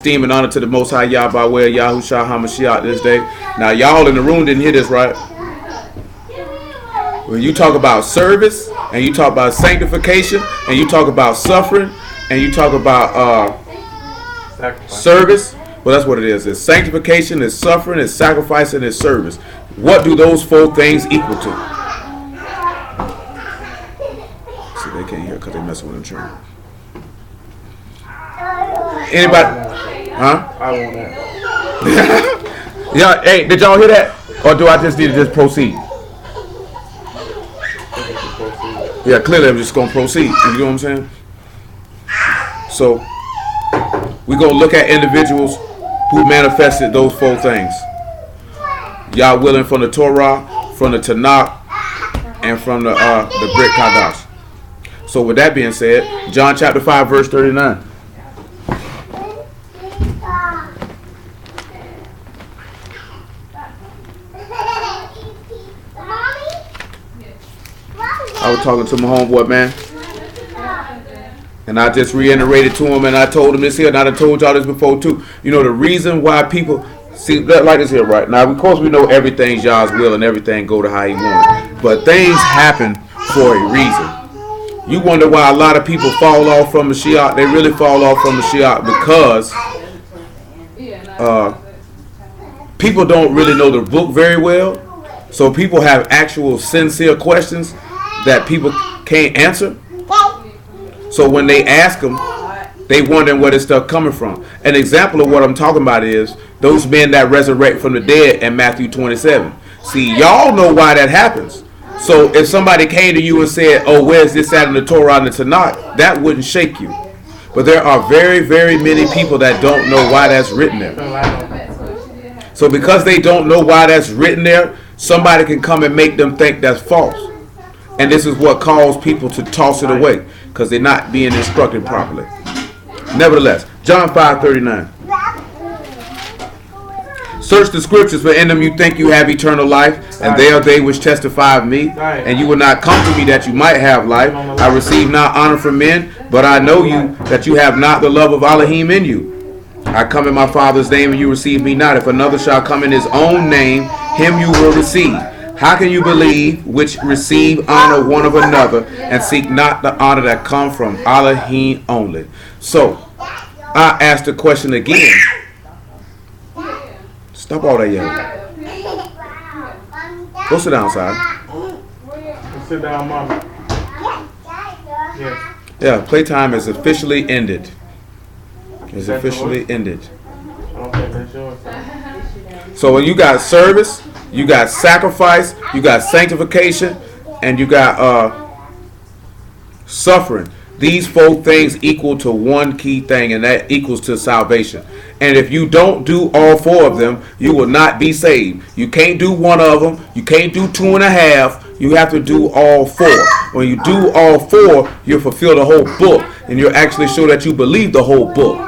Esteem and honor to the Most High Yah by way of Yahushua HaMashiach this day. Now, y'all in the room didn't hear this, right? When you talk about service, and you talk about sanctification, and you talk about suffering, and you talk about service, well, that's what it is. It's sanctification, it's suffering, it's sacrifice, and it's service. What do those four things equal to? See, they can't hear because they messing with them children. Anybody? Huh? I want that. Yeah, hey, did y'all hear that? Or do I just need to just proceed? Yeah, clearly I'm just going to proceed. You know what I'm saying? So, we're going to look at individuals who manifested those four things. Yah willing, from the Torah, from the Tanakh, and from the Brit Kadash. So with that being said, John chapter 5 verse 39. I was talking to my homeboy, man, and I just reiterated to him, and I told him this here, and I told y'all this before too. You know, the reason why people see like this here, right now, of course we know everything's Yah's will and everything go to how He wants, but things happen for a reason. You wonder why a lot of people fall off from Mashiach. They really fall off from Mashiach because people don't really know the book very well. So people have actual sincere questions that people can't answer. So when they ask them, they wondering where this stuff coming from. An example of what I'm talking about is those men that resurrect from the dead in Matthew 27. See, y'all know why that happens. So if somebody came to you and said, oh, where's this at in the Torah and the Tanakh, that wouldn't shake you. But there are very, very many people that don't know why that's written there. So because they don't know why that's written there, somebody can come and make them think that's false. And this is what caused people to toss it away, because they're not being instructed properly. Nevertheless, John 5:39. Search the scriptures, for in them you think you have eternal life, and they are they which testify of me. And you will not come to me that you might have life. I receive not honor from men, but I know you, that you have not the love of Elohim in you. I come in my Father's name, and you receive me not. If another shall come in his own name, him you will receive. How can you believe which receive honor one of another, and seek not the honor that come from Elohim only? So, I ask the question again. Stop all that yelling. Go sit down, son. Sit down, mama. Yes. Yeah, playtime is officially ended. It's officially ended. I don't think that's yours. So when you got service, you got sacrifice, you got sanctification, and you got suffering. These four things equal to one key thing, and that equals to salvation. And if you don't do all four of them, you will not be saved. You can't do one of them. You can't do 2.5. You have to do all four. When you do all four, you'll fulfill the whole book, and you'll actually show that you believe the whole book.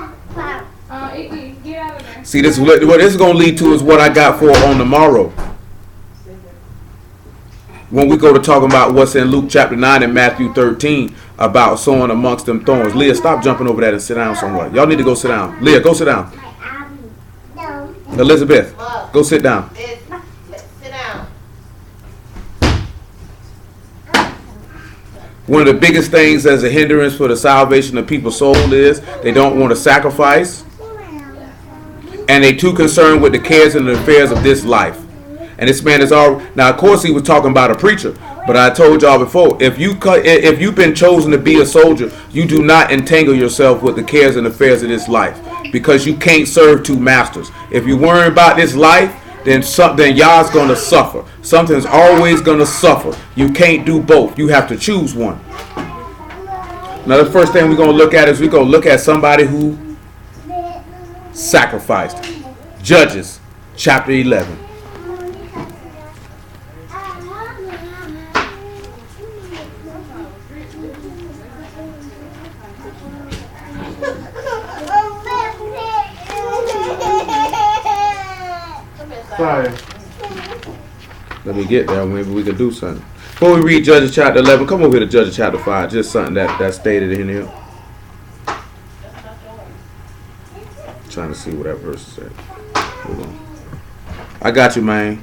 See, this what this is going to lead to is what I got for on the morrow. When we go to talking about what's in Luke chapter 9 and Matthew 13 about sowing amongst them thorns. Leah, stop jumping over that and sit down somewhere. Y'all need to go sit down. Leah, go sit down. Elizabeth, go sit down. Sit down. One of the biggest things as a hindrance for the salvation of people's soul is they don't want to sacrifice, and they too concerned with the cares and the affairs of this life. And this man is all now. Of course, he was talking about a preacher, but I told y'all before: if you've been chosen to be a soldier, you do not entangle yourself with the cares and affairs of this life, because you can't serve two masters. If you worry about this life, then Yah's gonna suffer. Something's always gonna suffer. You can't do both. You have to choose one. Now, the first thing we're gonna look at is we're gonna look at somebody who sacrificed. Judges chapter 11. Sorry. Let me get there. Maybe we can do something. Before we read Judges chapter 11, come over here to Judges chapter 5. Just something that's stated in here. Trying to see what that verse is at. Hold on. I got you, man.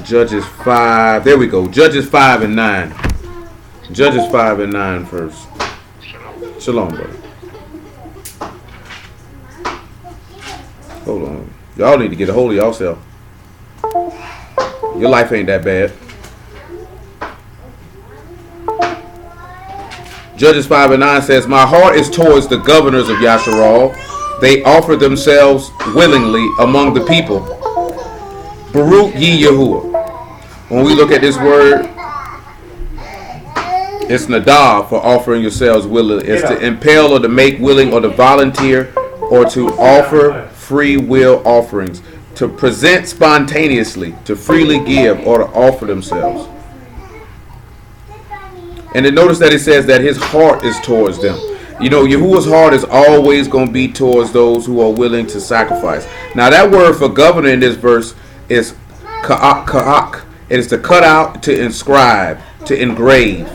Judges 5. There we go. Judges 5 and 9. Judges 5 and 9 first. Shalom, brother. Hold on. Y'all need to get a hold of yourself. Your life ain't that bad. Judges 5 and 9 says, my heart is towards the governors of Yasharal. They offer themselves willingly among the people. Baruch ye Yahuwah. When we look at this word, it's nadav for offering yourselves willingly. It's to impel or to make willing or to volunteer or to offer free will offerings. To present spontaneously, to freely give or to offer themselves. And then notice that it says that his heart is towards them. You know, Yahuwah's heart is always going to be towards those who are willing to sacrifice. Now that word for governor in this verse is ka'ak. It is to cut out, to inscribe, to engrave,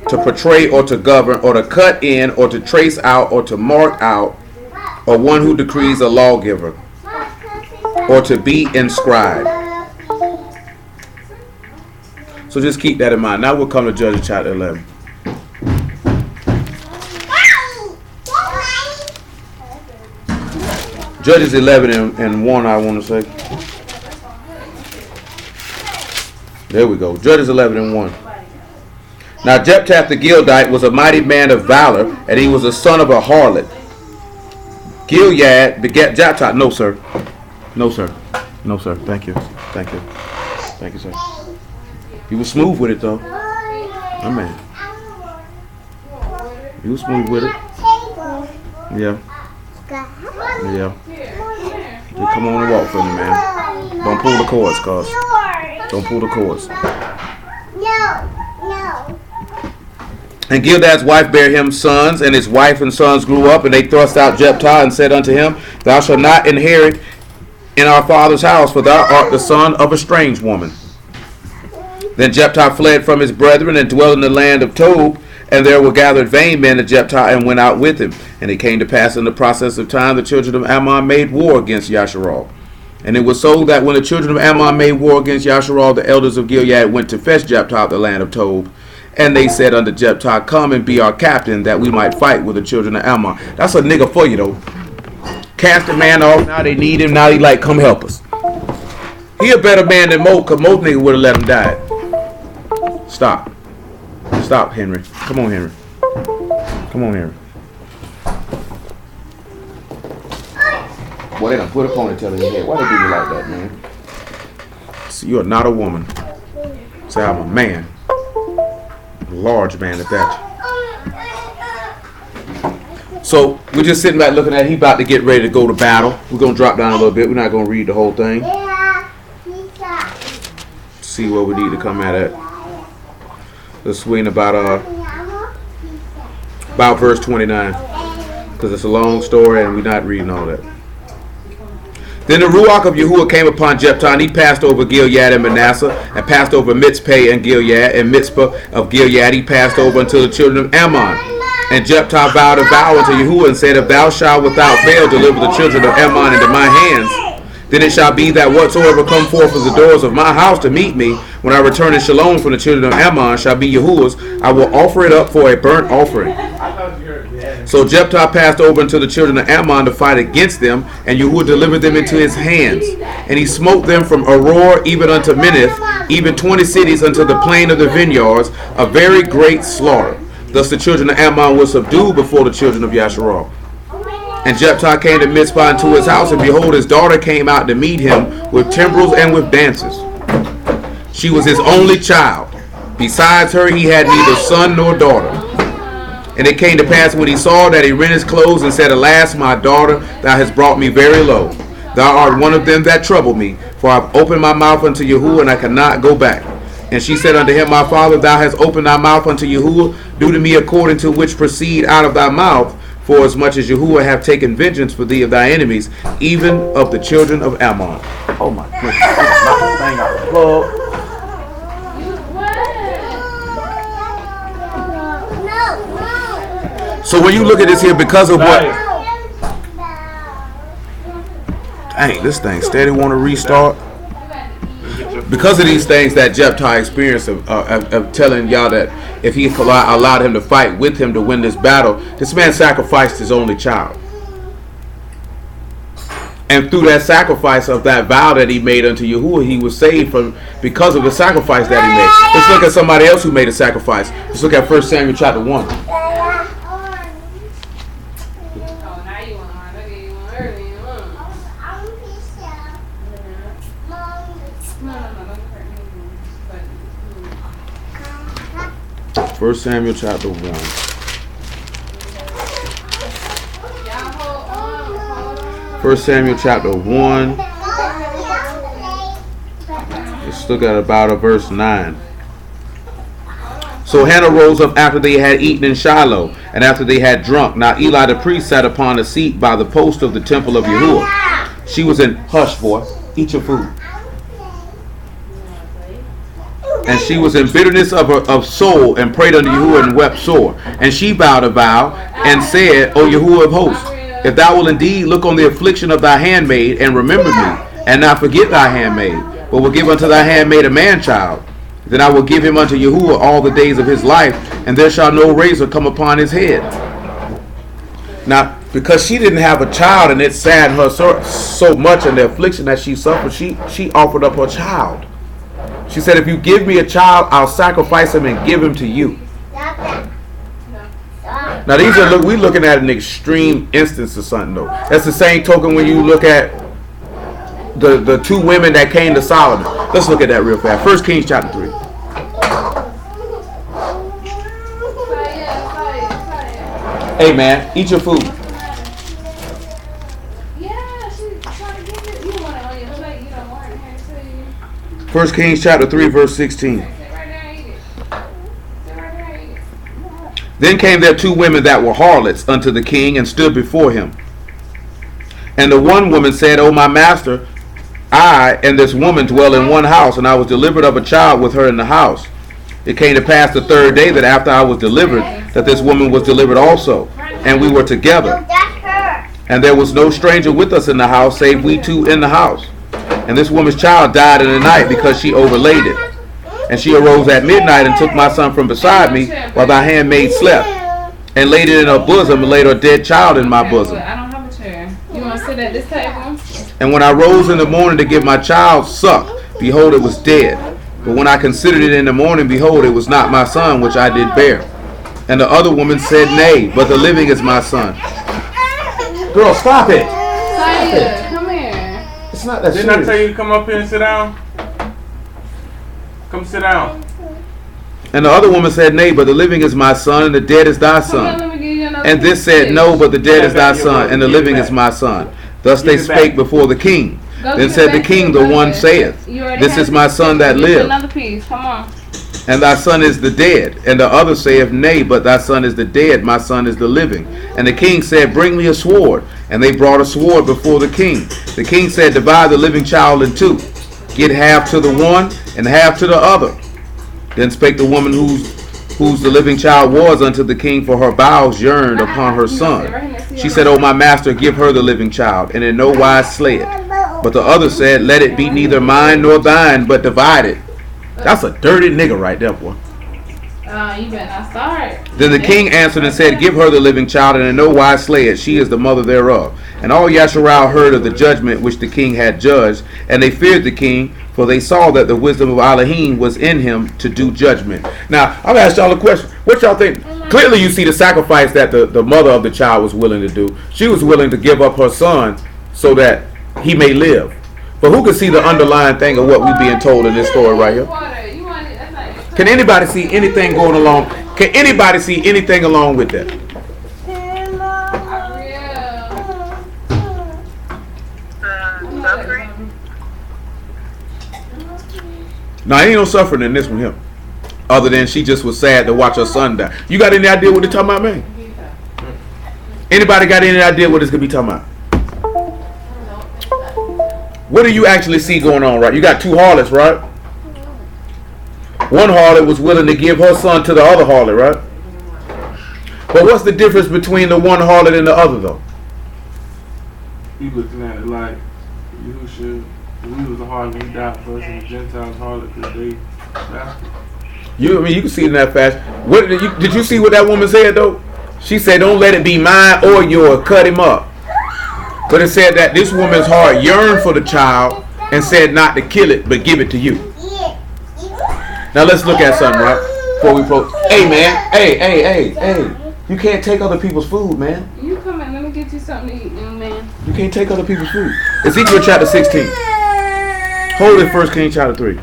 to portray or to govern, or to cut in, or to trace out, or to mark out, or one who decrees a lawgiver, or to be inscribed. So just keep that in mind. Now we'll come to Judges chapter 11. Judges 11 and 1, I want to say. There we go. Judges 11 and 1. Now Jephthah the Gileadite was a mighty man of valor, and he was a son of a harlot. Gilead begat Jephthah. No, sir. No, sir. No, sir. Thank you. Thank you. Thank you, sir. He was smooth with it, though. Oh, man. He was smooth with it. Yeah. Yeah. You come on and walk for me, man. Don't pull the cords, cuz. Don't pull the cords. No. And Gildad's wife bare him sons, and his wife and sons grew up, and they thrust out Jephthah and said unto him, thou shalt not inherit in our father's house, for thou art the son of a strange woman. Then Jephthah fled from his brethren and dwelt in the land of Tob, and there were gathered vain men to Jephthah and went out with him. And it came to pass in the process of time, the children of Ammon made war against Yasharal. And it was so that when the children of Ammon made war against Yasharal, the elders of Gilead went to fetch Jephthah of the land of Tob. And they said unto Jephthah, come and be our captain, that we might fight with the children of Ammon. That's a nigga for you, though. Cast the man off, now they need him, now he like, come help us. He a better man than Mo, because most niggas would have let him die. Stop. Stop, Henry. Come on, Henry. Come on, Henry. Boy, they done put a ponytail in your head. Why they do you like that, man? See, you are not a woman. Say, I'm a man. A large man at that. So, we're just sitting back looking at it. He about to get ready to go to battle. We're going to drop down a little bit. We're not going to read the whole thing. See where we need to come at it. Let's swing about verse 29, because it's a long story and we're not reading all that. Then the Ruach of Yahuwah came upon Jephthah, and he passed over Gilead and Manasseh, and passed over Mitzpeh and Gilead, and Mitzpah of Gilead he passed over unto the children of Ammon. And Jephthah vowed a vow unto Yahuwah, and said, if thou shalt without fail deliver the children of Ammon into my hands, then it shall be that whatsoever come forth of the doors of my house to meet me, when I return in shalom from the children of Ammon, shall be Yahuwah's. I will offer it up for a burnt offering. So Jephthah passed over unto the children of Ammon to fight against them, and Yahuwah delivered them into his hands. And he smote them from Aroer even unto Minnith, even 20 cities unto the plain of the vineyards, a very great slaughter. Thus the children of Ammon were subdued before the children of Yasharal. And Jephthah came to Mizpah into his house, and behold, his daughter came out to meet him with timbrels and with dances. She was his only child. Besides her, he had neither son nor daughter. And it came to pass when he saw that he rent his clothes and said, alas, my daughter, thou hast brought me very low. Thou art one of them that trouble me, for I have opened my mouth unto Yahuwah, and I cannot go back. And she said unto him, my father, thou hast opened thy mouth unto Yahuwah. Do to me according to which proceed out of thy mouth. For as much as Yahuwah have taken vengeance for thee of thy enemies, even of the children of Ammon. Oh my goodness. Knock this thing out the plug. So when you look at this here, because of what Dang, this thing steady want to restart. Because of these things that Jephthah experienced of telling y'all that if he allowed him to fight with him to win this battle, this man sacrificed his only child. And through that sacrifice of that vow that he made unto Yahuwah, he was saved from because of the sacrifice that he made. Let's look at somebody else who made a sacrifice. Let's look at 1 Samuel chapter 1. First Samuel chapter 1. First Samuel chapter 1. Let's look at about verse 9. So Hannah rose up after they had eaten in Shiloh, and after they had drunk. Now Eli the priest sat upon a seat by the post of the temple of Yahuwah. She was in, hush boy, eat your food. And she was in bitterness of soul, and prayed unto Yahuwah, and wept sore. And she bowed a vow, and said, O Yahuwah of hosts, if thou wilt indeed look on the affliction of thy handmaid, and remember me, and not forget thy handmaid, but will give unto thy handmaid a man-child, then I will give him unto Yahuwah all the days of his life, and there shall no razor come upon his head. Now, because she didn't have a child, and it saddened her so much in the affliction that she suffered, she offered up her child. She said, if you give me a child, I'll sacrifice him and give him to you. Now these are we looking at an extreme instance of something though. That's the same token when you look at the two women that came to Solomon. Let's look at that real fast. 1 Kings chapter 3. Hey man, eat your food. First Kings chapter 3 verse 16. Then came there two women that were harlots unto the king, and stood before him. And the one woman said, O my master, I and this woman dwell in one house, and I was delivered of a child with her in the house. It came to pass the third day that after I was delivered, that this woman was delivered also, and we were together. And there was no stranger with us in the house, save we two in the house. And this woman's child died in the night, because she overlaid it. And she arose at midnight, and took my son from beside me, while thy handmaid slept, and laid it in her bosom, and laid her dead child in my bosom. I don't have a chair. You want to sit at this table? And when I rose in the morning to give my child suck, behold, it was dead. But when I considered it in the morning, behold, it was not my son which I did bear. And the other woman said, Nay, but the living is my son. Girl, stop it. Saya, come here. It's not that Didn't I serious. tell you to come up here and sit down? Come sit down. And the other woman said, Nay, but the living is my son, and the dead is thy Come on, son. let me give you another And this said, No, but the dead is thy son, and the living is my son. Thus they spake before the king. Then said the king, the one saith, This is my son that lived, Another piece. Come on. and thy son is the dead. And the other saith, Nay, but thy son is the dead, my son is the living. And the king said, Bring me a sword. And they brought a sword before the king. The king said, Divide the living child in two. Get half to the one, and half to the other. Then spake the woman whose the living child was unto the king, for her bowels yearned upon her son. She said, O my master, give her the living child, and in no wise slay it. But the other said, Let it be neither mine nor thine, but divided. That's a dirty nigga right there, boy. You better not start. Then the king answered and said, Give her the living child, and in no wise slay it. She is the mother thereof. And all Yasharal heard of the judgment which the king had judged, and they feared the king, for they saw that the wisdom of Elohim was in him to do judgment. Now, I'm going to ask y'all a question. What y'all think? Clearly you see the sacrifice that the mother of the child was willing to do. She was willing to give up her son so that he may live. But who can see the underlying thing of what we're being told in this story right here? Can anybody see anything going along? Can anybody see anything along with that? Now, ain't no suffering in this one here. Other than she just was sad to watch her son die. You got any idea what they're talking about, man? Anybody got any idea what this could be talking about? What do you actually see going on, right? You got two harlots, right? One harlot was willing to give her son to the other harlot, right? But what's the difference between the one harlot and the other, though? You looking at it like Yahushua, we was a harlot, he died for us, and the Gentiles harlot because they bastard. You can see it in that fashion. What did you see what that woman said though? She said, "Don't let it be mine or yours. Cut him up." But it said that this woman's heart yearned for the child and said not to kill it, but give it to you. Now let's look at something, right? Before we hey man, hey. You can't take other people's food, man. You come in, let me get you something to eat, young man. You can't take other people's food. Ezekiel chapter 16. Hold it, 1 Kings chapter 3.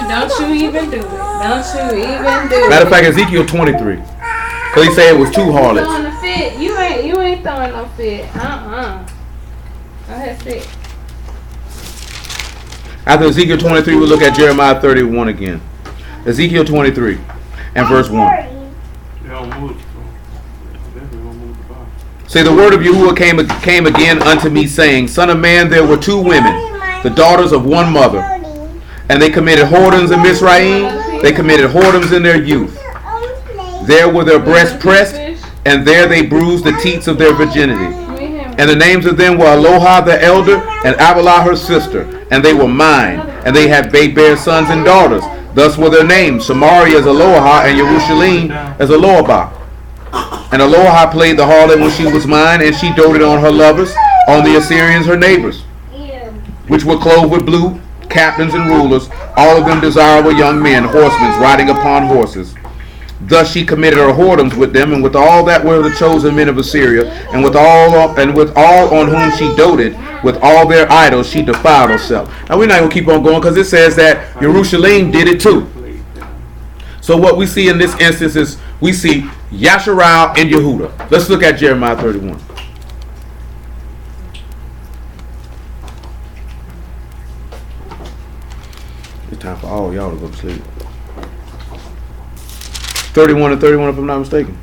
Don't you even do it. Don't you even do it. Matter of fact, Ezekiel 23. Because he said it was two harlots. Throwing a fit. You ain't throwing no fit. Go ahead, sit. After Ezekiel 23, we'll look at Jeremiah 31 again. Ezekiel 23 and verse 1. They don't move, so they don't move the body. Say, the word of Yahuwah came again unto me, saying, Son of man, there were two women, the daughters of one mother, and they committed whoredoms in Mizraim. They committed whoredoms in their youth. There were their breasts pressed, and there they bruised the teats of their virginity. And the names of them were Aloha the elder, and Abilah her sister, and they were mine, and they bare sons and daughters. Thus were their names, Samaria as Aloha, and Jerusalem as Alohabah. And Aloha played the harlot when she was mine, and she doted on her lovers, on the Assyrians her neighbors, which were clothed with blue, captains and rulers, all of them desirable young men, horsemen, riding upon horses. Thus she committed her whoredoms with them, and with all that were the chosen men of Assyria, and with all on whom she doted, with all their idols she defiled herself. Now we're not going to keep on going because it says that Jerusalem did it too. So what we see in this instance is we see Yasharal and Yehuda. Let's look at Jeremiah 31. It's time for all y'all to go to sleep. 31 and 31 if I'm not mistaken.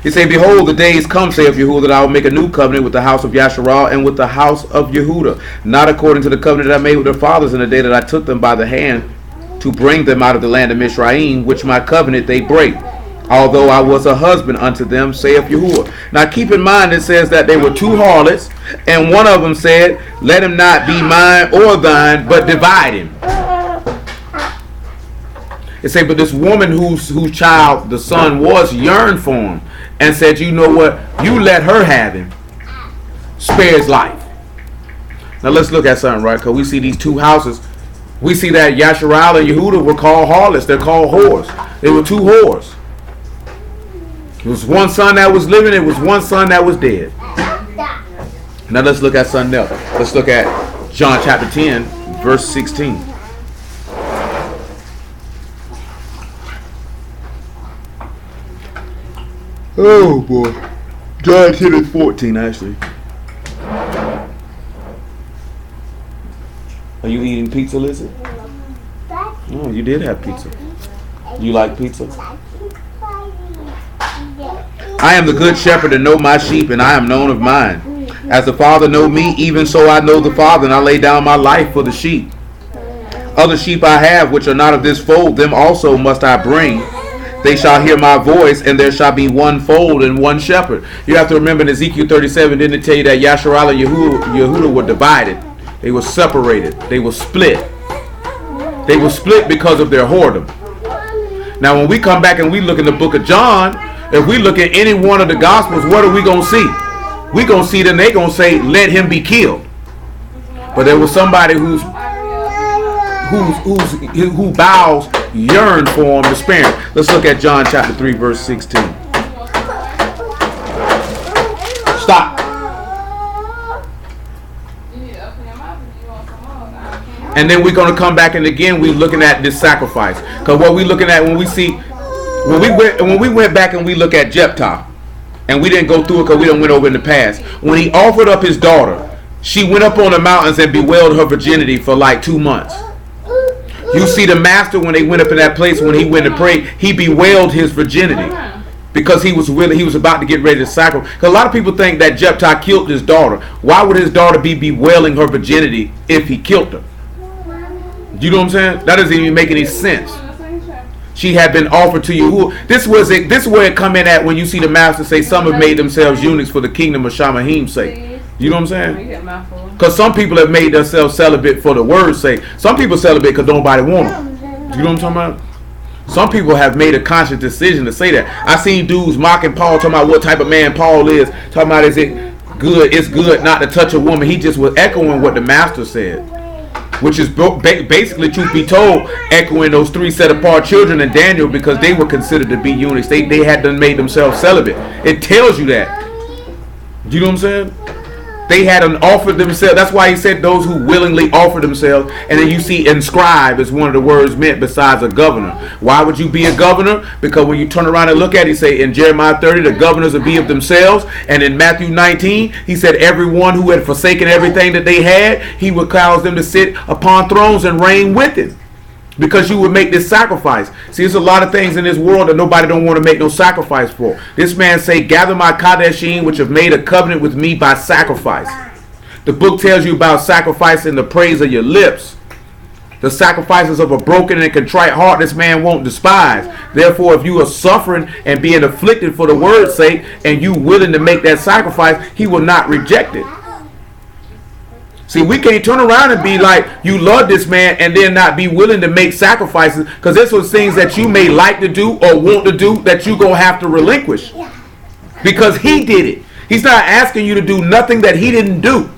He said, Behold, the days come, saith Yahuwah, that I will make a new covenant with the house of Yasharal and with the house of Yehuda, not according to the covenant that I made with their fathers in the day that I took them by the hand to bring them out of the land of Mizraim, which my covenant they break, although I was a husband unto them, saith Yahuwah. Now keep in mind it says that there were two harlots, and one of them said, Let him not be mine or thine, but divide him. It said, but this woman whose child, the son, was yearned for him, and said, you know what, you let her have him, spare his life. Now let's look at something, right? Because we see these two houses. We see that Yasharal and Yehuda were called harlots. They're called whores. They were two whores. It was one son that was living. It was one son that was dead. Now let's look at something else. Let's look at John chapter 10, verse 16. Oh boy. John 10 and 14 actually. Are you eating pizza, Lizzie? Oh, you did have pizza. You like pizza? I am the good shepherd and know my sheep, and I am known of mine. As the Father know me, even so I know the Father, and I lay down my life for the sheep. Other sheep I have, which are not of this fold, them also must I bring. They shall hear my voice, and there shall be one fold and one shepherd. You have to remember in Ezekiel 37, didn't it tell you that Yasharal and Yehuda were divided? They were separated. They were split. They were split because of their whoredom. Now when we come back and we look in the book of John, if we look at any one of the Gospels, what are we going to see? We're going to see that they're going to say, let him be killed. But there was somebody who bowels yearned for him to spare him. Let's look at John chapter 3, verse 16. Stop. And then we're going to come back and again we're looking at this sacrifice. Because what we're looking at when we went back and we look at Jephthah, and we didn't go through it because we didn't went over in the past. When he offered up his daughter, she went up on the mountains and bewailed her virginity for like 2 months. You see the master when they went up in that place when he went to pray, he bewailed his virginity because he was about to get ready to sacrifice. Because a lot of people think that Jephthah killed his daughter. Why would his daughter be bewailing her virginity if he killed her? You know what I'm saying? That doesn't even make any sense. she had been offered to you. This was it. This is where it come in at when you see the master say some have made themselves eunuchs for the kingdom of Shamahim's sake. You know what I'm saying? Because some people have made themselves celibate for the word's sake. Some people celibate because nobody want them. You know what I'm talking about? Some people have made a conscious decision to say that. I seen dudes mocking Paul, talking about what type of man Paul is. Talking about is it good? It's good not to touch a woman. He just was echoing what the master said, which is basically, truth be told, echoing those 3 set apart children in Daniel, because they were considered to be eunuchs. They had done made themselves celibate. It tells you that. You know what I'm saying? They had offered themselves. That's why he said those who willingly offer themselves. And then you see inscribe is one of the words meant besides a governor. Why would you be a governor? Because when you turn around and look at it, he say in Jeremiah 30, the governors will be of themselves. And in Matthew 19, he said everyone who had forsaken everything that they had, he would cause them to sit upon thrones and reign with him. Because you would make this sacrifice. See, there's a lot of things in this world that nobody don't want to make no sacrifice for. This man say, gather my Kadeshim, which have made a covenant with me by sacrifice. The book tells you about sacrificing the praise of your lips. The sacrifices of a broken and contrite heart this man won't despise. Therefore, if you are suffering and being afflicted for the word's sake, and you willing to make that sacrifice, he will not reject it. See, we can't turn around and be like, you love this man and then not be willing to make sacrifices, because there's some things that you may like to do or want to do that you're going to have to relinquish. Because he did it. He's not asking you to do nothing that he didn't do.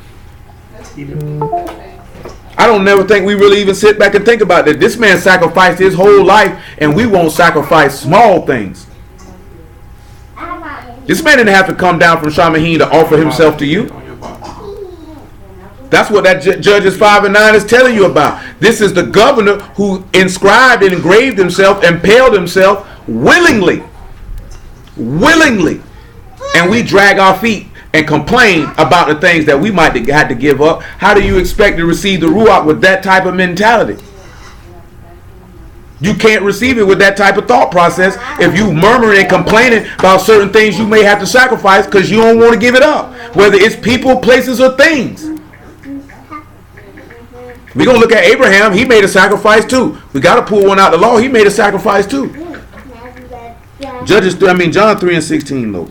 I don't never think we really even sit back and think about that. This man sacrificed his whole life, and we won't sacrifice small things. This man didn't have to come down from Shamahim to offer himself to you. That's what that Judges 5 and 9 is telling you about. This is the governor who inscribed and engraved himself, impaled himself willingly. Willingly. And we drag our feet and complain about the things that we might have to give up. How do you expect to receive the Ruach with that type of mentality? You can't receive it with that type of thought process if you murmuring and complaining about certain things you may have to sacrifice because you don't want to give it up. Whether it's people, places, or things. We're going to look at Abraham. He made a sacrifice too. We got to pull one out the law. He made a sacrifice too. John 3 and 16 though.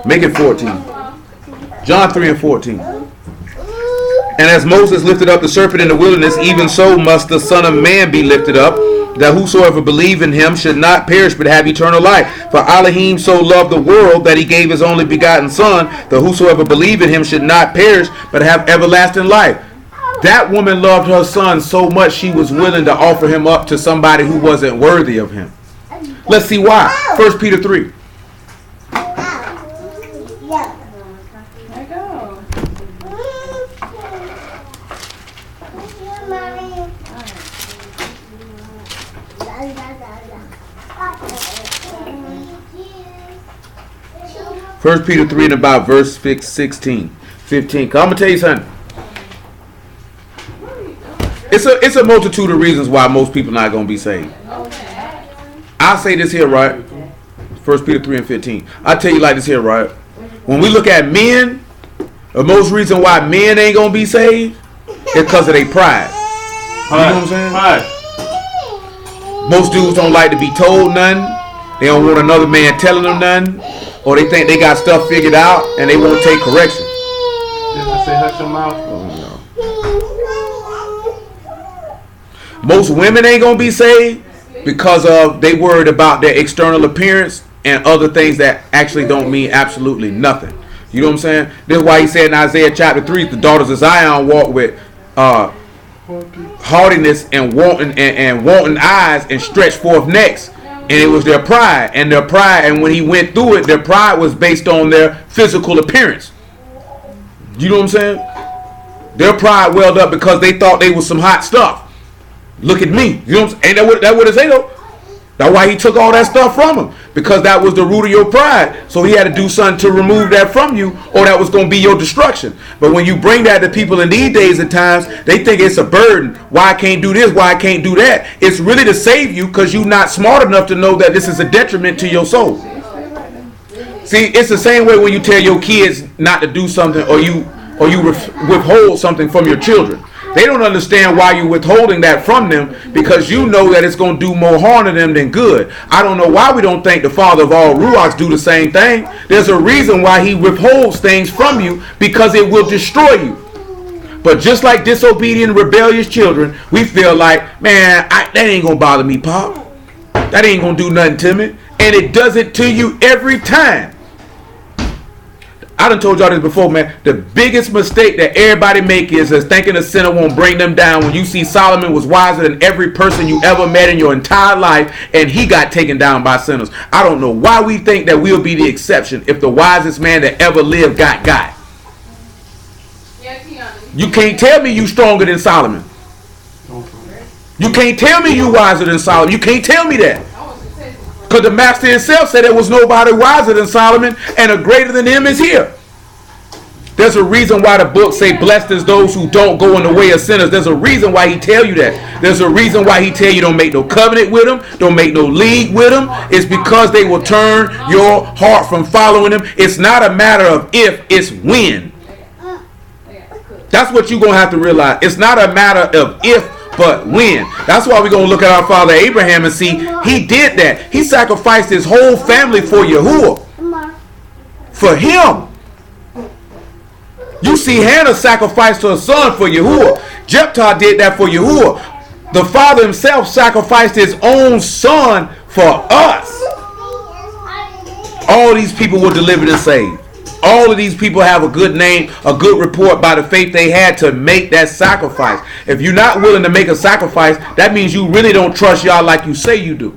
Make it 14. John 3 and 14. And as Moses lifted up the serpent in the wilderness, even so must the Son of Man be lifted up, that whosoever believe in him should not perish but have eternal life. For Elohim so loved the world that he gave his only begotten Son, that whosoever believe in him should not perish but have everlasting life. That woman loved her son so much she was willing to offer him up to somebody who wasn't worthy of him. Let's see why. 1 Peter 3. First Peter 3 and about verse 16, 15. Come, I'm gonna tell you something. It's a multitude of reasons why most people not gonna be saved. I'll say this here, right? 1 Peter 3 and 15. I'll tell you like this here, right? When we look at men, the most reason why men ain't gonna be saved is because of their pride. You know what I'm saying? Pride. Most dudes don't like to be told nothing. They don't want another man telling them nothing. Or they think they got stuff figured out and they won't take correction. Didn't I say hush your mouth? Most women ain't gonna be saved because of they worried about their external appearance and other things that actually don't mean absolutely nothing. You know what I'm saying? This is why he said in Isaiah chapter 3, the daughters of Zion walk with haughtiness and wanton eyes and stretched forth necks. And it was their pride. And their pride, and when he went through it, their pride was based on their physical appearance. You know what I'm saying? Their pride welled up because they thought they was some hot stuff. Look at me. You know what I'm saying? Ain't that what it say though? That's why he took all that stuff from him. Because that was the root of your pride. So he had to do something to remove that from you, or that was going to be your destruction. But when you bring that to people in these days and times, they think it's a burden. Why I can't do this? Why I can't do that? It's really to save you because you're not smart enough to know that this is a detriment to your soul. See, it's the same way when you tell your kids not to do something, or you withhold something from your children. They don't understand why you're withholding that from them, because you know that it's going to do more harm to them than good. I don't know why we don't think the father of all ruachs do the same thing. There's a reason why he withholds things from you, because it will destroy you. But just like disobedient, rebellious children, we feel like, man, that ain't going to bother me, Pop. That ain't going to do nothing to me. And it does it to you every time. I done told y'all this before, man. The biggest mistake that everybody make is thinking a sinner won't bring them down. When you see Solomon was wiser than every person you ever met in your entire life, and he got taken down by sinners. I don't know why we think that we'll be the exception if the wisest man that ever lived got. You can't tell me you stronger than Solomon. You can't tell me you wiser than Solomon. You can't tell me that. Because the master himself said there was nobody wiser than Solomon, and a greater than him is here. There's a reason why the book say blessed is those who don't go in the way of sinners. There's a reason why he tell you that. There's a reason why he tell you don't make no covenant with them, don't make no league with them. It's because they will turn your heart from following them. It's not a matter of if, it's when. That's what you're going to have to realize. It's not a matter of if, but when. That's why we're going to look at our father Abraham and see he did that. He sacrificed his whole family for Yahuwah. For him. You see Hannah sacrificed her son for Yahuwah. Jephthah did that for Yahuwah. The father himself sacrificed his own son for us. All these people were delivered and saved. All of these people have a good name, a good report by the faith they had to make that sacrifice. If you're not willing to make a sacrifice, that means you really don't trust y'all like you say you do.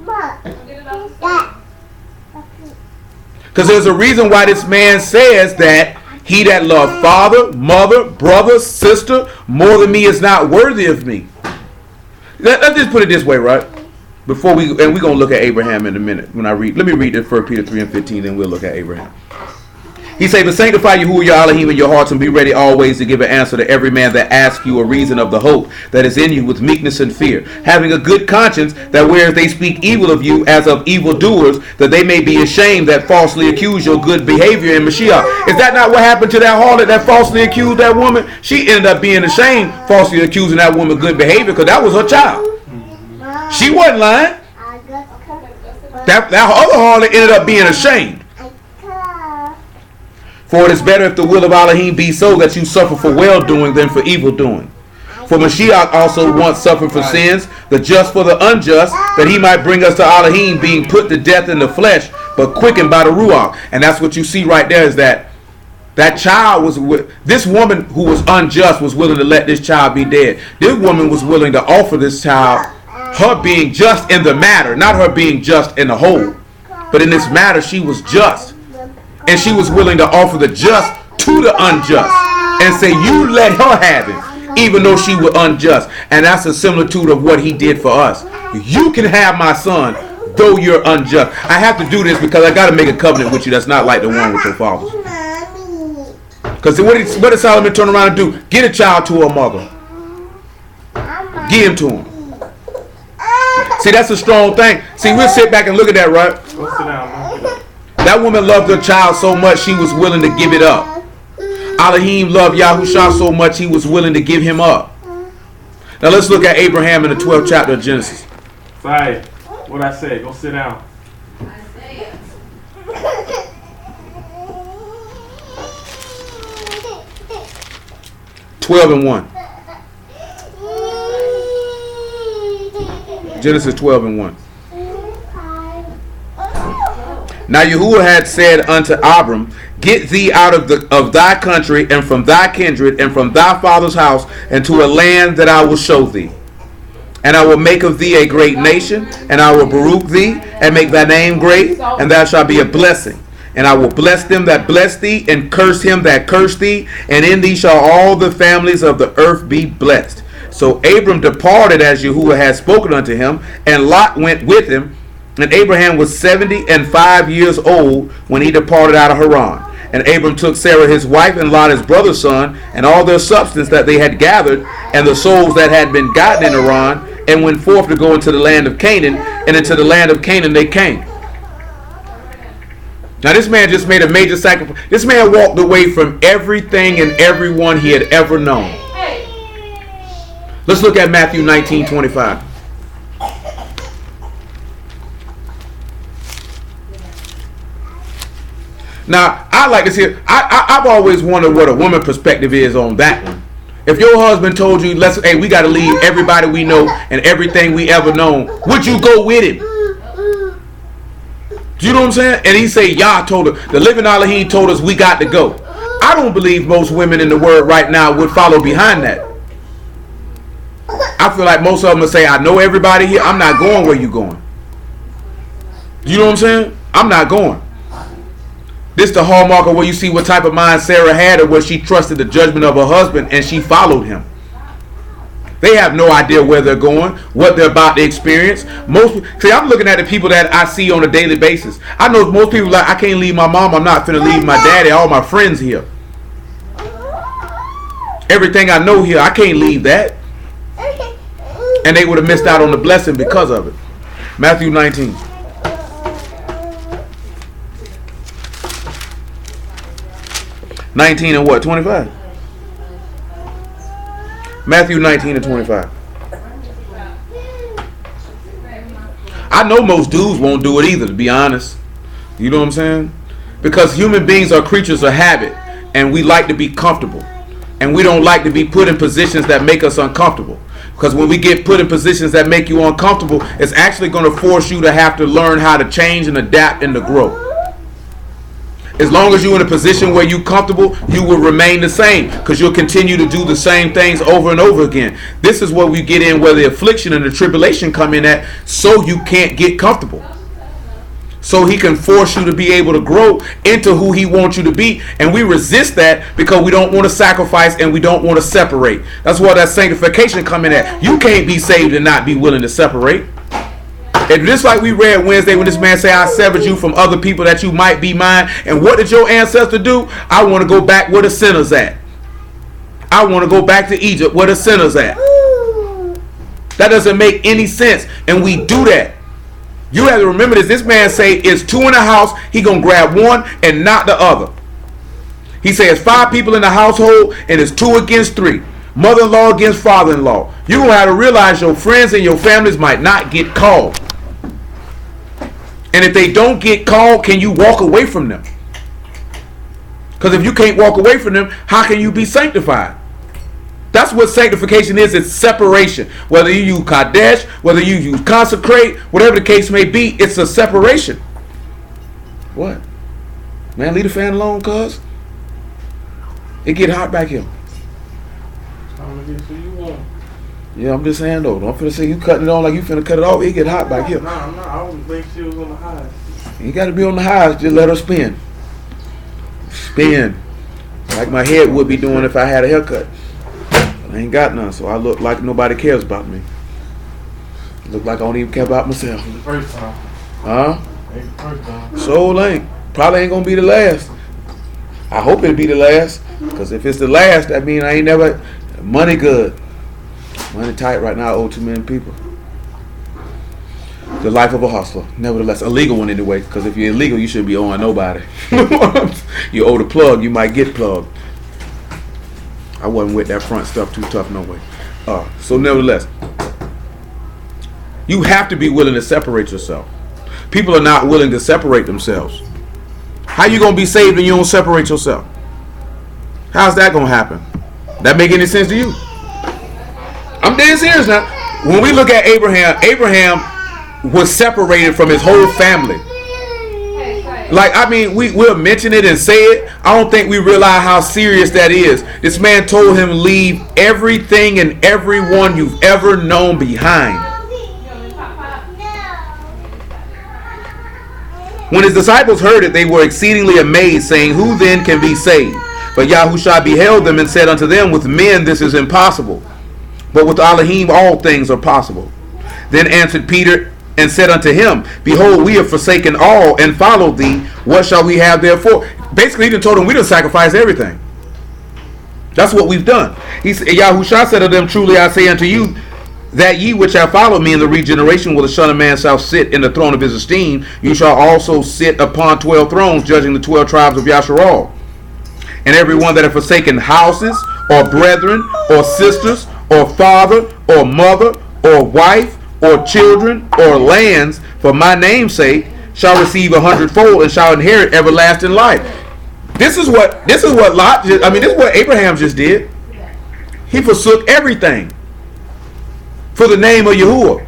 Because there's a reason why this man says that he that loved father, mother, brother, sister more than me is not worthy of me. Let's just put it this way, right? Before we're going to look at Abraham in a minute. Let me read this 1 Peter 3 and 15, then we'll look at Abraham. He said, but sanctify Yahuwah your Elohim in your hearts, and be ready always to give an answer to every man that asks you a reason of the hope that is in you with meekness and fear, having a good conscience, that whereas they speak evil of you as of evildoers, that they may be ashamed that falsely accuse your good behavior in Mashiach. Is that not what happened to that harlot that falsely accused that woman? She ended up being ashamed, falsely accusing that woman good behavior, because that was her child. She wasn't lying. That other harlot ended up being ashamed. For it is better if the will of Elohim be so that you suffer for well-doing than for evil-doing. For Mashiach also once suffered for sins, the just for the unjust, that he might bring us to Elohim, being put to death in the flesh, but quickened by the Ruach. And that's what you see right there, is that child was with this woman who was unjust, was willing to let this child be dead. This woman was willing to offer this child her being just in the matter, not her being just in the whole. But in this matter, she was just. And she was willing to offer the just to the unjust and say, you let her have it, even though she was unjust. And that's a similitude of what he did for us. You can have my son, though you're unjust. I have to do this because I got to make a covenant with you that's not like the one with your fathers. Because what did Solomon turn around and do? Get a child to her mother. Give him to him. See, that's a strong thing. See, we'll sit back and look at that, right? Go sit down. That woman loved her child so much she was willing to give it up. Elohim loved Yahusha so much he was willing to give him up. Now let's look at Abraham in the 12th chapter of Genesis. Sorry, what I say? Go sit down. 12 and 1. Genesis 12 and 1. Now Yahuwah had said unto Abram, get thee out of thy country, and from thy kindred, and from thy father's house, and to a land that I will show thee. And I will make of thee a great nation, and I will baruch thee, and make thy name great, and thou shalt be a blessing. And I will bless them that bless thee, and curse him that curse thee, and in thee shall all the families of the earth be blessed. So Abram departed as Yahuwah had spoken unto him, and Lot went with him. And Abraham was 75 years old when he departed out of Haran. And Abram took Sarah his wife, and Lot his brother's son, and all their substance that they had gathered, and the souls that had been gotten in Haran, and went forth to go into the land of Canaan. And into the land of Canaan they came. Now this man just made a major sacrifice. This man walked away from everything and everyone he had ever known. Let's look at Matthew 19:25. Now, I like to see. I've always wondered what a woman perspective is on that one. If your husband told you, hey, we got to leave everybody we know and everything we ever known, would you go with him? Do you know what I'm saying? And he say, Yah told her, the living Elohim told us we got to go. I don't believe most women in the world right now would follow behind that. I feel like most of them would say, I know everybody here. I'm not going where you going. You know what I'm saying? I'm not going. This the hallmark of where you see what type of mind Sarah had, or where she trusted the judgment of her husband and she followed him. They have no idea where they're going, what they're about to experience. See, I'm looking at the people that I see on a daily basis. I know most people like, I can't leave my mom. I'm not finna leave my daddy. All my friends here. Everything I know here, I can't leave that. And they would have missed out on the blessing because of it. Matthew 19. And what? 25. Matthew 19 and 25. I know most dudes won't do it either, to be honest. You know what I'm saying? Because human beings are creatures of habit, and we like to be comfortable. And we don't like to be put in positions that make us uncomfortable. Because when we get put in positions that make you uncomfortable, it's actually going to force you to have to learn how to change and adapt and to grow. As long as you're in a position where you're comfortable, you will remain the same, because you'll continue to do the same things over and over again. This is where we get in, where the affliction and the tribulation come in at, so you can't get comfortable. So he can force you to be able to grow into who he wants you to be. And we resist that because we don't want to sacrifice and we don't want to separate. That's why that sanctification come in at. You can't be saved and not be willing to separate. And just like we read Wednesday when this man said, I severed you from other people that you might be mine. And what did your ancestor do? I want to go back where the sinners at. I want to go back to Egypt where the sinners at. That doesn't make any sense. And we do that. You have to remember this. This man say it's two in the house. He going to grab one and not the other. He says 5 people in the household and it's 2 against 3. Mother-in-law against father-in-law. You're going to have to realize your friends and your families might not get called. And if they don't get called, can you walk away from them? Because if you can't walk away from them, how can you be sanctified? That's what sanctification is. It's separation. Whether you use Kadesh, whether you use consecrate, whatever the case may be, it's a separation. What? Man, leave the fan alone, cuz. It get hot back here. Yeah, I'm just saying though. Don't finna say you cutting it on like you finna cut it off. It get hot back here. Nah, I don't think she was on the highs. You gotta be on the highs. Just let her spin. Spin. Like my head would be doing if I had a haircut. I ain't got none, so I look like nobody cares about me. Look like I don't even care about myself. The first time. Huh? Ain't the first time. So ain't. Probably ain't gonna be the last. I hope it'll be the last. Because if it's the last, that means I ain't never. Money good. Money tight right now. I owe too many people. The life of a hustler. Nevertheless, a legal one anyway. Because if you're illegal, you shouldn't be owing nobody. You owe the plug, you might get plugged. I wasn't with that front stuff too tough no way. So nevertheless, you have to be willing to separate yourself. People are not willing to separate themselves. How you going to be saved when you don't separate yourself? How's that going to happen? That make any sense to you? I'm dead serious now. When we look at Abraham was separated from his whole family. Like, I mean, we'll mention it and say it. I don't think we realize how serious that is. This man told him, leave everything and everyone you've ever known behind. When his disciples heard it, they were exceedingly amazed, saying, who then can be saved? But Yahushua beheld them and said unto them, with men this is impossible, but with Elohim all things are possible. Then answered Peter and said unto him, behold, we have forsaken all and followed thee. What shall we have therefore? Basically, he done told them we done sacrificed everything. That's what we've done. Yahushua said to them, truly I say unto you, that ye which have followed me in the regeneration where the Son of Man shall sit in the throne of his esteem, you shall also sit upon 12 thrones, judging the 12 tribes of Yasharal. And every one that have forsaken houses, or brethren, or sisters, or father, or mother, or wife, or children, or lands, for my name's sake, shall receive 100-fold and shall inherit everlasting life. This is what Lot. This is what Abraham just did. He forsook everything for the name of Yahuwah.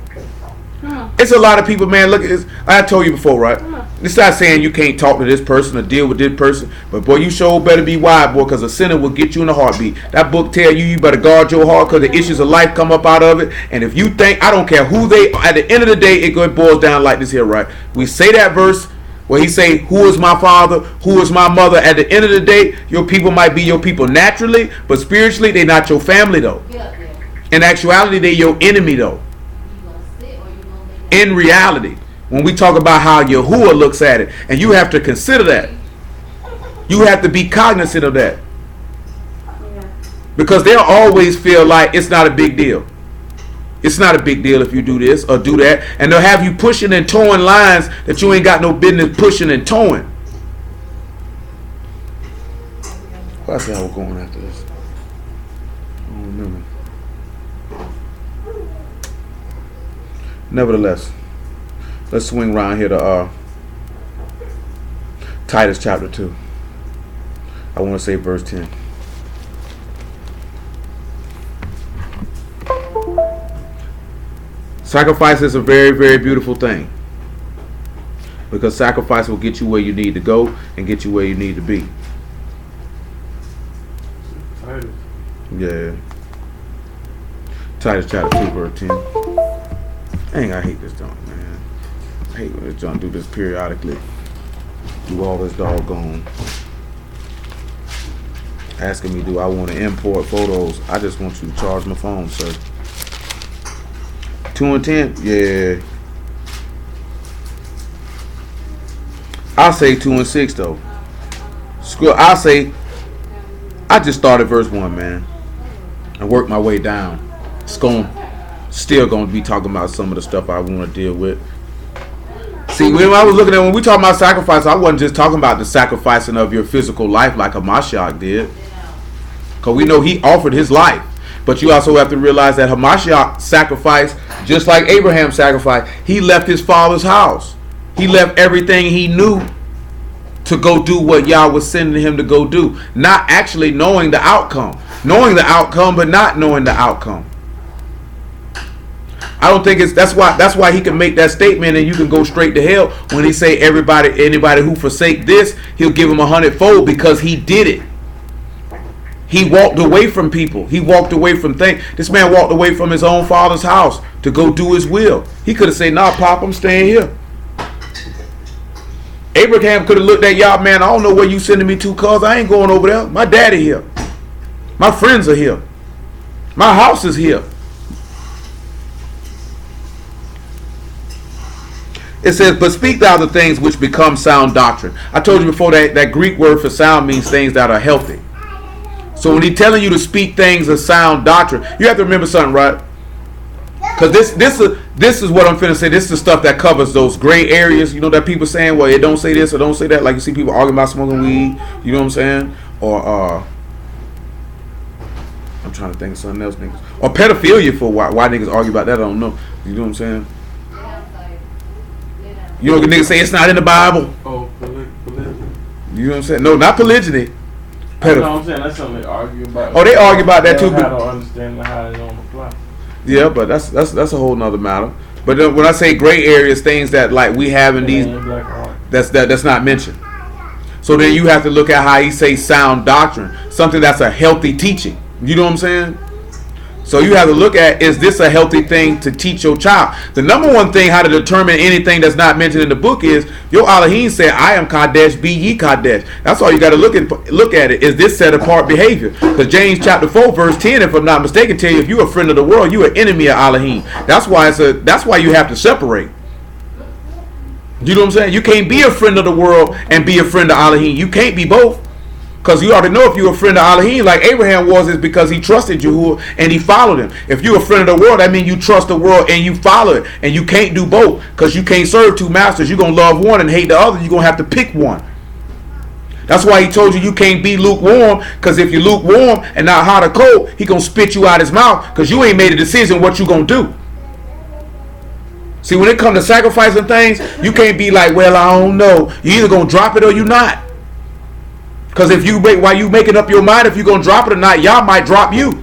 It's a lot of people, man. Look at this. I told you before, right? It's not saying you can't talk to this person or deal with this person, but boy, you sure better be wise, boy, because a sinner will get you in a heartbeat. That book tell you better guard your heart, because the issues of life come up out of it. And if you think, I don't care who they are, at the end of the day, it boils down like this here, right? We say that verse where he say, who is my father, who is my mother? At the end of the day, your people might be your people naturally, but spiritually, they're not your family, though. In actuality, they're your enemy, though. In reality, when we talk about how Yahuwah looks at it, and you have to consider that. You have to be cognizant of that. Because they'll always feel like it's not a big deal. It's not a big deal if you do this or do that. And they'll have you pushing and towing lines that you ain't got no business pushing and towing. What I said I was going after this? I don't remember. Nevertheless, let's swing around here to Titus chapter 2. I want to say verse 10. Sacrifice is a very, very beautiful thing, because sacrifice will get you where you need to go and get you where you need to be. Titus. Yeah. Titus chapter 2 verse 10. Dang, I hate this junk, man. I hate when this junk do this periodically. Do all this doggone asking me, do I want to import photos? I just want you to charge my phone, sir. 2 and 10? Yeah. I'll say 2 and 6 though. I'll say I just started verse 1, man, and worked my way down. It's still going to be talking about some of the stuff I want to deal with. See, when I was looking at, when we talk about sacrifice, I wasn't just talking about the sacrificing of your physical life like a Hamashiach did, because we know he offered his life. But you also have to realize that Hamashiach sacrificed, just like Abraham sacrificed. He left his father's house. He left everything he knew to go do what Yah was sending him to go do. Not actually knowing the outcome. Knowing the outcome, but not knowing the outcome. I don't think that's why he can make that statement and you can go straight to hell when he say anybody who forsake this, he'll give him 100-fold, because he did it. He walked away from people. He walked away from things. This man walked away from his own father's house to go do his will. He could have said, nah, Pop, I'm staying here. Abraham could have looked at y'all, man, I don't know where you sending me to, cuz I ain't going over there. My daddy here. My friends are here. My house is here. It says, but speak thou the things which become sound doctrine. I told you before that Greek word for sound means things that are healthy. So when he's telling you to speak things of sound doctrine, you have to remember something, right? Because this is what I'm finna say. This is the stuff that covers those gray areas. You know that people saying, well, it don't say this or don't say that. Like you see people arguing about smoking weed. You know what I'm saying? Or I'm trying to think of something else, niggas. Or pedophilia for why niggas argue about that. I don't know. You know what I'm saying? You know what niggas say it's not in the Bible. Oh, polygyny. You know what I'm saying? No, not polygyny. No, I'm saying that's something they argue about. Oh, they argue about that too. I don't understand how it don't apply. Yeah, but that's a whole nother matter. But then when I say gray areas, things that like we have in these, that's not mentioned. So then you have to look at how he say sound doctrine, something that's a healthy teaching. You know what I'm saying? So you have to look at, is this a healthy thing to teach your child? The number one thing how to determine anything that's not mentioned in the book is, your Elohim said, I am Kadesh, be ye Kadesh. That's all you got to look at it. Is this set apart behavior? Because James chapter 4 verse 10, if I'm not mistaken, tell you if you're a friend of the world, you're an enemy of Elohim. That's why you have to separate. You know what I'm saying? You can't be a friend of the world and be a friend of Elohim. You can't be both. Because you already know if you're a friend of Elohim, like Abraham was, is because he trusted Yahuwah and he followed him. If you're a friend of the world, that means you trust the world and you follow it. And you can't do both, because you can't serve two masters. You're going to love one and hate the other. You're going to have to pick one. That's why he told you can't be lukewarm, because if you're lukewarm and not hot or cold, he gonna spit you out his mouth because you ain't made a decision what you gonna do. See, when it comes to sacrificing things, you can't be like, well, I don't know. You either gonna drop it or you not. Because if you wait while you making up your mind if you're gonna drop it or not, y'all might drop you.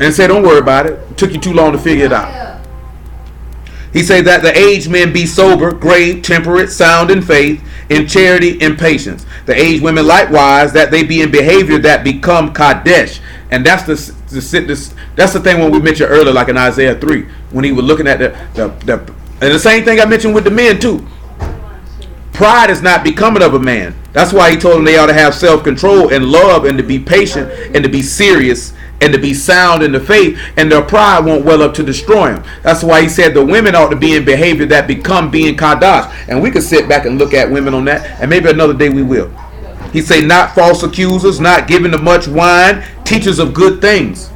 And say, don't worry about it. It took you too long to figure it out. He said that the aged men be sober, grave, temperate, sound in faith, in charity, in patience. The aged women likewise, that they be in behavior that become Kadesh. And that's that's the thing when we mentioned earlier, like in Isaiah 3, when he was looking at the and the same thing I mentioned with the men too. Pride is not becoming of a man. That's why he told them they ought to have self-control and love and to be patient and to be serious and to be sound in the faith, and their pride won't well up to destroy them. That's why he said the women ought to be in behavior that become being Kadosh. And we could sit back and look at women on that, and maybe another day we will. He say not false accusers, not giving to much wine, teachers of good things,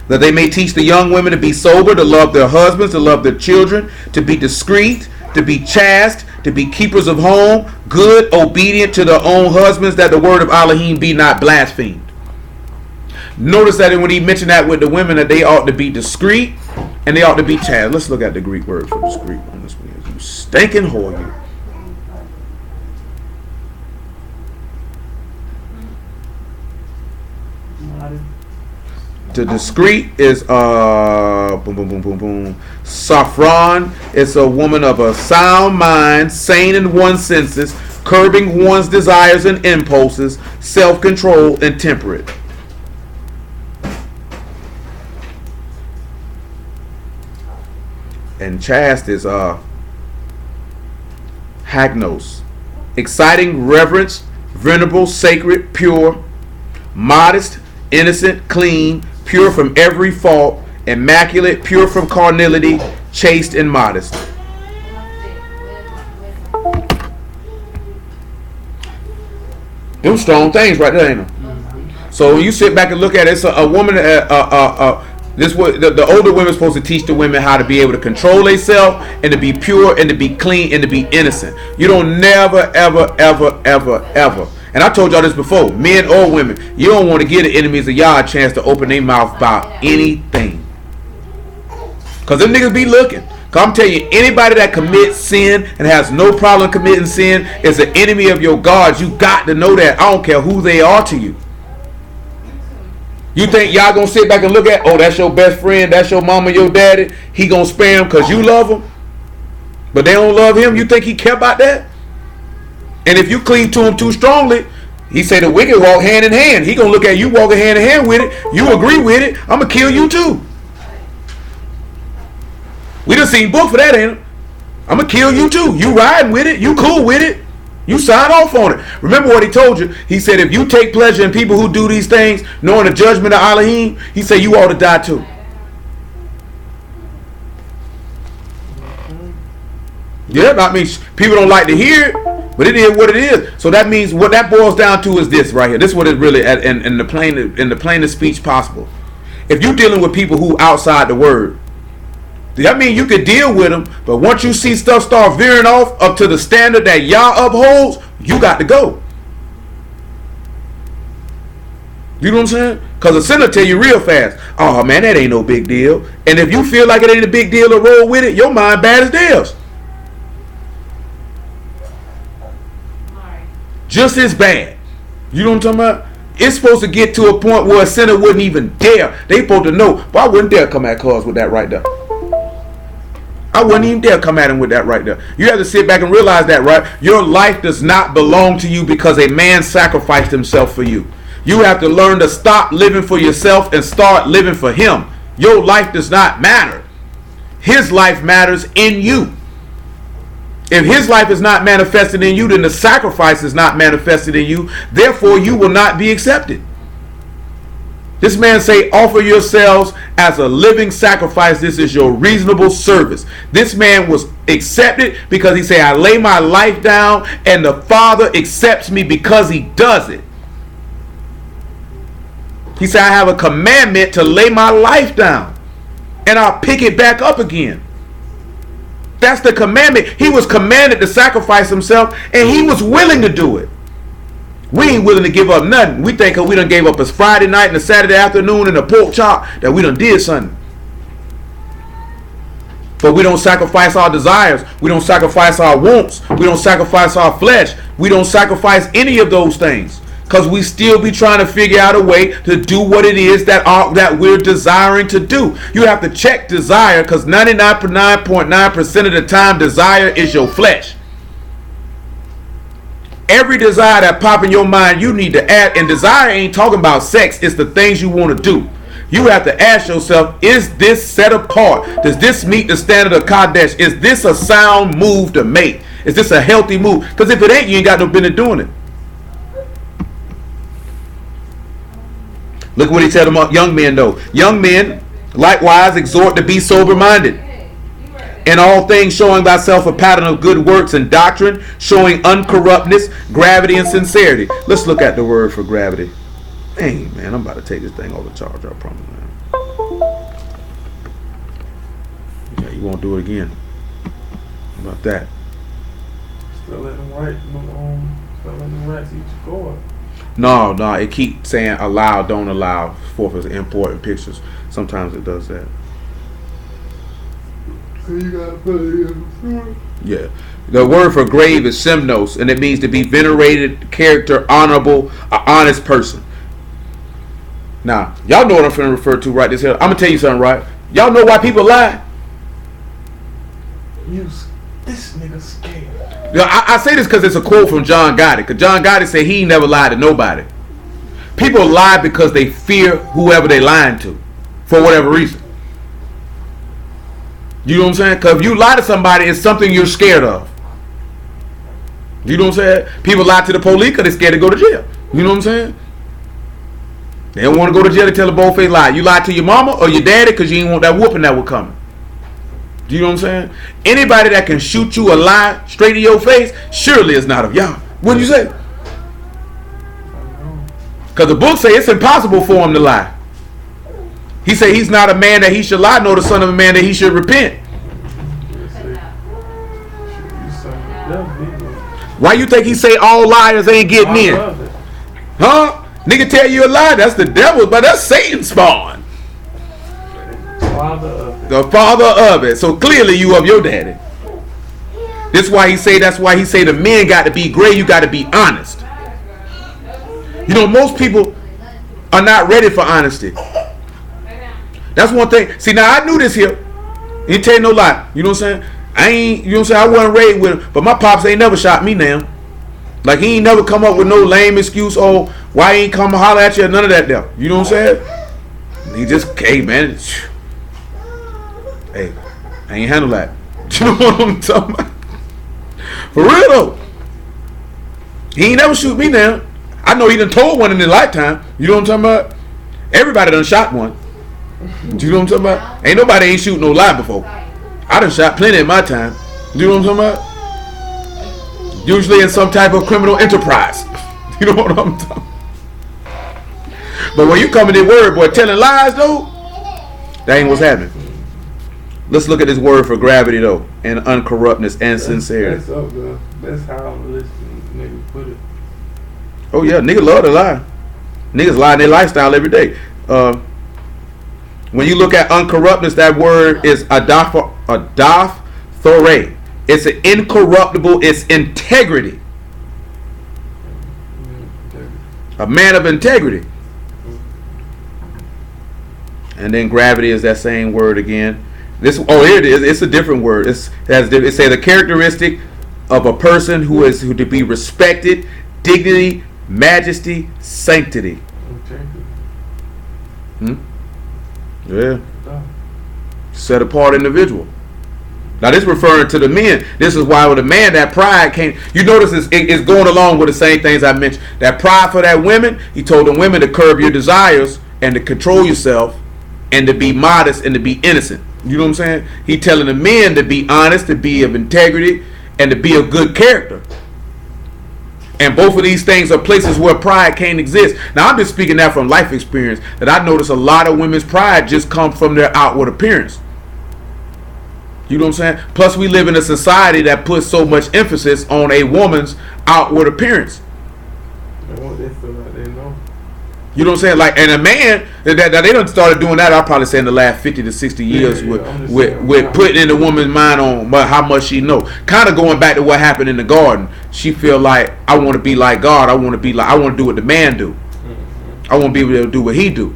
that they may teach the young women to be sober, to love their husbands, to love their children, to be discreet, to be chaste, to be keepers of home, good, obedient to their own husbands, that the word of Elohim be not blasphemed. Notice that when he mentioned that with the women, that they ought to be discreet and they ought to be chaste. Let's look at the Greek word for discreet on this one. You stinking whore, you. The discreet is boom boom boom boom boom. Saffron is a woman of a sound mind, sane in one's senses, curbing one's desires and impulses, self-control and temperate. And chaste is hagnos, exciting reverence, venerable, sacred, pure, modest, innocent, clean, pure from every fault, immaculate, pure from carnality, chaste and modest. Them strong things right there, ain't them? So when you sit back and look at it, it's a woman. This was the older women supposed to teach the women how to be able to control themselves and to be pure and to be clean and to be innocent. You don't never ever ever. And I told y'all this before, men or women, you don't want to give the enemies of y'all a chance to open their mouth about anything. Because them niggas be looking. Because I'm telling you, anybody that commits sin and has no problem committing sin is an enemy of your God. You got to know that. I don't care who they are to you. You think y'all gonna sit back and look at, oh, that's your best friend, that's your mama, your daddy, he gonna spare him because you love him, but they don't love him? You think he care about that? And if you cleave to him too strongly, he say the wicked walk hand in hand. He gonna look at you walking hand in hand with it. You agree with it, I'm gonna kill you too. We done seen book for that, ain't it? I'm gonna kill you too. You riding with it, you cool with it, you sign off on it. Remember what he told you. He said if you take pleasure in people who do these things, knowing the judgment of Elohim, he said you ought to die too. Yeah, I mean, people don't like to hear it, but it is what it is. So that means what that boils down to is this right here. This is what it really in the plainest speech possible. If you're dealing with people who outside the word, that means you could deal with them, but once you see stuff start veering off up to the standard that Yah upholds, you got to go. You know what I'm saying? Because a sinner tell you real fast, oh man, that ain't no big deal. And if you feel like it ain't a big deal to roll with it, your mind bad as theirs. Just as bad. You know what I'm talking about? It's supposed to get to a point where a sinner wouldn't even dare. They supposed to know, but I wouldn't dare come at cuz with that right there. I wouldn't even dare come at him with that right there. You have to sit back and realize that, right? Your life does not belong to you because a man sacrificed himself for you. You have to learn to stop living for yourself and start living for him. Your life does not matter. His life matters in you. If his life is not manifested in you, then the sacrifice is not manifested in you. Therefore, you will not be accepted. This man say, offer yourselves as a living sacrifice. This is your reasonable service. This man was accepted because he said, I lay my life down and the Father accepts me because he does it. He said, I have a commandment to lay my life down and I'll pick it back up again. That's the commandment. He was commanded to sacrifice himself, and he was willing to do it. We ain't willing to give up nothing. We think we done gave up a Friday night and a Saturday afternoon and a pork chop that we done did something. But we don't sacrifice our desires. We don't sacrifice our wants. We don't sacrifice our flesh. We don't sacrifice any of those things. Because we still be trying to figure out a way to do what it is that we're desiring to do. You have to check desire, because 99.9% of the time desire is your flesh. Every desire that pop in your mind, you need to add. And desire ain't talking about sex. It's the things you want to do. You have to ask yourself, is this set apart? Does this meet the standard of Kadesh? Is this a sound move to make? Is this a healthy move? Because if it ain't, you ain't got no business doing it. Look what he said about young men, though. Young men, likewise, exhort to be sober-minded. In all things, showing thyself a pattern of good works and doctrine, showing uncorruptness, gravity, and sincerity. Let's look at the word for gravity. Hey, man, I'm about to take this thing off the charger, I promise, man. Yeah, you won't do it again. How about that? Still letting them rats eat your cord. No, it keep saying allow, don't allow, for important pictures. Sometimes it does that. So you gotta put it in. Yeah. The word for grave is semnos, and it means to be venerated, character, honorable, an honest person. Now, y'all know what I'm finna refer to right this here. I'm gonna tell you something, right? Y'all know why people lie? This nigga scared. I say this because it's a quote from John Gotti. Because John Gotti said he never lied to nobody. People lie because they fear whoever they lying to, for whatever reason. You know what I'm saying? Because if you lie to somebody, it's something you're scared of. You know what I'm saying? People lie to the police because they're scared to go to jail. You know what I'm saying? They don't want to go to jail to tell a bold-faced lie. You lied to your mama or your daddy because you didn't want that whooping that was coming. You know what I'm saying? Anybody that can shoot you a lie straight to your face, surely is not of Yah. Wouldn't you say? Because the book say it's impossible for him to lie. He say he's not a man that he should lie, nor the son of a man that he should repent. Why you think he say all liars ain't getting in? Huh? Nigga tell you a lie, that's the devil, but that's Satan's spawn. The father of it. So clearly you of your daddy. That's why he say the men got to be great, you got to be honest. You know, most people are not ready for honesty. That's one thing. See, now I knew this here. He tell you no lie. You know what I'm saying? I wasn't raised with him, but my pops ain't never shot me now. Like, he ain't never come up with no lame excuse, oh, why he ain't come holler at you or none of that there. You know what I'm saying? He just, hey, man. Hey, I ain't handle that. You know what I'm talking about? For real, though. He ain't never shoot me now. I know he done told one in his lifetime. You know what I'm talking about? Everybody done shot one. You know what I'm talking about? Ain't nobody ain't shoot no lie before. I done shot plenty in my time. You know what I'm talking about? Usually in some type of criminal enterprise. You know what I'm talking about? But when you come in this word, boy, telling lies, though, that ain't what's happening. Let's look at this word for gravity, though, and uncorruptness and sincerity. That's how this nigga put it. Oh, yeah, niggas love to lie. Niggas lie in their lifestyle every day. When you look at uncorruptness, that word is adaphore. It's an incorruptible, it's integrity. A man of integrity. And then gravity is that same word again. Here it is. It's a different word. It says the characteristic of a person who to be respected, dignity, majesty, sanctity. Yeah. Set apart individual. Now this referring to the men. This is why with a man that pride came. You notice it's going along with the same things I mentioned. That pride for that women. He told the women to curb your desires and to control yourself and to be modest and to be innocent. You know what I'm saying? He telling the men to be honest, to be of integrity, and to be of good character. And both of these things are places where pride can't exist. Now I'm just speaking that from life experience. That I notice a lot of women's pride just comes from their outward appearance. You know what I'm saying? Plus, we live in a society that puts so much emphasis on a woman's outward appearance. And what they feel like they know. You know what I'm saying? Like, and a man that they done started doing that. I'll probably say in the last 50 to 60 years with putting in the woman's mind on how much she know. Kind of going back to what happened in the garden. She feel like, I want to be like God. I want to do what the man do. I want to be able to do what he do.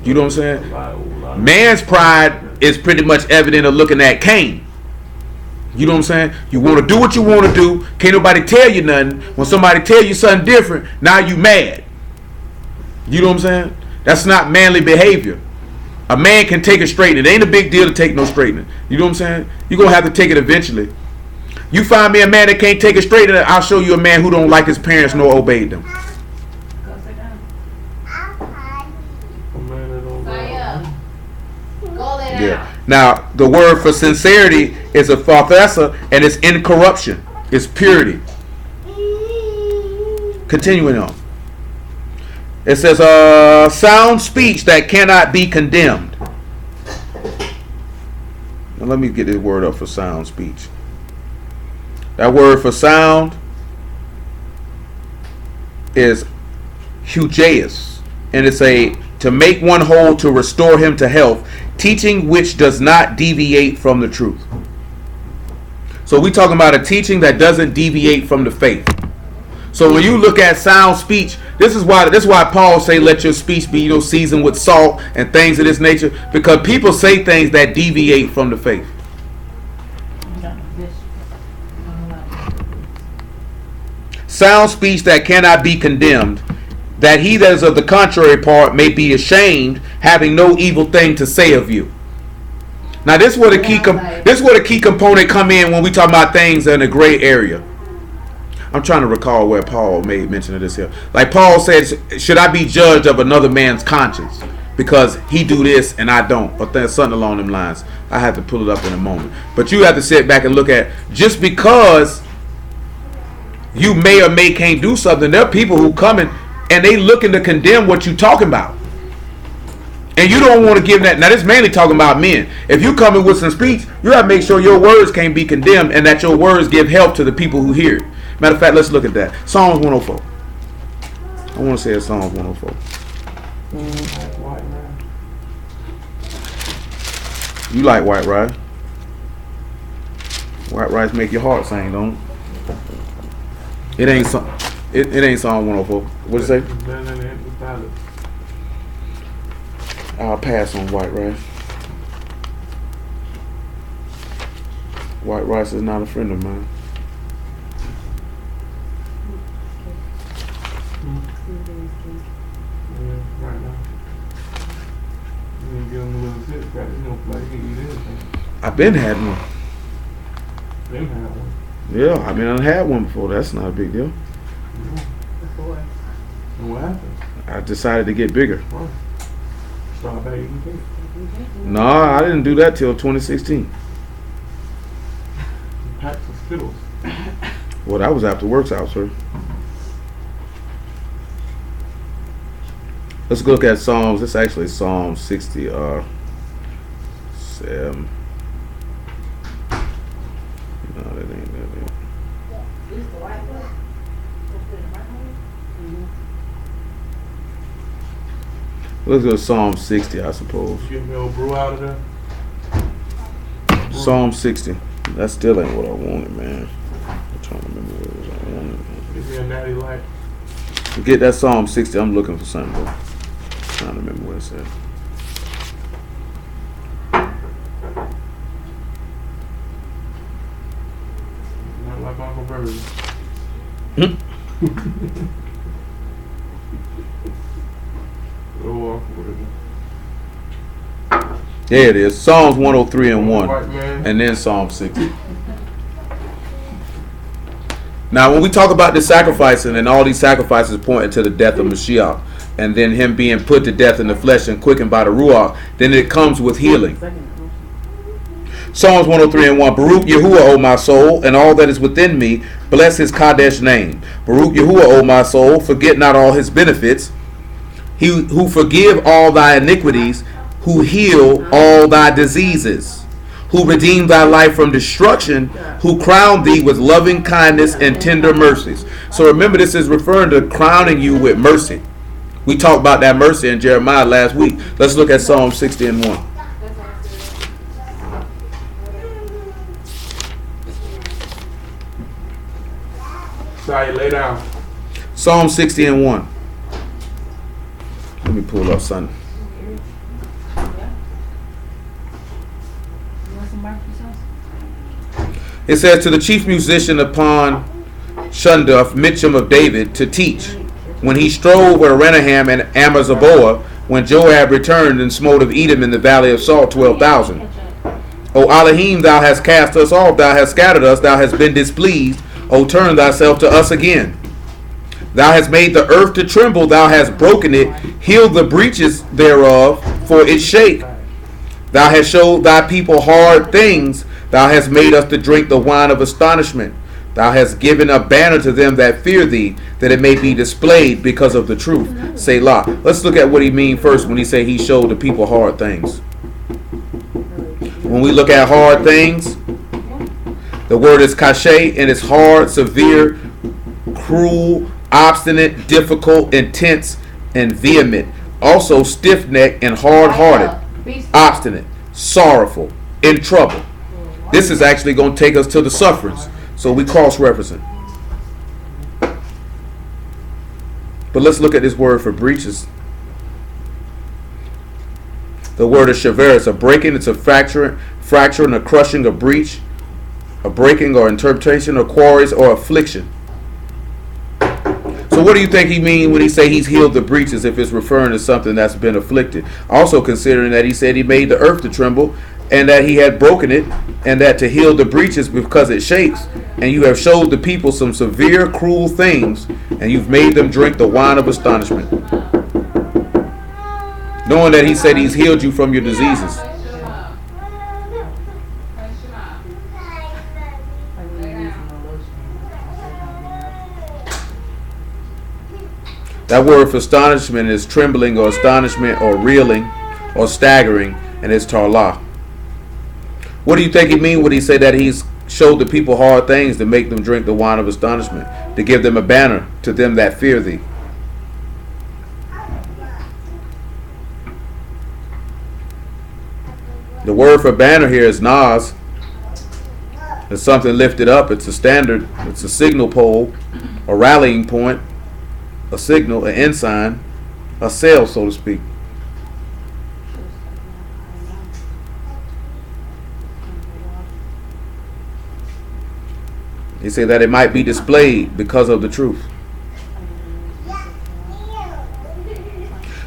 You know what I'm saying? Man's pride is pretty much evident of looking at Cain. You know what I'm saying? You want to do what you want to do. Can't nobody tell you nothing. When somebody tell you something different, now you mad. You know what I'm saying? That's not manly behavior. A man can take it straightening. It ain't a big deal to take no straightening. You know what I'm saying? You're going to have to take it eventually. You find me a man that can't take it straightening, I'll show you a man who don't like his parents nor obey them. Yeah. Now, the word for sincerity is a farthesa, and it's incorruption. It's purity. Continuing on. It says, sound speech that cannot be condemned. Now, let me get this word up for sound speech. That word for sound is hugeus, and it's to make one whole, to restore him to health, teaching which does not deviate from the truth. So we talking about a teaching that doesn't deviate from the faith. So when you look at sound speech, this is why Paul say let your speech be seasoned with salt and things of this nature, because people say things that deviate from the faith. Sound speech that cannot be condemned, that he that is of the contrary part may be ashamed, having no evil thing to say of you. Now this is where the key component come in when we talk about things in a gray area. I'm trying to recall where Paul made mention of this here. Like Paul said, should I be judged of another man's conscience because he do this and I don't, or something along them lines. I have to pull it up in a moment. But you have to sit back and look at, just because you may or may can't do something, there are people who come in and they looking to condemn what you talking about. And you don't want to give that. Now this mainly talking about men. If you come in with some speech, you have to make sure your words can't be condemned and that your words give help to the people who hear it. Matter of fact, let's look at that. Psalms 104. I want to say it's Psalms 104. You like white rice? White rice make your heart sing, don't it? It ain't Psalm 104. What did it say? I'll pass on white rice. White rice is not a friend of mine. I've been had one. Yeah, I mean I had one before. That's not a big deal. And what happened? I decided to get bigger. Start back eating cake. No, I didn't do that till 2016. Packs of Skittles. Well, that was after works out, sir. Let's look at Psalms. It's actually Psalm 60. 7. No, that ain't. Let's go to Psalm 60, I suppose. Get me old brew out of there. Psalm 60. That still ain't what I wanted, man. I'm trying to remember what it was I wanted. Give me a natty light. Forget that Psalm 60. I'm looking for something, though. Trying to remember what it said. Not like Uncle Bird. There it is. Psalms 103 and 1. And then Psalm 60. Now, when we talk about the sacrificing, and all these sacrifices pointing to the death of Mashiach, and then him being put to death in the flesh and quickened by the Ruach, then it comes with healing. Psalms 103 and 1. Baruch Yahuwah, O my soul, and all that is within me, bless his Kadesh name. Baruch Yahuwah, O my soul, forget not all his benefits. He who forgive all thy iniquities, who heal all thy diseases, who redeemed thy life from destruction, who crowned thee with loving kindness and tender mercies. So remember, this is referring to crowning you with mercy. We talked about that mercy in Jeremiah last week. Let's look at Psalm 60 and 1. Sorry, lay down. Psalm 60 and 1. Let me pull up something. It says, to the chief musician upon Shunduff, Mitcham of David, to teach, when he strove with Renaham and Amazaboa, when Joab returned and smote of Edom in the valley of Salt 12,000. O Elohim, thou hast cast us off, thou hast scattered us, thou hast been displeased. O turn thyself to us again. Thou hast made the earth to tremble, thou hast broken it, healed the breaches thereof, for it shake. Thou hast showed thy people hard things, thou hast made us to drink the wine of astonishment. Thou hast given a banner to them that fear thee, that it may be displayed because of the truth. Selah. Let's look at what he means first when he say he showed the people hard things. When we look at hard things, the word is cachet, and it's hard, severe, cruel, obstinate, difficult, intense, and vehement. Also stiff-necked and hard-hearted, obstinate, sorrowful, in trouble. This is actually going to take us to the sufferings. So we cross-referencing. But let's look at this word for breaches. The word is shaver. It's a breaking, it's a fracturing, a crushing, a breach, a breaking or interpretation of quarries or affliction. So what do you think he means when he say he's healed the breaches, if it's referring to something that's been afflicted? Also considering that he said he made the earth to tremble and that he had broken it, and that to heal the breaches because it shakes, and you have showed the people some severe, cruel things, and you've made them drink the wine of astonishment. Knowing that he said he's healed you from your diseases. That word for astonishment is trembling or astonishment or reeling or staggering, and it's tarlah. What do you think he mean when he say that he's showed the people hard things to make them drink the wine of astonishment, to give them a banner to them that fear thee? The word for banner here is nas. It's something lifted up. It's a standard. It's a signal pole, a rallying point, a signal, an ensign, a sail, so to speak. He said that it might be displayed because of the truth.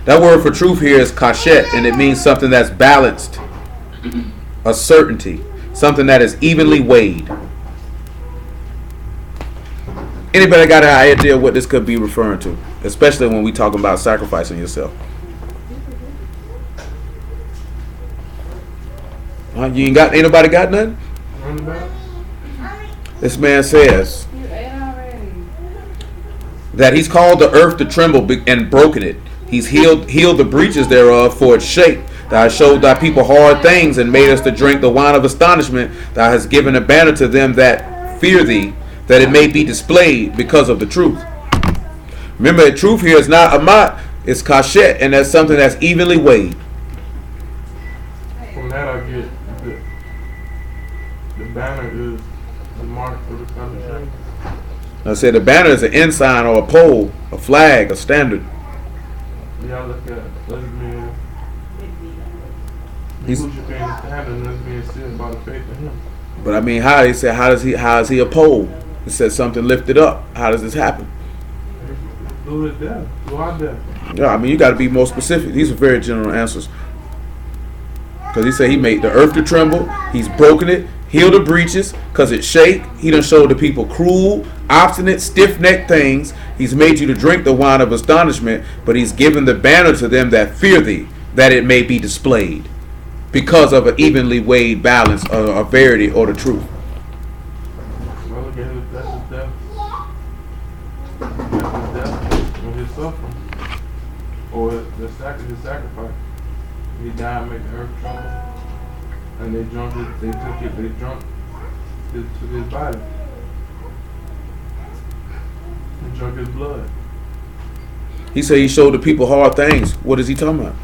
That word for truth here is kashet, and it means something that's balanced, a certainty, something that is evenly weighed. Anybody got an idea what this could be referring to? Especially when we talking about sacrificing yourself. You ain't nobody got nothing? This man says that he's called the earth to tremble and broken it. He's healed the breaches thereof, for its shake. Thou hast showed thy people hard things and made us to drink the wine of astonishment. Thou hast given a banner to them that fear thee, that it may be displayed because of the truth. Remember, the truth here is not amat, it's kashet, and that's something that's evenly weighed. From that I get the banner is the mark for the country. I said the banner is an ensign or a pole, a flag, a standard. Yeah, look at lesbian. He's being a standard and lesbian sealed by the faith in him. But I mean, how he said, how is he a pole? It said something lifted up. How does this happen? Through his death, through our death. Yeah, I mean, you got to be more specific. These are very general answers. Because he said he made the earth to tremble. He's broken it, healed the breaches, because it shake. He done showed the people cruel, obstinate, stiff-necked things. He's made you to drink the wine of astonishment, but he's given the banner to them that fear thee, that it may be displayed, because of an evenly weighed balance of a verity or the truth. Well, again, that's his death. That's his death and his suffering. Or his sacrifice. He died and made the earth tremble. And they drunk it. They took it. They drunk. They took his body. And drunk his blood. He said he showed the people hard things. What is he talking about?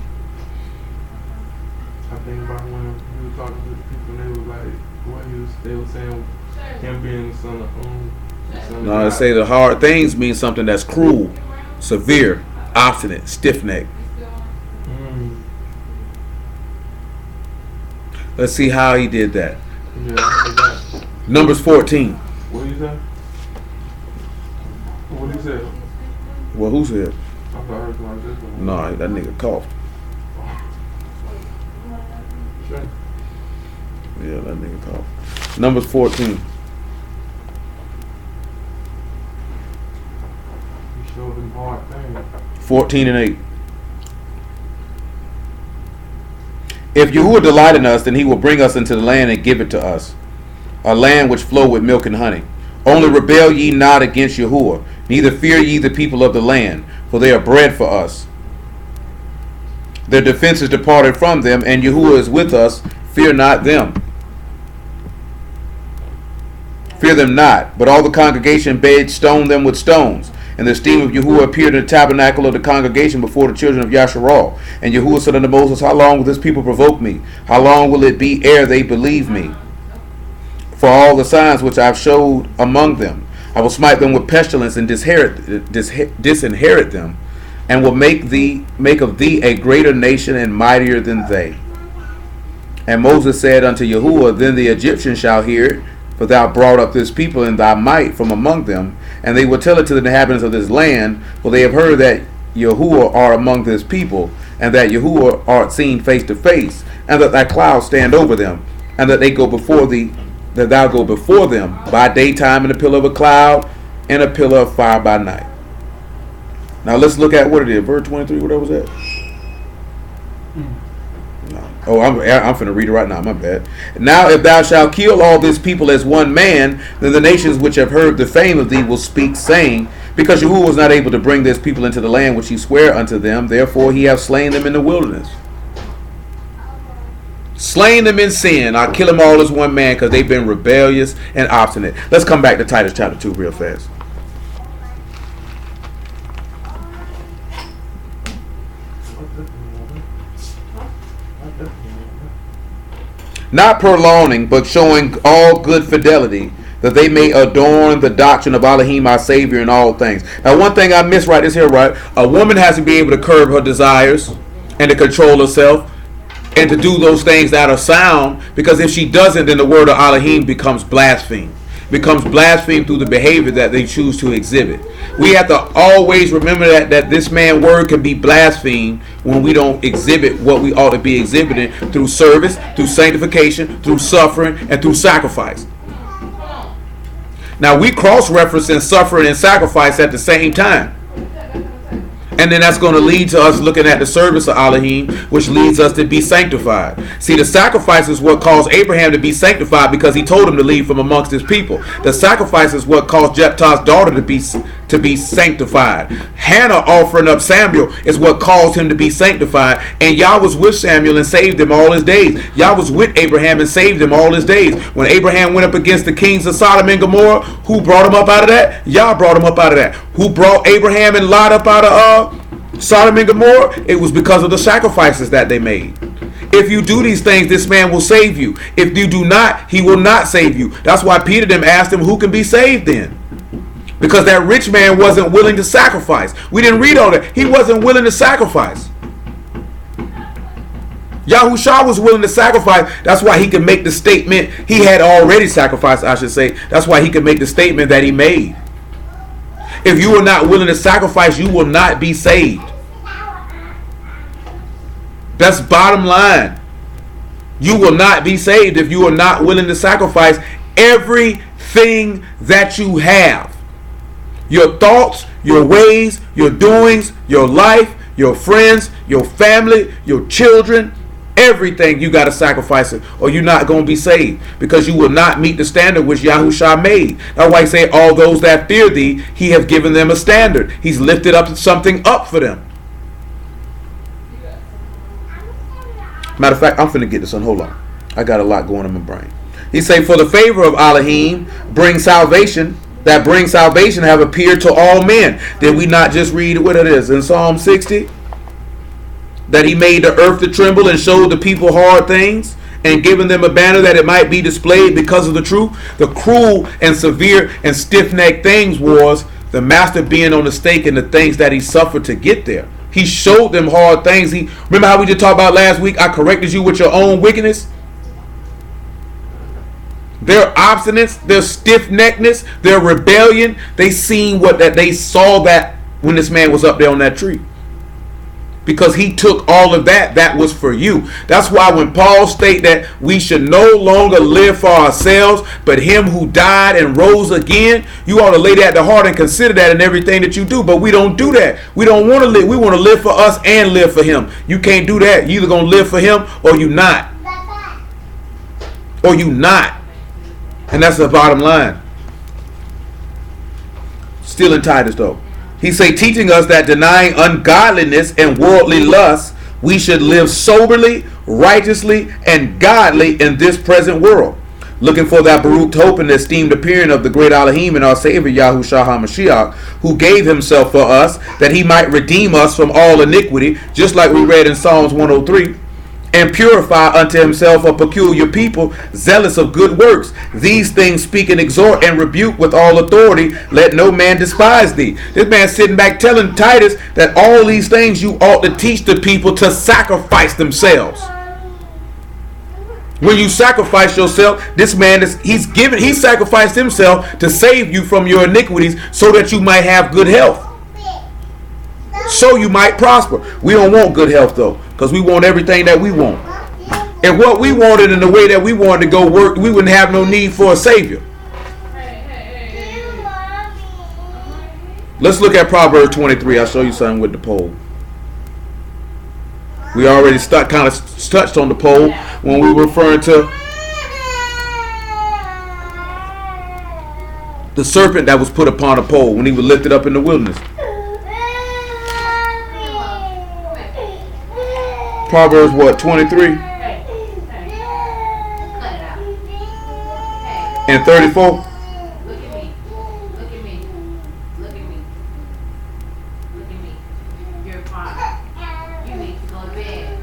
I think about when he was talking to the people, and they was like, what they were saying, him being the son of No, I say the hard things mean something that's cruel, severe, obstinate, stiff-necked. Let's see how he did that. Yeah, I heard that. Numbers 14. What did you say? What did he say? Well, who said? I thought I heard somebody say something. No, that nigga coughed. Sure. Yeah, that nigga coughed. Numbers 14. He showed them hard things. 14 and 8. If Yahuwah delight in us, then he will bring us into the land and give it to us, a land which flow with milk and honey. Only rebel ye not against Yahuwah, neither fear ye the people of the land, for they are bread for us. Their defense is departed from them, and Yahuwah is with us. Fear not them. Fear them not. But all the congregation bade stone them with stones. And the steam of Yahuwah appeared in the tabernacle of the congregation before the children of Yasharal. And Yahuwah said unto Moses, how long will this people provoke me? How long will it be ere they believe me? For all the signs which I have showed among them, I will smite them with pestilence and disinherit them, and will make of thee a greater nation and mightier than they. And Moses said unto Yahuwah, then the Egyptians shall hear it, for thou brought up this people in thy might from among them, and they will tell it to the inhabitants of this land, for they have heard that Yahuwah are among this people, and that Yahuwah art seen face to face, and that thy clouds stand over them, and that they go before thee, that thou go before them by daytime in a pillar of a cloud, and a pillar of fire by night. Now let's look at what it is. Verse 23, what that was at? No. Oh, I'm finna read it right now. My bad. Now if thou shalt kill all this people as one man, then the nations which have heard the fame of thee will speak, saying, because Yahuwah was not able to bring this people into the land which he sware unto them, therefore he hath slain them in the wilderness. Slain them in sin. I'll kill them all as one man because they've been rebellious and obstinate. Let's come back to Titus chapter 2 real fast. Not prolonging, but showing all good fidelity, that they may adorn the doctrine of Elohim our Savior in all things. Now, one thing I missed right is here, right? A woman has to be able to curb her desires and to control herself and to do those things that are sound, because if she doesn't, then the word of Elohim becomes blasphemed. Becomes blasphemed through the behavior that they choose to exhibit. We have to always remember that this man's word can be blasphemed when we don't exhibit what we ought to be exhibiting through service, through sanctification, through suffering, and through sacrifice. Now we cross-referencing suffering and sacrifice at the same time. And then that's going to lead to us looking at the service of Elohim, which leads us to be sanctified. See, the sacrifice is what caused Abraham to be sanctified, because he told him to leave from amongst his people. The sacrifice is what caused Jephthah's daughter to be sanctified. Hannah offering up Samuel is what caused him to be sanctified. And Yah was with Samuel and saved him all his days. Yah was with Abraham and saved him all his days. When Abraham went up against the kings of Sodom and Gomorrah, who brought him up out of that? Yah brought him up out of that. Who brought Abraham and Lot up out of Sodom and Gomorrah? It was because of the sacrifices that they made. If you do these things, this man will save you. If you do not, he will not save you. That's why Peter them asked him, who can be saved then? Because that rich man wasn't willing to sacrifice. We didn't read all that. He wasn't willing to sacrifice. Yahushua was willing to sacrifice. That's why he could make the statement. He had already sacrificed, I should say. That's why he could make the statement that he made. If you are not willing to sacrifice, you will not be saved. That's bottom line. You will not be saved if you are not willing to sacrifice everything that you have. Your thoughts, your ways, your doings, your life, your friends, your family, your children, everything you got to sacrifice it, or you're not going to be saved, because you will not meet the standard which Yahushua made. That's why he said, all those that fear thee, he has given them a standard. He's lifted up something up for them. Matter of fact, I'm finna get this on. Hold on. I got a lot going in my brain. He say, for the favor of Elohim brings salvation, that brings salvation have appeared to all men. Did we not just read what it is in Psalm 60? That he made the earth to tremble and showed the people hard things, and given them a banner that it might be displayed because of the truth. The cruel and severe and stiff-necked things was the master being on the stake and the things that he suffered to get there. He showed them hard things. Remember how we just talked about last week? I corrected you with your own wickedness. Their obstinance, their stiff-neckedness, their rebellion. They saw that when this man was up there on that tree. Because he took all of that. That was for you. That's why when Paul stated that we should no longer live for ourselves, but him who died and rose again, you ought to lay that at the heart and consider that in everything that you do. But we don't do that. We don't want to live. We want to live for us and live for him. You can't do that. You either going to live for him or you not. Or you not. And that's the bottom line. Still in Titus though. He say, teaching us that denying ungodliness and worldly lust, we should live soberly, righteously, and godly in this present world, looking for that Baruch hope and esteemed appearing of the great Elohim and our Savior Yahushua HaMashiach, who gave himself for us, that he might redeem us from all iniquity, just like we read in Psalms 103, and purify unto himself a peculiar people, zealous of good works. These things speak and exhort and rebuke with all authority. Let no man despise thee. This man sitting back telling Titus that all these things you ought to teach the people to sacrifice themselves. When you sacrifice yourself, this man he sacrificed himself to save you from your iniquities so that you might have good health. So you might prosper. We don't want good health though, because we want everything that we want. If what we wanted in the way that we wanted to go work, we wouldn't have no need for a savior. Let's look at Proverbs 23. I'll show you something with the poll. We already kind of touched on the poll when we were referring to the serpent that was put upon a pole when he was lifted up in the wilderness. Proverbs what, 23 and 34? Look at me. Look at me. Look at me. Look at me. You're fine. You need to go to bed.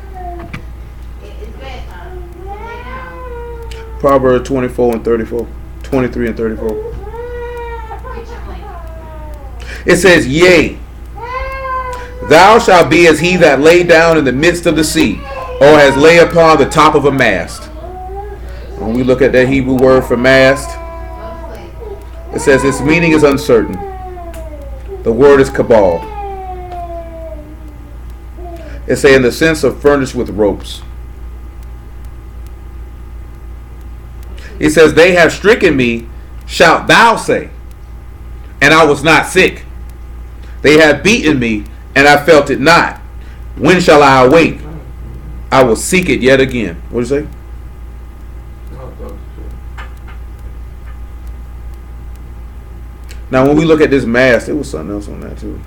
It's bedtime. Lay down. Proverbs 24 and 34. 23 and 34. Get your blanket. It says, yea, thou shalt be as he that lay down in the midst of the sea, or has lay upon the top of a mast. When we look at that Hebrew word for mast, it says its meaning is uncertain. The word is cabal. It's in the sense of furnished with ropes. It says, they have stricken me, shalt thou say, and I was not sick. They have beaten me, and I felt it not. When shall I awake? I will seek it yet again. What do you say? Now, when we look at this mast, there was something else on that too.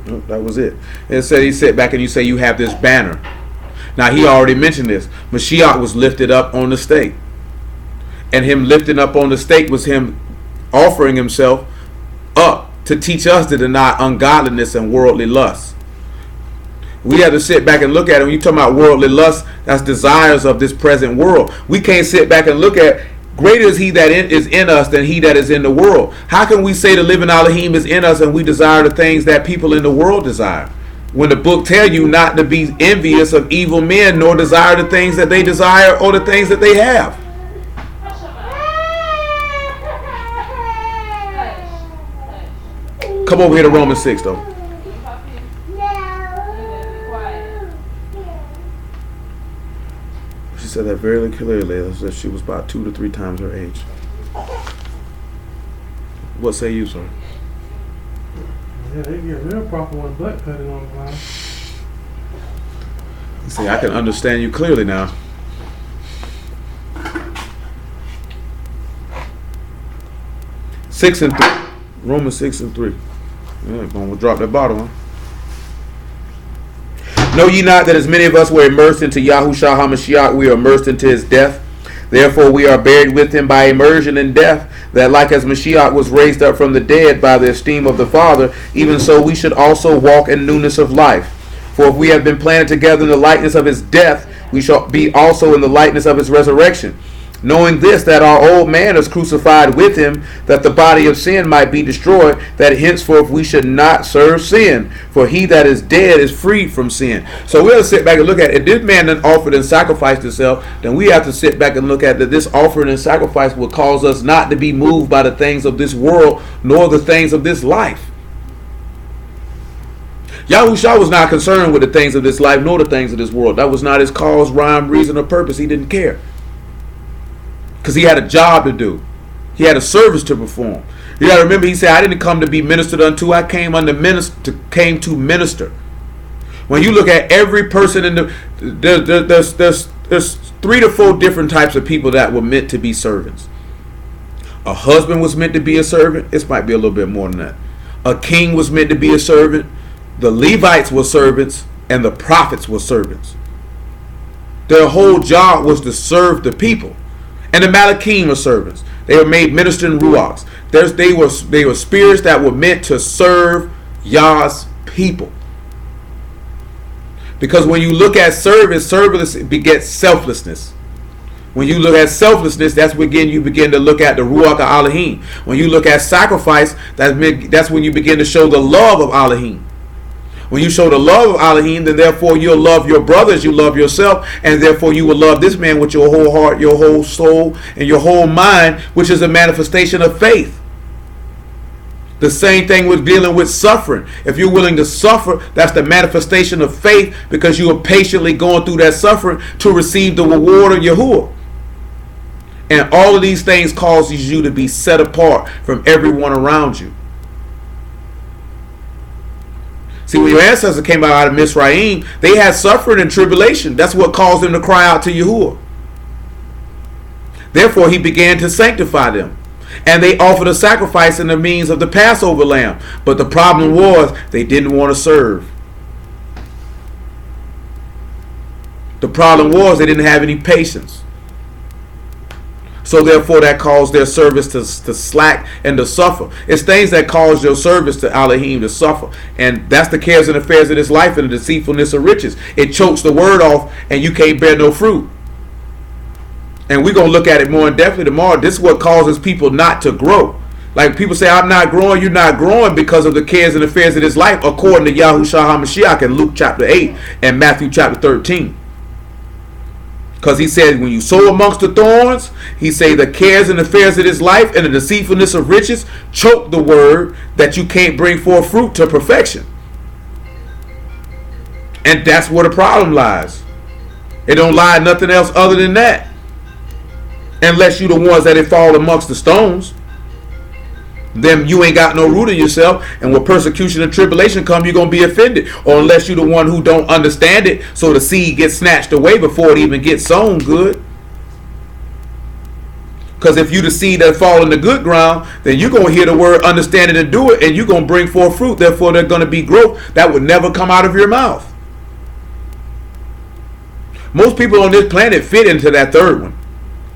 Nope, that was it. It said he sat back and you say you have this banner. Now, he already mentioned this. Mashiach was lifted up on the stake. And him lifting up on the stake was him offering himself up to teach us to deny ungodliness and worldly lust. We have to sit back and look at it. When you talk about worldly lust, that's desires of this present world. We can't sit back and look at greater is he that is in us than he that is in the world. How can we say the living Elohim is in us and we desire the things that people in the world desire? When the book tells you not to be envious of evil men, nor desire the things that they desire or the things that they have. Come over here to Romans 6 though. She said that very clearly, as if she was about 2 to 3 times her age. What say you, sir? Yeah, they get real proper when butt cutting on the line. See, I can understand you clearly now. Romans 6 and 3. Yeah, we'll drop that bottom, huh? Know ye not that as many of us were immersed into Yahushua HaMashiach, we are immersed into his death? Therefore we are buried with him by immersion in death, that like as Mashiach was raised up from the dead by the esteem of the Father, even so we should also walk in newness of life. For if we have been planted together in the likeness of his death, we shall be also in the likeness of his resurrection. Knowing this, that our old man is crucified with him, that the body of sin might be destroyed, that henceforth we should not serve sin. For he that is dead is freed from sin. So we'll sit back and look at it. If this man then offered and sacrificed himself, then we have to sit back and look at that this offering and sacrifice will cause us not to be moved by the things of this world, nor the things of this life. Yahushua was not concerned with the things of this life, nor the things of this world. That was not his cause, rhyme, reason, or purpose. He didn't care. Because he had a job to do. He had a service to perform. You got to remember, he said, I didn't come to be ministered unto. I came to minister. When you look at every person in there's 3 to 4 different types of people that were meant to be servants. A husband was meant to be a servant. This might be a little bit more than that. A king was meant to be a servant. The Levites were servants, and the prophets were servants. Their whole job was to serve the people. And the Malachim are servants. They were made ministering ruachs. They were spirits that were meant to serve Yah's people. Because when you look at service begets selflessness. When you look at selflessness, that's when you begin to look at the Ruach of Elohim. When you look at sacrifice, that's when you begin to show the love of Elohim. When you show the love of Elohim, then therefore you'll love your brothers, you love yourself, and therefore you will love this man with your whole heart, your whole soul, and your whole mind, which is a manifestation of faith. The same thing with dealing with suffering. If you're willing to suffer, that's the manifestation of faith, because you are patiently going through that suffering to receive the reward of Yahuwah. And all of these things causes you to be set apart from everyone around you. See, when your ancestors came out of Mizraim, they had suffering and tribulation. That's what caused them to cry out to Yahuwah. Therefore, he began to sanctify them. And they offered a sacrifice in the means of the Passover lamb. But the problem was they didn't want to serve. The problem was they didn't have any patience. So therefore that caused their service to slack and to suffer. It's things that cause your service to Elohim to suffer. And that's the cares and affairs of this life and the deceitfulness of riches. It chokes the word off and you can't bear no fruit. And we're going to look at it more in depth tomorrow. This is what causes people not to grow. Like people say, I'm not growing. You're not growing because of the cares and affairs of this life, according to Yahushua HaMashiach in Luke chapter 8 and Matthew chapter 13. Because he said, when you sow amongst the thorns, he say the cares and affairs of this life and the deceitfulness of riches choke the word that you can't bring forth fruit to perfection. And that's where the problem lies. It don't lie nothing else other than that. Unless you the ones that it fall amongst the stones. Then you ain't got no root in yourself, and when persecution and tribulation come, you're going to be offended. Or unless you're the one who don't understand it, so the seed gets snatched away before it even gets sown good. Because if you the seed that fall in the good ground, then you're going to hear the word, understand it, and do it, and you're going to bring forth fruit. Therefore, there's going to be growth that would never come out of your mouth. Most people on this planet fit into that third one.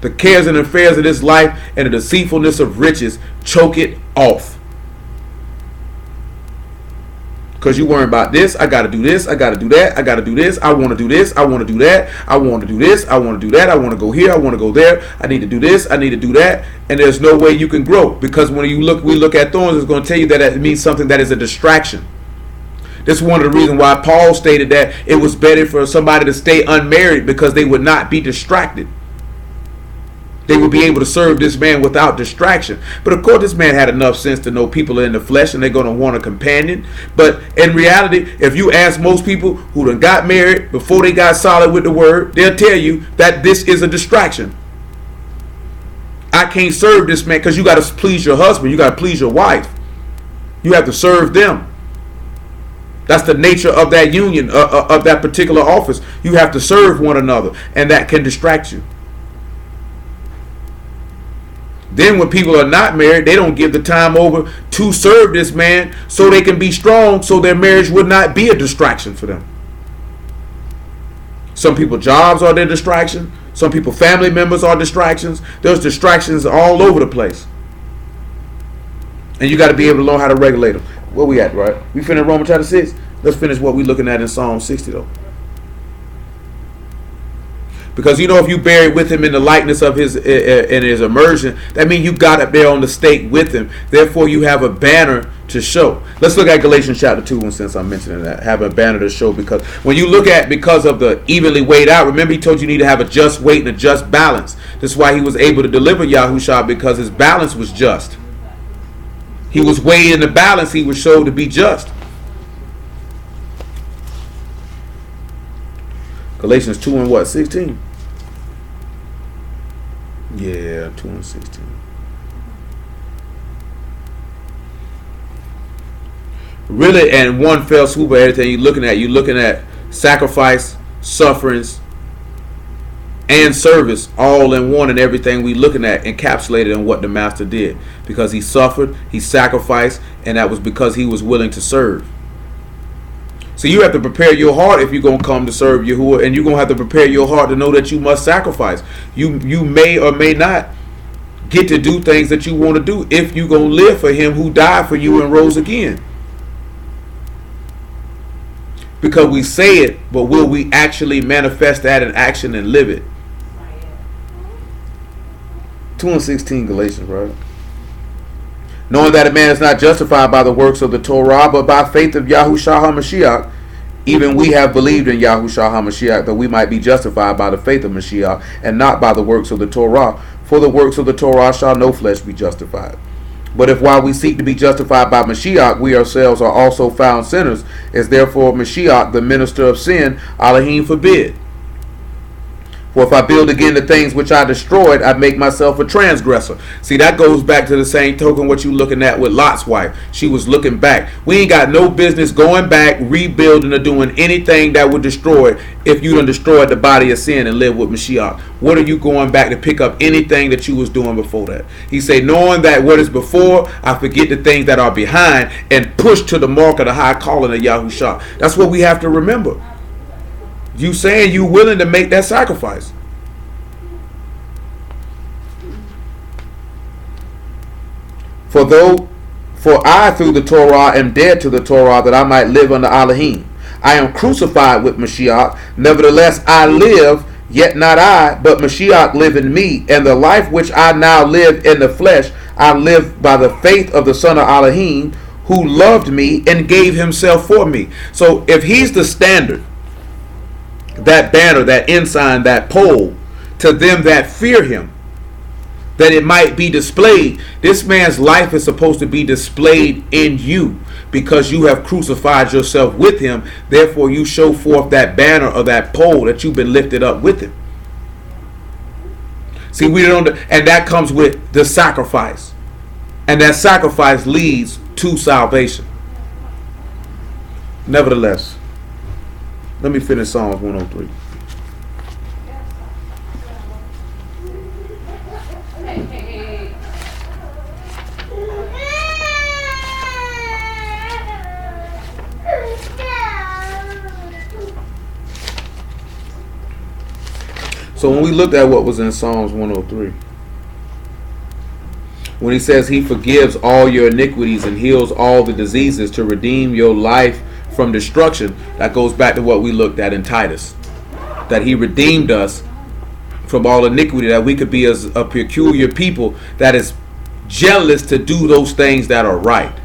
The cares and affairs of this life and the deceitfulness of riches choke it off. Because you worry about this, I got to do this, I got to do that, I got to do this, I want to do this, I want to do that, I want to do this, I want to do that, I want to go here, I want to go there, I need to do this, I need to do that, and there's no way you can grow. Because when we look at thorns, it's going to tell you that it means something that is a distraction. This is one of the reasons why Paul stated that it was better for somebody to stay unmarried, because they would not be distracted. They would be able to serve this man without distraction. But of course, this man had enough sense to know people are in the flesh and they're going to want a companion. But in reality, if you ask most people who done got married before they got solid with the word, they'll tell you that this is a distraction. I can't serve this man, because you got to please your husband. You got to please your wife. You have to serve them. That's the nature of that union, of that particular office. You have to serve one another, and that can distract you. Then when people are not married, they don't give the time over to serve this man so they can be strong, so their marriage would not be a distraction for them. Some people jobs are their distraction. Some people family members are distractions. There's distractions all over the place. And you got to be able to learn how to regulate them. Where we at, right? We finished Romans chapter 6. Let's finish what we're looking at in Psalm 60 though. Because if you buried with him in the likeness of his immersion, that means you got up there on the stake with him. Therefore, you have a banner to show. Let's look at Galatians chapter 2, and since I'm mentioning that, have a banner to show. Because when you look at, because of the evenly weighed out, remember he told you need to have a just weight and a just balance. That's why he was able to deliver Yahushua, because his balance was just. He was weighed in the balance. He was showed to be just. Galatians 2 and what? 16? Yeah, 2 and 16. Really, and one fell swoop of everything you're looking at sacrifice, sufferings, and service all in one, and everything we looking at encapsulated in what the master did, because he suffered, he sacrificed, and that was because he was willing to serve. So you have to prepare your heart if you're going to come to serve Yahuwah, and you're going to have to prepare your heart to know that you must sacrifice. You may or may not get to do things that you want to do if you're going to live for him who died for you and rose again. Because we say it, but will we actually manifest that in action and live it? 2 and 16 Galatians, right? Knowing that a man is not justified by the works of the Torah, but by faith of Yahushua HaMashiach, even we have believed in Yahushua HaMashiach, that we might be justified by the faith of Mashiach, and not by the works of the Torah. For the works of the Torah shall no flesh be justified. But if while we seek to be justified by Mashiach, we ourselves are also found sinners, is therefore Mashiach the minister of sin, Elohim forbid. For if I build again the things which I destroyed, I make myself a transgressor. See, that goes back to the same token what you looking at with Lot's wife. She was looking back. We ain't got no business going back, rebuilding, or doing anything that would destroy it if you done destroyed the body of sin and live with Mashiach. What are you going back to pick up anything that you was doing before that? He said, knowing that what is before, I forget the things that are behind and push to the mark of the high calling of Yahushua. That's what we have to remember. You saying you willing to make that sacrifice. For I through the Torah am dead to the Torah, that I might live under Elohim. I am crucified with Mashiach. Nevertheless I live, yet not I, but Mashiach live in me. And the life which I now live in the flesh, I live by the faith of the Son of Elohim, who loved me and gave himself for me. So if he's the standard, that banner, that ensign, that pole, to them that fear him, that it might be displayed. This man's life is supposed to be displayed in you, because you have crucified yourself with him. Therefore you show forth that banner or that pole that you've been lifted up with him. See, we don't, and that comes with the sacrifice, and that sacrifice leads to salvation. Nevertheless, let me finish Psalms 103. So when we looked at what was in Psalms 103, when he says he forgives all your iniquities and heals all the diseases to redeem your life from destruction, that goes back to what we looked at in Titus, that he redeemed us from all iniquity, that we could be as a peculiar people that is jealous to do those things that are right,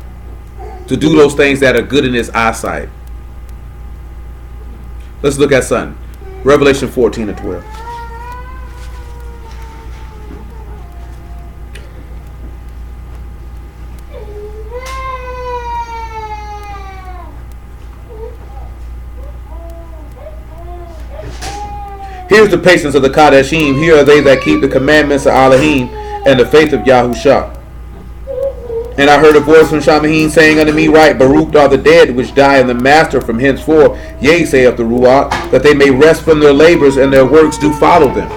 to do those things that are good in his eyesight. Let's look at something. Revelation 14 and 12. Here's the patience of the Kadeshim. Here are they that keep the commandments of Elohim and the faith of Yahushua. And I heard a voice from Shamahin saying unto me, Write, Baruch are the dead which die in the Master from henceforth. Yea, saith the Ruach, that they may rest from their labors and their works do follow them.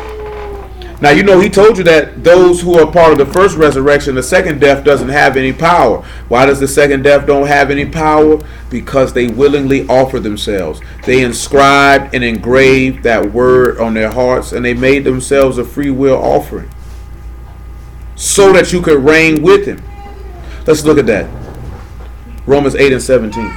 Now, you know, he told you that those who are part of the first resurrection, the second death doesn't have any power. Why does the second death don't have any power? Because they willingly offer themselves. They inscribed and engraved that word on their hearts, and they made themselves a free will offering so that you could reign with him. Let's look at that. Romans 8 and 17.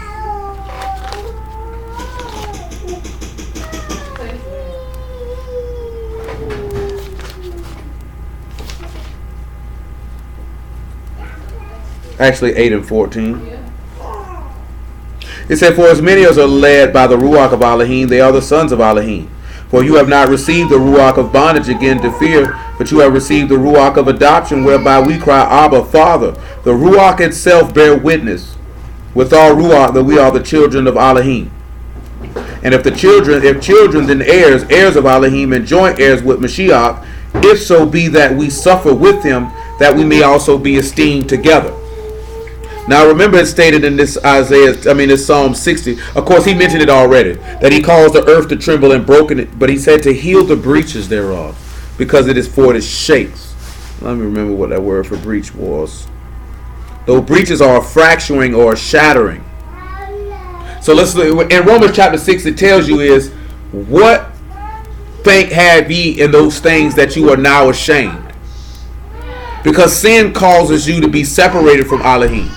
Actually, 8 and 14. It said, for as many as are led by the Ruach of Elohim, they are the sons of Elohim. For you have not received the Ruach of bondage again to fear, but you have received the Ruach of adoption, whereby we cry, Abba, Father. The Ruach itself bear witness with our Ruach that we are the children of Elohim. And if children, then heirs, heirs of Elohim, and joint heirs with Mashiach, if so be that we suffer with him, that we may also be esteemed together. Now remember, it's stated in this this Psalm 60. Of course, he mentioned it already, that he caused the earth to tremble and broken it, but he said to heal the breaches thereof, because it is for it shakes. Let me remember what that word for breach was. Those breaches are a fracturing or a shattering. So let's look in Romans chapter 6. It tells you is, what thank have ye in those things that you are now ashamed? Because sin causes you to be separated from Elohim.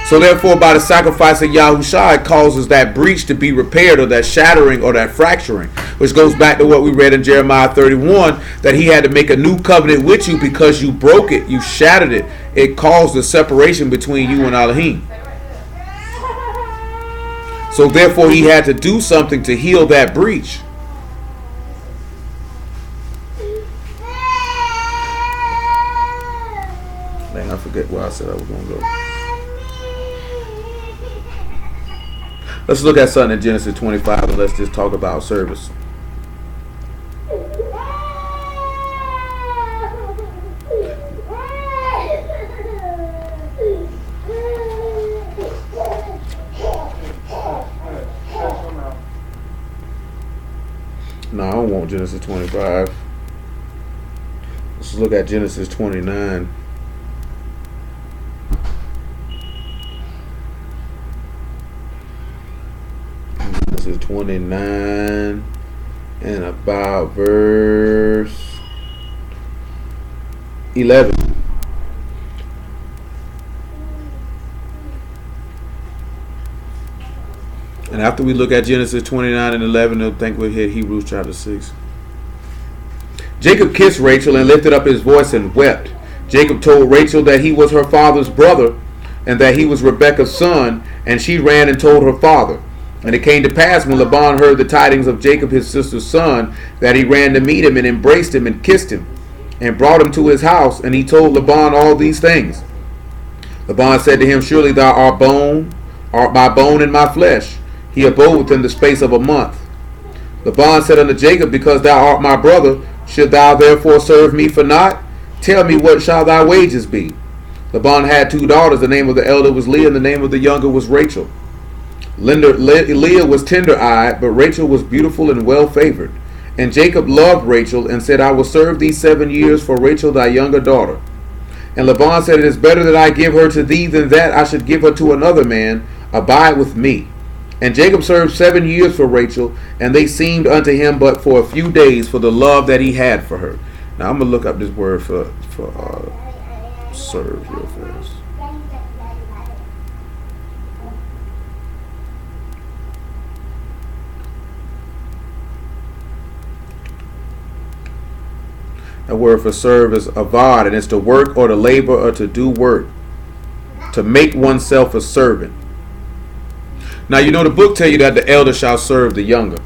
So therefore, by the sacrifice of Yahushua, it causes that breach to be repaired, or that shattering, or that fracturing, which goes back to what we read in Jeremiah 31, that he had to make a new covenant with you because you broke it, you shattered it. It caused a separation between you and Elohim. So therefore, he had to do something to heal that breach. Dang, I forget where I said I was going to go. Let's look at something in Genesis 25, and let's just talk about service. No, I don't want Genesis 25. Let's look at Genesis 29. Genesis 29 and about verse 11. And after we look at Genesis 29 and 11, I think we'll hit Hebrews chapter 6. Jacob kissed Rachel and lifted up his voice and wept. Jacob told Rachel that he was her father's brother and that he was Rebekah's son, and she ran and told her father. And it came to pass, when Laban heard the tidings of Jacob his sister's son, that he ran to meet him and embraced him and kissed him and brought him to his house. And he told Laban all these things. Laban said to him, surely thou art my bone and my flesh. He abode within the space of a month. Laban said unto Jacob, because thou art my brother, should thou therefore serve me for naught? Tell me, what shall thy wages be? Laban had 2 daughters. The name of the elder was Leah, and the name of the younger was Rachel. Leah was tender-eyed, but Rachel was beautiful and well-favored. And Jacob loved Rachel, and said, I will serve thee 7 years for Rachel thy younger daughter. And Laban said, it is better that I give her to thee than that I should give her to another man. Abide with me. And Jacob served 7 years for Rachel, and they seemed unto him but for a few days, for the love that he had for her. Now I'm going to look up this word for serve real fast. The word for serve is avad, and it's to work or to labor or to do work. To make oneself a servant. Now, you know, the book tell you that the elder shall serve the younger.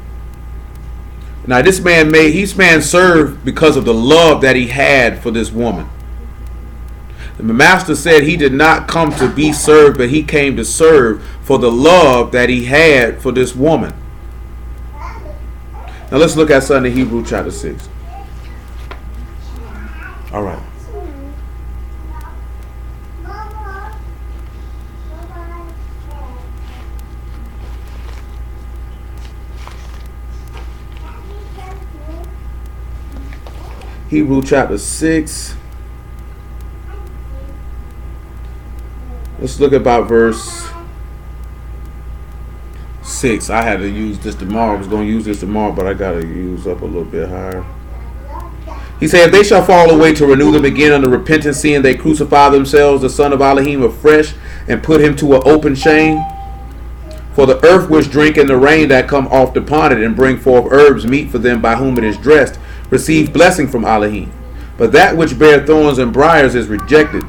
Now, this man served because of the love that he had for this woman. The master said he did not come to be served, but he came to serve for the love that he had for this woman. Now, let's look at something in Hebrews chapter 6. All right. Hebrew chapter 6. Let's look about verse 6. I had to use this tomorrow. I was going to use this tomorrow, but I got to use up a little bit higher. He said, if they shall fall away to renew them again unto repentance, seeing they crucify themselves, the son of Elohim afresh, and put him to an open shame. For the earth which drink in the rain that come oft upon it, and bring forth herbs meet for them by whom it is dressed, receive blessing from Elohim. But that which bear thorns and briars is rejected,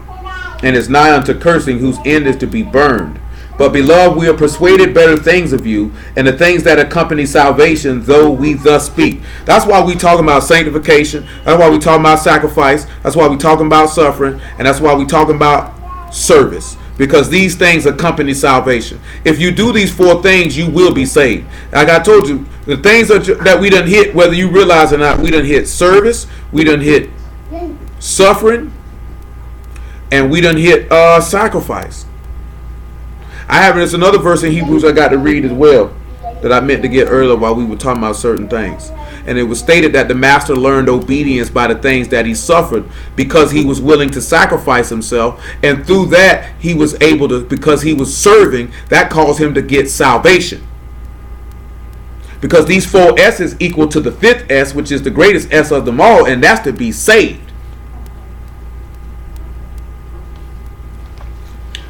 and is nigh unto cursing, whose end is to be burned. But beloved, we are persuaded better things of you, and the things that accompany salvation, though we thus speak. That's why we talking about sanctification. That's why we talking about sacrifice. That's why we talking about suffering, and that's why we talking about service. Because these things accompany salvation. If you do these 4 things, you will be saved. Like I told you, the things that we done hit, whether you realize or not, we done hit service, we done hit suffering, and we done hit sacrifice. There's another verse in Hebrews I got to read as well that I meant to get earlier while we were talking about certain things. And it was stated that the master learned obedience by the things that he suffered, because he was willing to sacrifice himself. And through that, he was able to, because he was serving, that caused him to get salvation. Because these 4 S's equal to the 5th S, which is the greatest S of them all, and that's to be saved.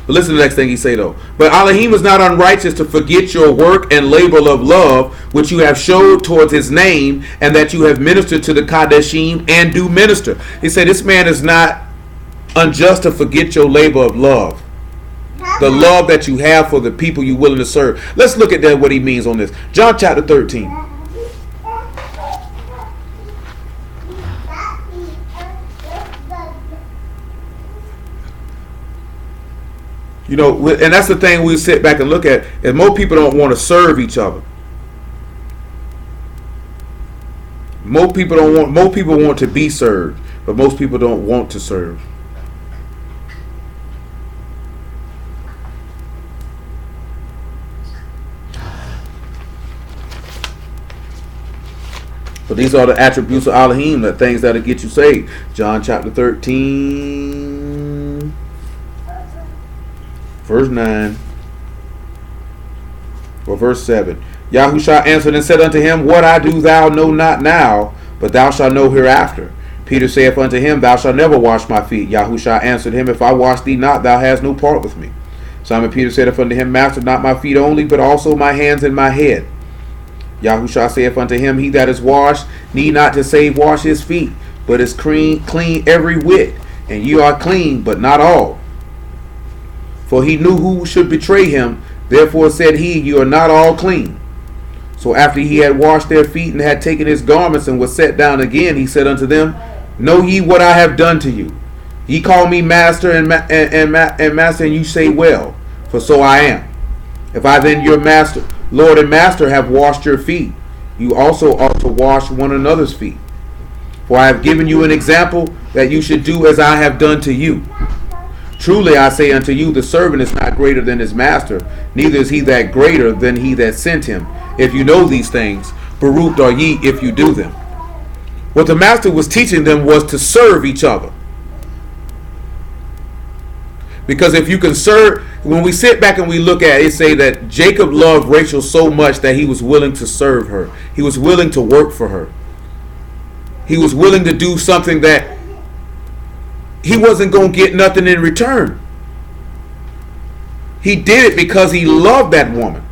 But listen to the next thing he say though. But Elohim is not unrighteous to forget your work and labor of love, which you have showed towards his name, and that you have ministered to the Kadeshim and do minister. He said this man is not unjust to forget your labor of love. The love that you have for the people you're willing to serve. Let's look at that, what he means on this. John chapter 13. You know, and that's the thing we sit back and look at, is most people don't want to serve each other. Most people want to be served, but most people don't want to serve. But these are the attributes of Elohim, the things that'll get you saved. John chapter 13. Verse 9 or verse 7. Yahushua answered and said unto him, What I do thou know not now, but thou shalt know hereafter. Peter saith unto him, Thou shalt never wash my feet. Yahushua answered him, If I wash thee not, thou hast no part with me. Simon Peter saith unto him, Master, not my feet only, but also my hands and my head. Yahushua saith unto him, He that is washed need not to save wash his feet, but is clean every whit. And ye are clean, but not all. For he knew who should betray him. Therefore said he, You are not all clean. So after he had washed their feet and had taken his garments and was set down again, he said unto them, Know ye what I have done to you? Ye call me master and master, and you say, Well, for so I am. If I then, your master, Lord and master, have washed your feet, you also ought to wash one another's feet. For I have given you an example that you should do as I have done to you. Truly I say unto you, the servant is not greater than his master, neither is he that greater than he that sent him. If you know these things, Baruch are ye if you do them. What the master was teaching them was to serve each other. Because if you can serve, when we sit back and we look at it, say that Jacob loved Rachel so much that he was willing to serve her. He was willing to work for her. He was willing to do something that he wasn't going to get nothing in return. He did it because he loved that woman.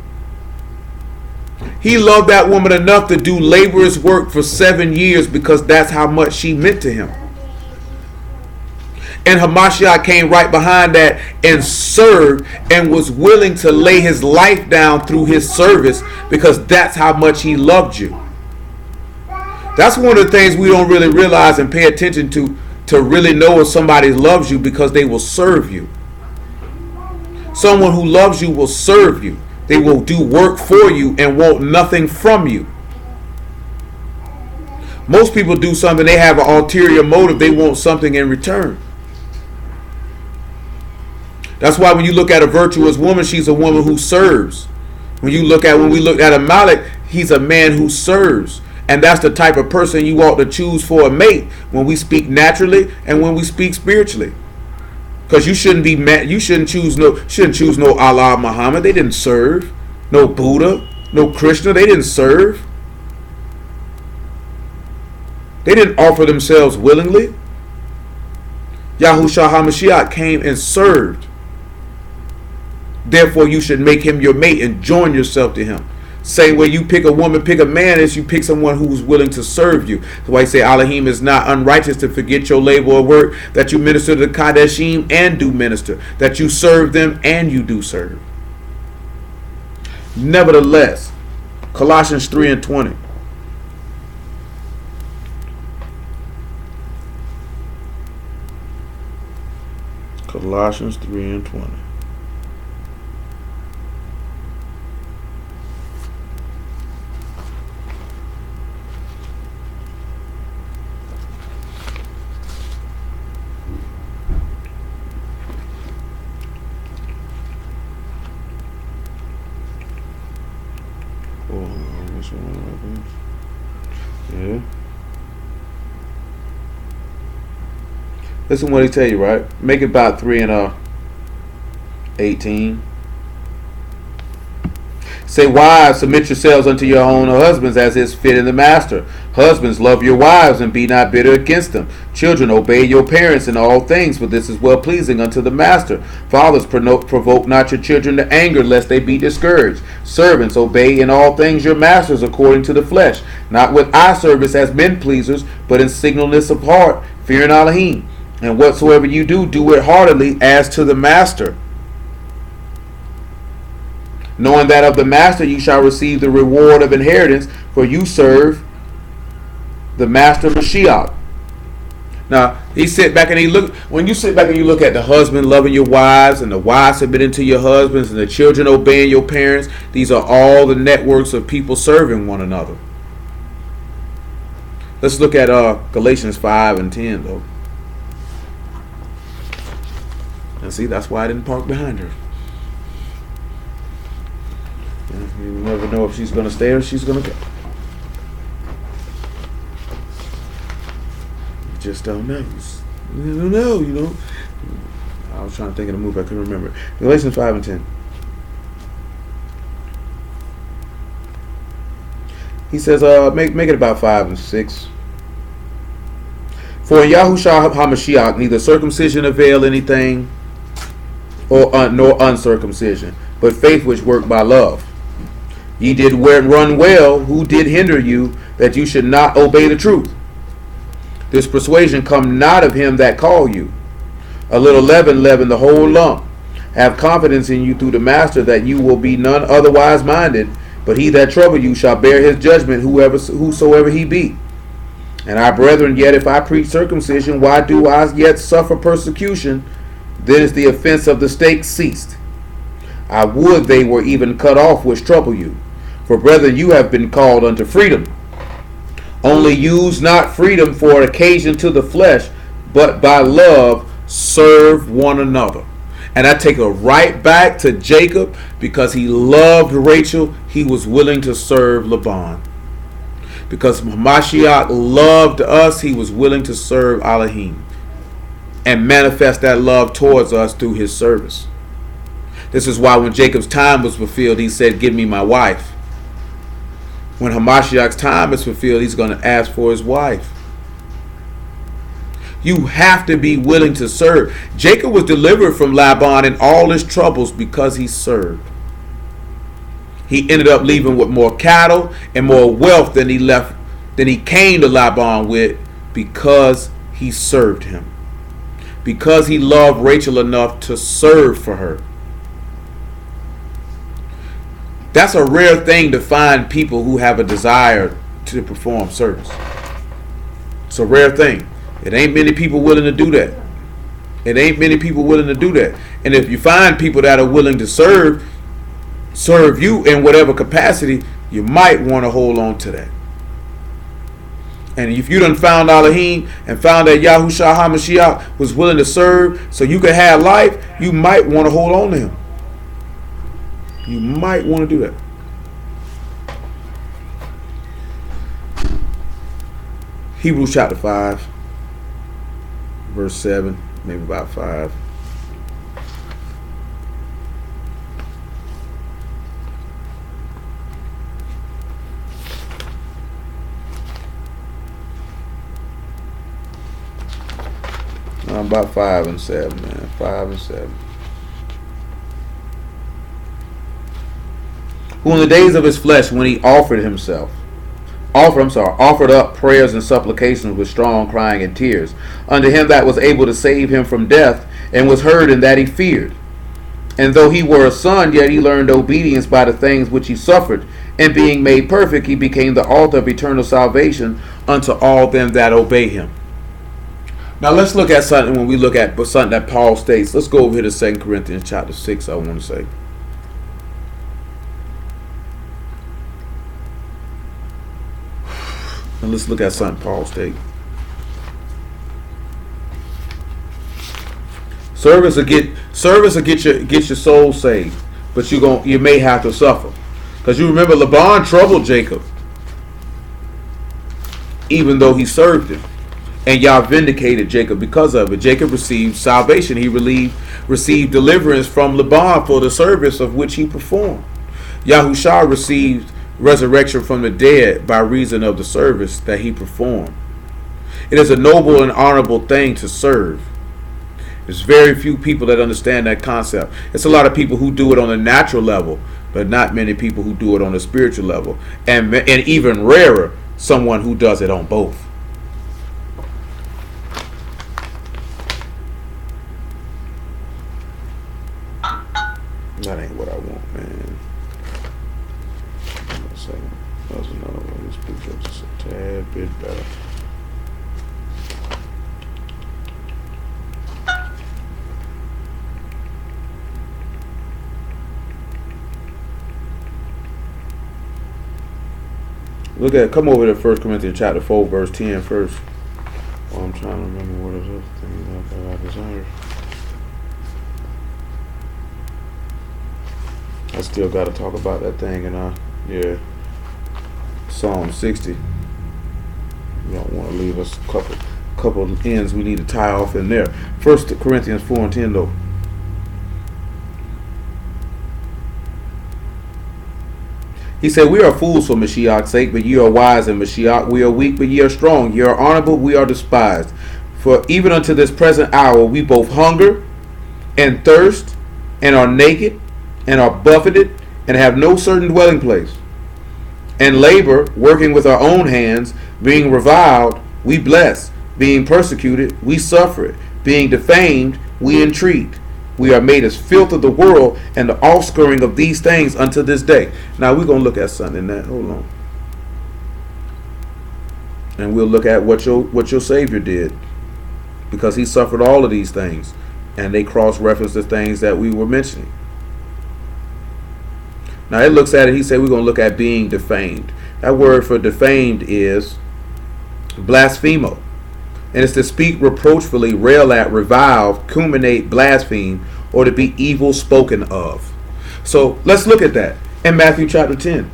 He loved that woman enough to do laborious work for 7 years because that's how much she meant to him. And Hamashiach came right behind that and served and was willing to lay his life down through his service because that's how much he loved you. That's one of the things we don't really realize and pay attention to really know if somebody loves you, because they will serve you. Someone who loves you will serve you. They will do work for you and want nothing from you. Most people do something, they have an ulterior motive. They want something in return. That's why when you look at a virtuous woman, she's a woman who serves. When we look at Amalek, he's a man who serves. And that's the type of person you ought to choose for a mate when we speak naturally and when we speak spiritually. Because you shouldn't be mad. You shouldn't choose no Allah Muhammad. They didn't serve. No Buddha, no Krishna. They didn't serve. They didn't offer themselves willingly. Yahushua HaMashiach came and served. Therefore, you should make him your mate and join yourself to him. Same way you pick a woman, pick a man, as you pick someone who's willing to serve you. That's why I say Elohim is not unrighteous to forget your labor of work, that you minister to the Kadeshim and do minister, that you serve them and you do serve. Nevertheless, Colossians 3:20. Colossians 3:20. Yeah. Listen what he tell you, right? Make it about 3:18. Say, wives, submit yourselves unto your own husbands as is fit in the master. Husbands, love your wives and be not bitter against them. Children, obey your parents in all things, for this is well pleasing unto the master. Fathers, provoke not your children to anger, lest they be discouraged. Servants, obey in all things your masters according to the flesh, not with eye service as men pleasers, but in singleness of heart, fearing Elohim. And whatsoever you do, do it heartily as to the master, knowing that of the master you shall receive the reward of inheritance, for you serve the master Mashiach. Now, he sit back and he look. When you sit back and you look at the husband loving your wives, and the wives submitting to your husbands, and the children obeying your parents, these are all the networks of people serving one another. Let's look at Galatians 5:10 though. And see, that's why I didn't park behind her. You never know if she's going to stay or she's going to go. You just don't know. You don't know, you know. I was trying to think of the movie. I couldn't remember. Galatians 5:10. He says, make it about 5 and 6. For in Yahushua HaMashiach neither circumcision avail anything, nor uncircumcision, but faith which work by love. Ye did run well, who did hinder you, that you should not obey the truth? This persuasion come not of him that called you. A little leaven leaven the whole lump. Have confidence in you through the master, that you will be none otherwise minded, but he that trouble you shall bear his judgment, whosoever he be. And our brethren, yet if I preach circumcision, why do I yet suffer persecution? Then is the offense of the stake ceased. I would they were even cut off which trouble you. For brethren, you have been called unto freedom. Only use not freedom for occasion to the flesh, but by love serve one another. And I take it right back to Jacob, because he loved Rachel, he was willing to serve Laban. Because Mashiach loved us, he was willing to serve Elohim and manifest that love towards us through his service. This is why when Jacob's time was fulfilled, he said, give me my wife. When Hamashiach's time is fulfilled, he's going to ask for his wife. You have to be willing to serve. Jacob was delivered from Laban and all his troubles because he served. He ended up leaving with more cattle and more wealth than he came to Laban with, because he served him. Because he loved Rachel enough to serve for her. That's a rare thing to find people who have a desire to perform service. It's a rare thing. It ain't many people willing to do that. It ain't many people willing to do that. And if you find people that are willing to serve you in whatever capacity, you might want to hold on to that. And if you done found Elohim and found that Yahushua HaMashiach was willing to serve so you could have life, you might want to hold on to him. You might want to do that. Hebrews chapter 5, verse 7, maybe about 5. About 5 and 7, man. 5 and 7. Who in the days of his flesh, when he offered up prayers and supplications with strong crying and tears unto him that was able to save him from death, and was heard in that he feared. And though he were a son, yet he learned obedience by the things which he suffered. And being made perfect, he became the author of eternal salvation unto all them that obey him. Now let's look at something when we look at something that Paul states. Let's go over here to 2 Corinthians chapter 6, I want to say. And let's look at something Paul states. Service will get your soul saved, but you may have to suffer. Because you remember Laban troubled Jacob, even though he served him. And Yah vindicated Jacob because of it. Jacob received salvation. He received deliverance from Laban for the service of which he performed. Yahushua received resurrection from the dead by reason of the service that he performed. It is a noble and honorable thing to serve. There's very few people that understand that concept. It's a lot of people who do it on a natural level, but not many people who do it on a spiritual level. And even rarer, someone who does it on both. That ain't what I want, man. That's another one. This picture is just a tad bit better. Come over to 1 Corinthians chapter 4, verse 10 first. Oh, I'm trying to remember what it is. Thing that I desire. I still got to talk about that thing in Psalm 60. You don't want to leave us a couple of ends we need to tie off in there. 1 Corinthians 4 and 10 though. He said, we are fools for Mashiach's sake, but ye are wise in Mashiach. We are weak, but ye are strong. Ye are honorable, we are despised. For even unto this present hour we both hunger and thirst and are naked and are buffeted and have no certain dwelling place. And labor, working with our own hands, being reviled, we bless. Being persecuted, we suffer it. Being defamed, we entreat. We are made as filth of the world and the offscouring of these things unto this day. Now we're going to look at something in that. Hold on. And we'll look at what your Savior did. Because he suffered all of these things. And they cross-reference the things that we were mentioning. Now it looks at it, he said we're going to look at being defamed. That word for defamed is blasphemo. And it's to speak reproachfully, rail at, revile, culminate, blaspheme, or to be evil spoken of. So let's look at that in Matthew chapter 10.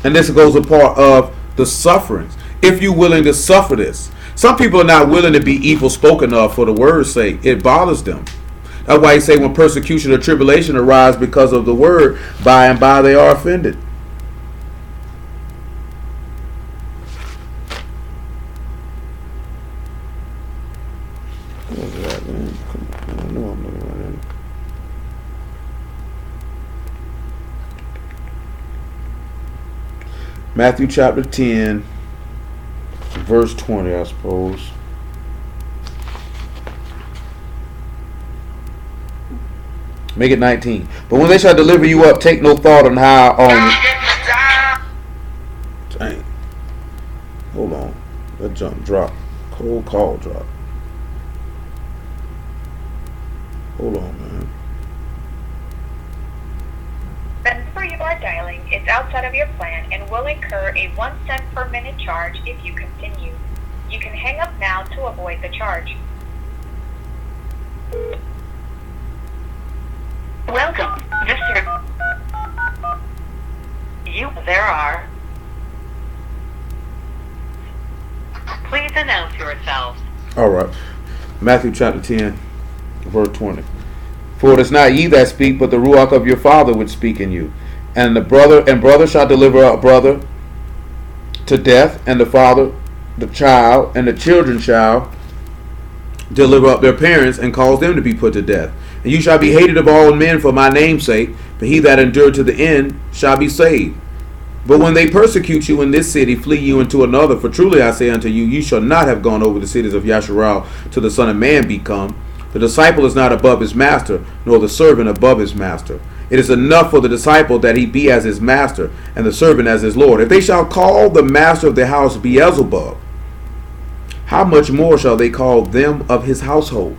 And this goes a part of the sufferings. If you're willing to suffer this. Some people are not willing to be evil spoken of for the word's sake. It bothers them. That's why he say when persecution or tribulation arise because of the word, by and by they are offended. What is that, man? I know I'm looking right at it. Matthew chapter 10, verse 20, I suppose. Make it 19. But when they shall deliver you up, take no thought on how Dang. Hold on. That jump drop. Cold call drop. Hold on, man. The number you are dialing is outside of your plan and will incur a 1 cent per minute charge if you continue. You can hang up now to avoid the charge. Welcome. There are. Please announce yourselves. All right. Matthew chapter 10, verse 20. For it is not ye that speak, but the Ruach of your Father which speak in you. And brother shall deliver up brother to death, and the father the child, and the children shall deliver up their parents, and cause them to be put to death. And you shall be hated of all men for my name's sake, but he that endureth to the end shall be saved. But when they persecute you in this city, flee you into another. For truly I say unto you, you shall not have gone over the cities of Yasharal till the Son of Man be come. The disciple is not above his master, nor the servant above his master. It is enough for the disciple that he be as his master, and the servant as his Lord. If they shall call the master of the house Beelzebub, how much more shall they call them of his household?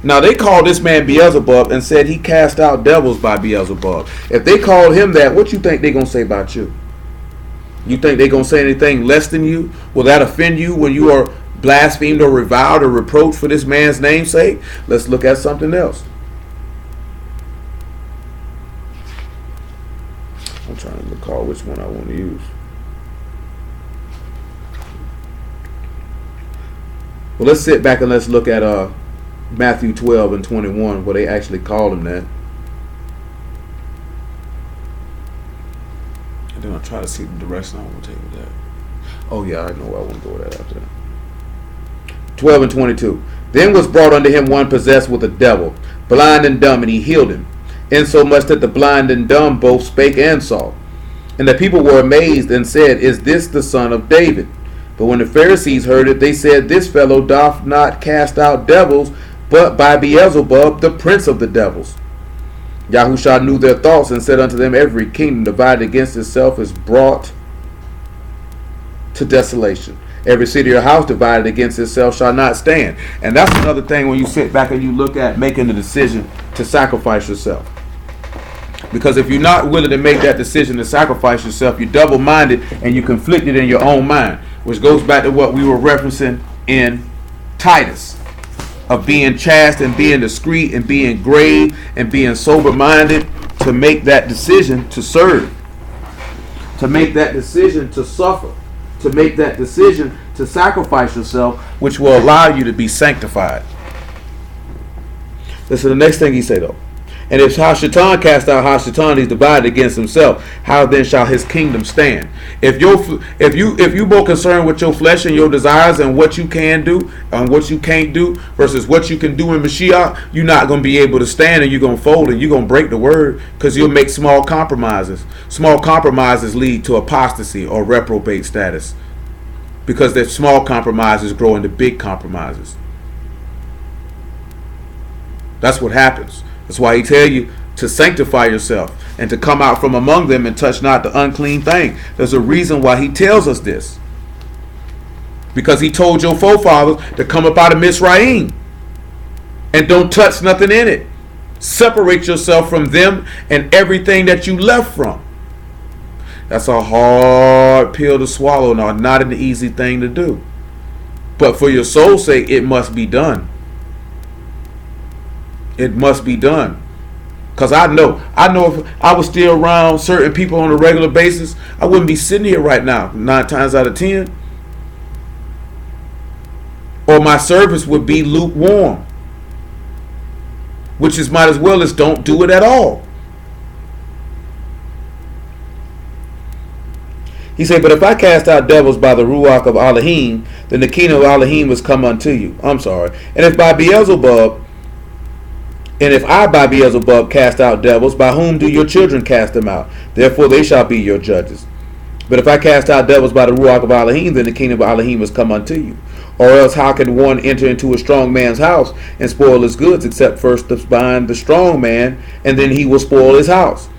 Now they called this man Beelzebub and said he cast out devils by Beelzebub. If they called him that, what you think they're going to say about you? You think they're going to say anything less than you? Will that offend you when you are blasphemed or reviled or reproached for this man's name's sake? Let's look at something else. I'm trying to recall which one I want to use. Well, let's sit back and let's look at Matthew 12 and 21, where they actually called him that. And then I'll try to see the direction I want to take with that. Oh yeah, I know where I want to go with that after that. 12 and 22. Then was brought unto him one possessed with a devil, blind and dumb, and he healed him, insomuch that the blind and dumb both spake and saw. And the people were amazed and said, Is this the son of David? But when the Pharisees heard it, they said, This fellow doth not cast out devils, but by Beelzebub, the prince of the devils. Yahushua knew their thoughts and said unto them, Every kingdom divided against itself is brought to desolation. Every city or house divided against itself shall not stand. And that's another thing when you sit back and you look at making the decision to sacrifice yourself. Because if you're not willing to make that decision to sacrifice yourself, you're double-minded and you're conflicted in your own mind. Which goes back to what we were referencing in Titus. Of being chaste and being discreet and being grave and being sober-minded to make that decision to serve. To make that decision to suffer. To make that decision to sacrifice yourself, which will allow you to be sanctified. Listen to the next thing he say though. And if Hashatan cast out Hashatan, he's divided against himself. How then shall his kingdom stand? If you more concerned with your flesh and your desires and what you can do and what you can't do versus what you can do in Mashiach, you're not going to be able to stand, and you're going to fold and you're going to break the word because you'll make small compromises. Small compromises lead to apostasy or reprobate status because their small compromises grow into big compromises. That's what happens. That's why he tell you to sanctify yourself and to come out from among them and touch not the unclean thing. There's a reason why he tells us this. Because he told your forefathers to come up out of Mizraim and don't touch nothing in it. Separate yourself from them and everything that you left from. That's a hard pill to swallow and not an easy thing to do. But for your soul's sake, it must be done. It must be done. Because I know if I was still around certain people on a regular basis, I wouldn't be sitting here right now 9 times out of 10. Or my service would be lukewarm. Which is might as well as don't do it at all. He said, but if I cast out devils by the Ruach of Elohim, then the kingdom of Elohim is come unto you. I'm sorry. And if I by Beelzebub cast out devils, by whom do your children cast them out? Therefore they shall be your judges. But if I cast out devils by the Ruach of Elohim, then the kingdom of Elohim is come unto you. Or else how can one enter into a strong man's house and spoil his goods, except first to bind the strong man, and then he will spoil his house?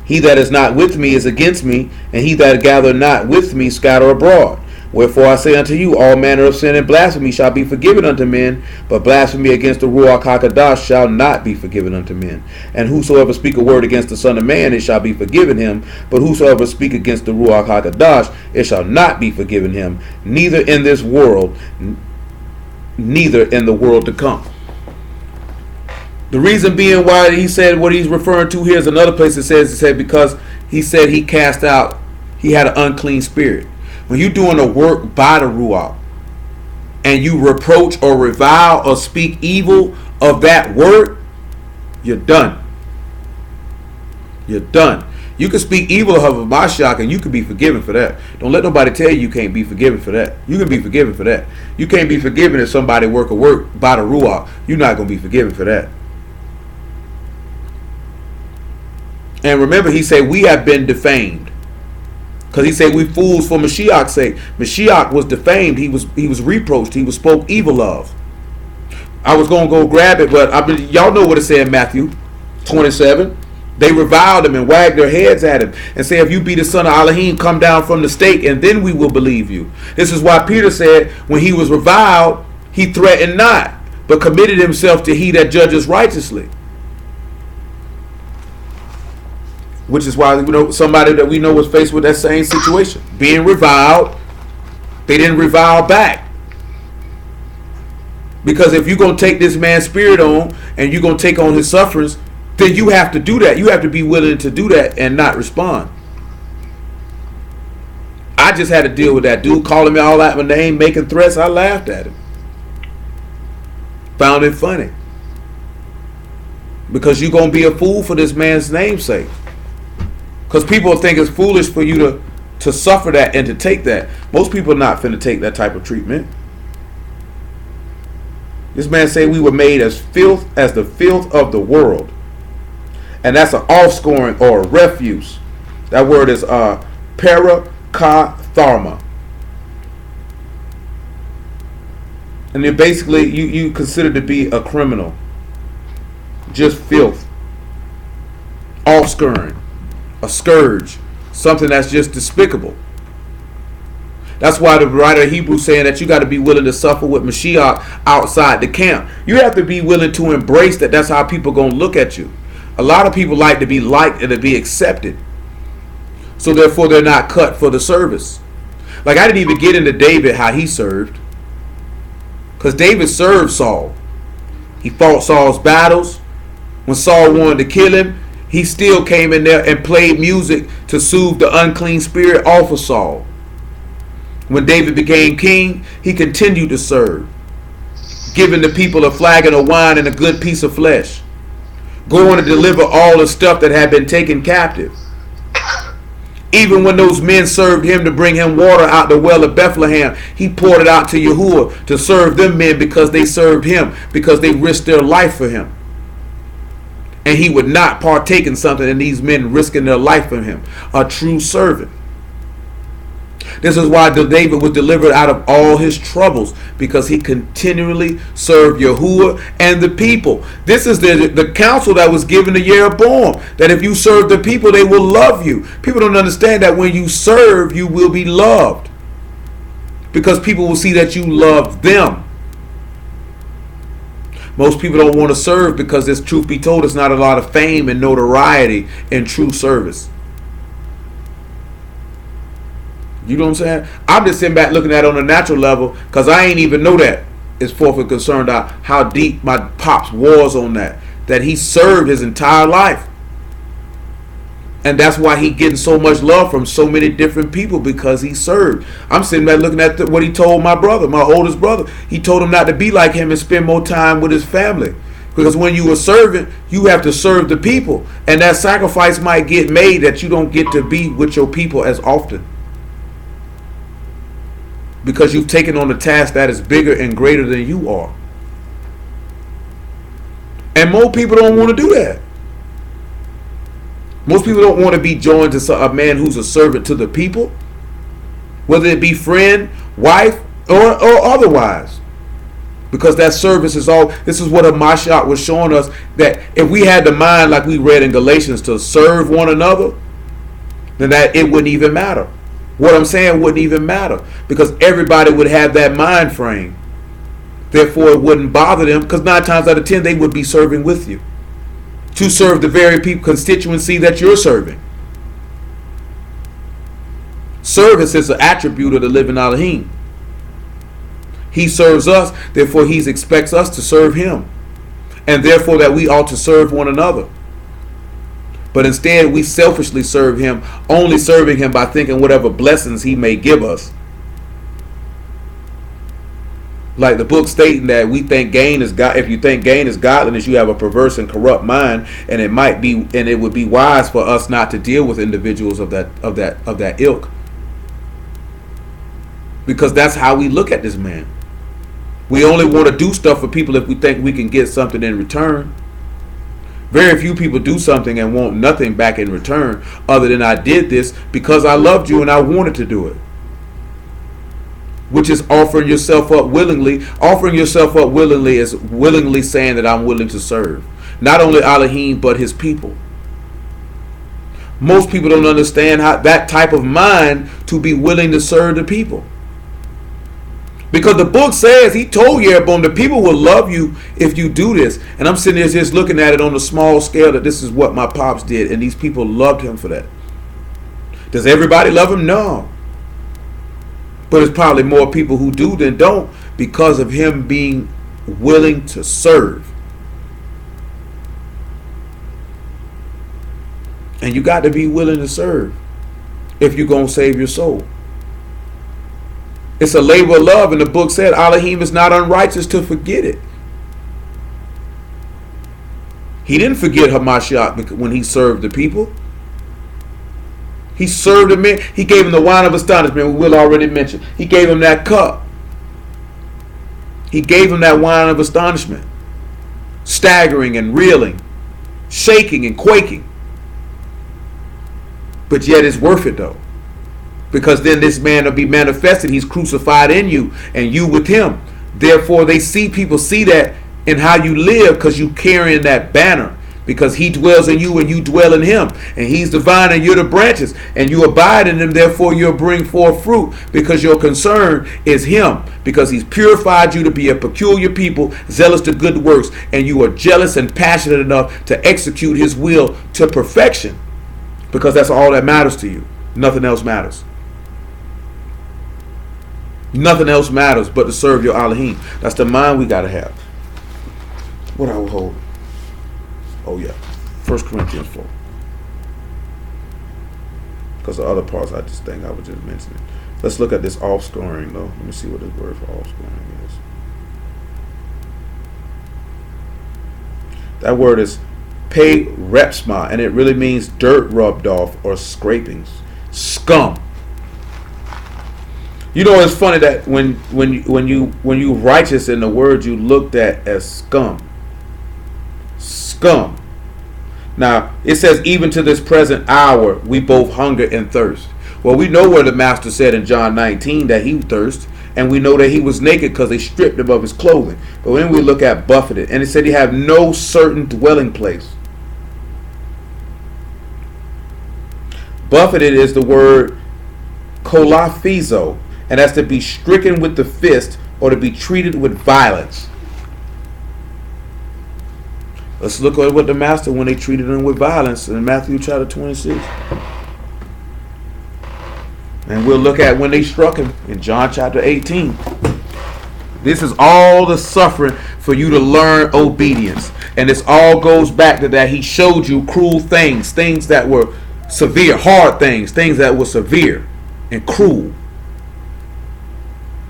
He that is not with me is against me, and he that gather not with me scatter abroad. Wherefore I say unto you, all manner of sin and blasphemy shall be forgiven unto men, but blasphemy against the Ruach HaKadosh shall not be forgiven unto men. And whosoever speak a word against the Son of Man, it shall be forgiven him. But whosoever speak against the Ruach HaKadosh, it shall not be forgiven him, neither in this world, neither in the world to come. The reason being why he said what he's referring to here is another place it says, because he said he cast out, he had an unclean spirit. When you're doing a work by the Ruach, and you reproach or revile or speak evil of that word, you're done. You're done. You can speak evil of a Mashiach and you can be forgiven for that. Don't let nobody tell you can't be forgiven for that. You can be forgiven for that. You can't be forgiven if somebody work a work by the Ruach. You're not going to be forgiven for that. And remember, he said we have been defamed. Because he said we fools for Mashiach's sake. Mashiach was defamed. He was reproached. He was spoke evil of. I was going to go grab it, but y'all know what it said in Matthew 27. They reviled him and wagged their heads at him and said, if you be the son of Elohim, come down from the stake and then we will believe you. This is why Peter said when he was reviled, he threatened not, but committed himself to he that judges righteously. Which is why somebody that we know was faced with that same situation. Being reviled, they didn't revile back. Because if you're going to take this man's spirit on and you're going to take on his sufferings, then you have to do that. You have to be willing to do that and not respond. I just had to deal with that dude calling me all out my name, making threats. I laughed at him. Found it funny. Because you're going to be a fool for this man's name's sake. Because people think it's foolish for you to suffer that and to take that. Most people are not finna take that type of treatment. This man said we were made as filth, as the filth of the world. And that's an offscoring or a refuse. That word is parakatharma. And then basically you consider to be a criminal. Just filth. Offscouring. A scourge. Something that's just despicable. That's why the writer of Hebrews saying that you got to be willing to suffer with Mashiach outside the camp. You have to be willing to embrace that. That's how people going to look at you. A lot of people like to be liked and to be accepted. So therefore they're not cut for the service. Like I didn't even get into David, how he served. Because David served Saul. He fought Saul's battles. When Saul wanted to kill him, he still came in there and played music to soothe the unclean spirit off of Saul. When David became king, he continued to serve, giving the people a flagon of wine and a good piece of flesh, going to deliver all the stuff that had been taken captive. Even when those men served him to bring him water out the well of Bethlehem, he poured it out to Yahuwah to serve them men because they served him, because they risked their life for him. And he would not partake in something and these men risking their life for him. A true servant. This is why David was delivered out of all his troubles, because he continually served Yahuwah and the people. This is the counsel that was given to Jeroboam, that if you serve the people, they will love you. People don't understand that when you serve, you will be loved, because people will see that you love them. Most people don't want to serve because there's, truth be told, there's not a lot of fame and notoriety in true service. You know what I'm saying? I'm just sitting back looking at it on a natural level because I ain't even know that. It's forth and concerned out how deep my pops was on that. That he served his entire life. And that's why he getting so much love from so many different people, because he served. I'm sitting back looking at what he told my brother, my oldest brother. He told him not to be like him and spend more time with his family. Because when you are serving, you have to serve the people. And that sacrifice might get made that you don't get to be with your people as often. Because you've taken on a task that is bigger and greater than you are. And more people don't want to do that. Most people don't want to be joined to a man who's a servant to the people, whether it be friend, wife, or otherwise. Because that service is all. This is what a Mashiach was showing us, that if we had the mind, like we read in Galatians, to serve one another, then that it wouldn't even matter. What I'm saying wouldn't even matter, because everybody would have that mind frame. Therefore, it wouldn't bother them, because 9 times out of 10 they would be serving with you to serve the very people constituency that you're serving. Service is an attribute of the living Elohim. He serves us, therefore he expects us to serve him, and therefore that we ought to serve one another. But instead, we selfishly serve him, only serving him by thinking whatever blessings he may give us. Like the book stating that we think gain is God. If you think gain is godliness, you have a perverse and corrupt mind, and it would be wise for us not to deal with individuals of that ilk, because that's how we look at this man. We only want to do stuff for people if we think we can get something in return. Very few people do something and want nothing back in return other than I did this because I loved you and I wanted to do it. Which is offering yourself up willingly. Offering yourself up willingly is willingly saying that I'm willing to serve. Not only Elohim, but his people. Most people don't understand how that type of mind to be willing to serve the people. Because the book says, he told Jeroboam, the people will love you if you do this. And I'm sitting there just looking at it on a small scale that this is what my pops did. And these people loved him for that. Does everybody love him? No. But it's probably more people who do than don't because of him being willing to serve. And you got to be willing to serve if you're going to save your soul. It's a labor of love, and the book said Elohim is not unrighteous to forget it. He didn't forget Hamashiach when he served the people. He served the men. He gave him the wine of astonishment, we will already mention. He gave him that cup. He gave him that wine of astonishment. Staggering and reeling. Shaking and quaking. But yet it's worth it though. Because then this man will be manifested. He's crucified in you and you with him. Therefore people see that in how you live because you carrying that banner. Because he dwells in you and you dwell in him. And he's the vine and you're the branches. And you abide in him, therefore you'll bring forth fruit. Because your concern is him. Because he's purified you to be a peculiar people, zealous to good works. And you are jealous and passionate enough to execute his will to perfection. Because that's all that matters to you. Nothing else matters. Nothing else matters but to serve your Elohim. That's the mind we got to have. What I will hold. Oh yeah, 1 Corinthians 4. Because the other parts I just think I was just mentioning. Let's look at this offscoring though. Let me see what this word for offscoring is. That word is perepsma, and it really means dirt rubbed off or scrapings. Scum. You know, it's funny that when you righteous in the word, you looked at as scum. Scum. Now, it says, even to this present hour, we both hunger and thirst. Well, we know where the master said in John 19 that he thirst, and we know that he was naked because they stripped him of his clothing. But when we look at buffeted, and it said he have no certain dwelling place. Buffeted is the word kolaphizo, and that's to be stricken with the fist or to be treated with violence. Let's look at what the master, when they treated him with violence in Matthew chapter 26. And we'll look at when they struck him in John chapter 18. This is all the suffering for you to learn obedience. And this all goes back to that he showed you cruel things, things that were severe, hard things that were severe and cruel.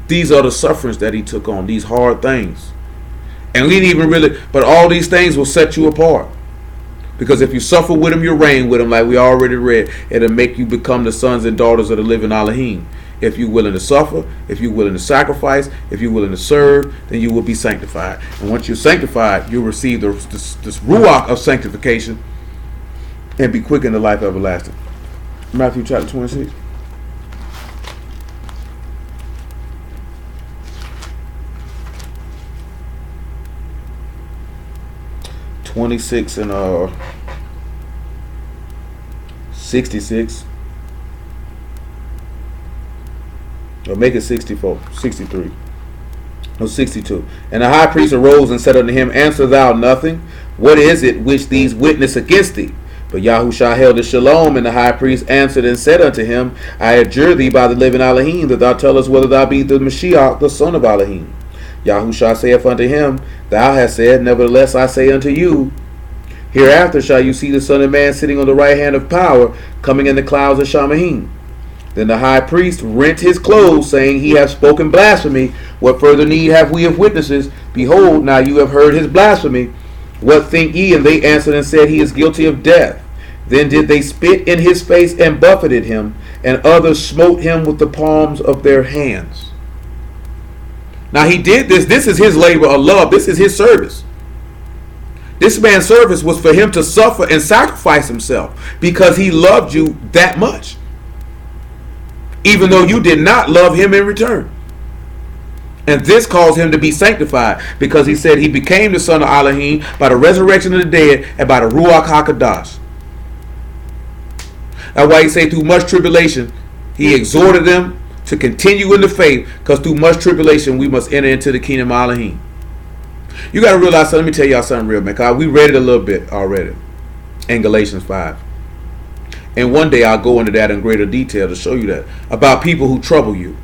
These are the sufferings that he took on, these hard things. And we didn't even really, but all these things will set you apart. Because if you suffer with him, you reign with him, like we already read. It'll make you become the sons and daughters of the living Elohim. If you're willing to suffer, if you're willing to sacrifice, if you're willing to serve, then you will be sanctified. And once you're sanctified, you'll receive this ruach of sanctification and be quickened to life everlasting. Matthew chapter 26. And 66. Or make it 64, 63. No, 62. And the high priest arose and said unto him, answer thou nothing? What is it which these witness against thee? But Yahushua held his shalom, and the high priest answered and said unto him, I adjure thee by the living Elohim, that thou tell us whether thou be the Mashiach, the son of Elohim. Yahushua saith unto him, thou hast said, nevertheless I say unto you, Hereafter shall you see the Son of Man sitting on the right hand of power, coming in the clouds of Shamahim. Then the high priest rent his clothes, saying, He hath spoken blasphemy. What further need have we of witnesses? Behold, now you have heard his blasphemy. What think ye? And they answered and said, He is guilty of death. Then did they spit in his face and buffeted him, and others smote him with the palms of their hands. Now he did this. This is his labor of love. This is his service. This man's service was for him to suffer and sacrifice himself because he loved you that much. Even though you did not love him in return. And this caused him to be sanctified because he said he became the son of Elohim by the resurrection of the dead and by the Ruach HaKodesh. That's why he said through much tribulation, he exhorted them to continue in the faith, because through much tribulation we must enter into the kingdom of Elohim. You got to realize, so let me tell y'all something real, man, because we read it a little bit already in Galatians 5. And one day I'll go into that in greater detail to show you that. About people who trouble you.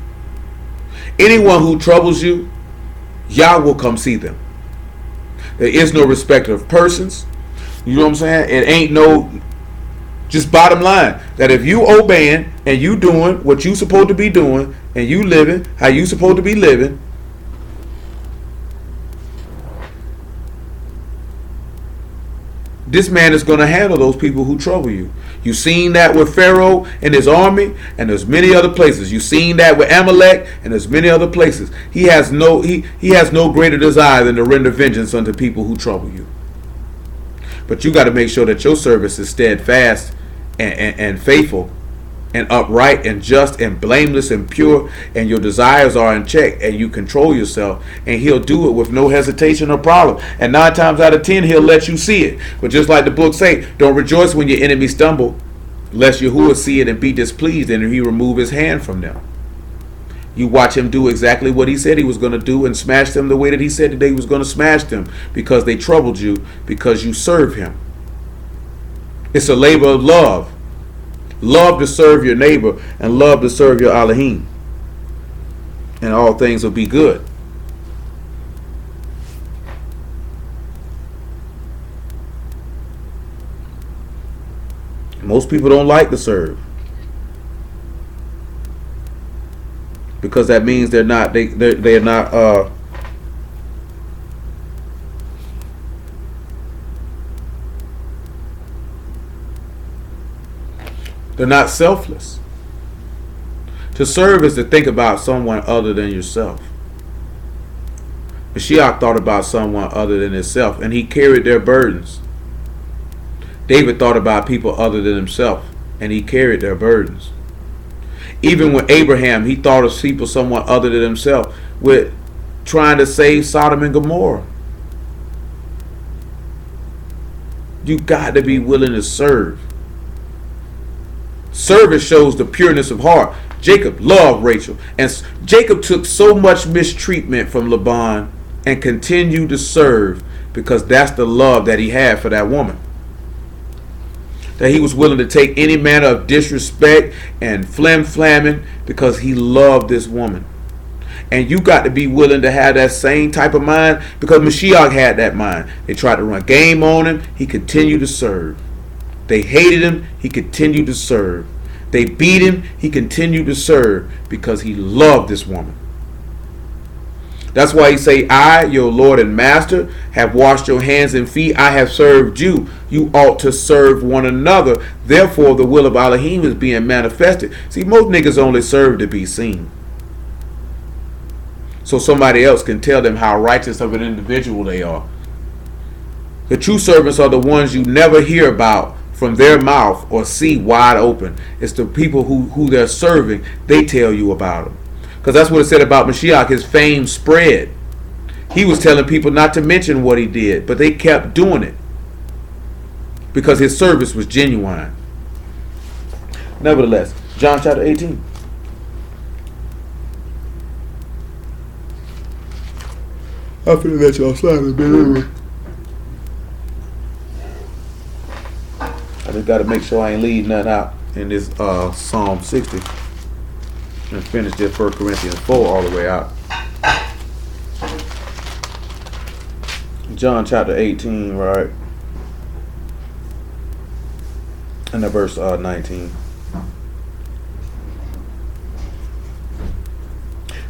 Anyone who troubles you, Yah will come see them. There is no respect of persons. You know what I'm saying? It ain't no, just bottom line, that if you obeying and you doing what you supposed to be doing and you living how you supposed to be living, this man is going to handle those people who trouble you. You seen that with Pharaoh and his army, and there's many other places. You seen that with Amalek, and there's many other places. He has no greater desire than to render vengeance unto people who trouble you. But you got to make sure that your service is steadfast and faithful and upright and just and blameless and pure, and your desires are in check, and you control yourself, and he'll do it with no hesitation or problem. And 9 times out of 10 he'll let you see it. But just like the book say, don't rejoice when your enemy stumble, lest Yahuwah see it and be displeased, and he remove his hand from them. You watch him do exactly what he said he was going to do, and smash them the way that he said that he was going to smash them, because they troubled you, because you serve him. It's a labor of love. Love to serve your neighbor and love to serve your Elohim. And all things will be good. Most people don't like to serve. Because that means they're not they're not selfless. To serve is to think about someone other than yourself. Mashiach thought about someone other than himself, and he carried their burdens. David thought about people other than himself, and he carried their burdens. Even with Abraham, he thought of people somewhat other than himself, with trying to save Sodom and Gomorrah. You got to be willing to serve. Service shows the pureness of heart. Jacob loved Rachel, and Jacob took so much mistreatment from Laban and continued to serve, because that's the love that he had for that woman. That he was willing to take any manner of disrespect and flim-flamming because he loved this woman. And you got to be willing to have that same type of mind, because Mashiach had that mind. They tried to run game on him. He continued to serve. They hated him. He continued to serve. They beat him. He continued to serve because he loved this woman. That's why he say, I, your Lord and Master, have washed your hands and feet. I have served you. You ought to serve one another. Therefore, the will of Elohim is being manifested. See, most niggas only serve to be seen, so somebody else can tell them how righteous of an individual they are. The true servants are the ones you never hear about from their mouth or see wide open. It's the people who they're serving. They tell you about them. Because that's what it said about Mashiach. His fame spread. He was telling people not to mention what he did, but they kept doing it because his service was genuine. Nevertheless, John chapter 18. I'm finna let y'all slide a bit anyway. I just got to make sure I ain't leave nothing out in this Psalm 60. And finish this 1 Corinthians 4 all the way out. John chapter 18, right? And verse 19.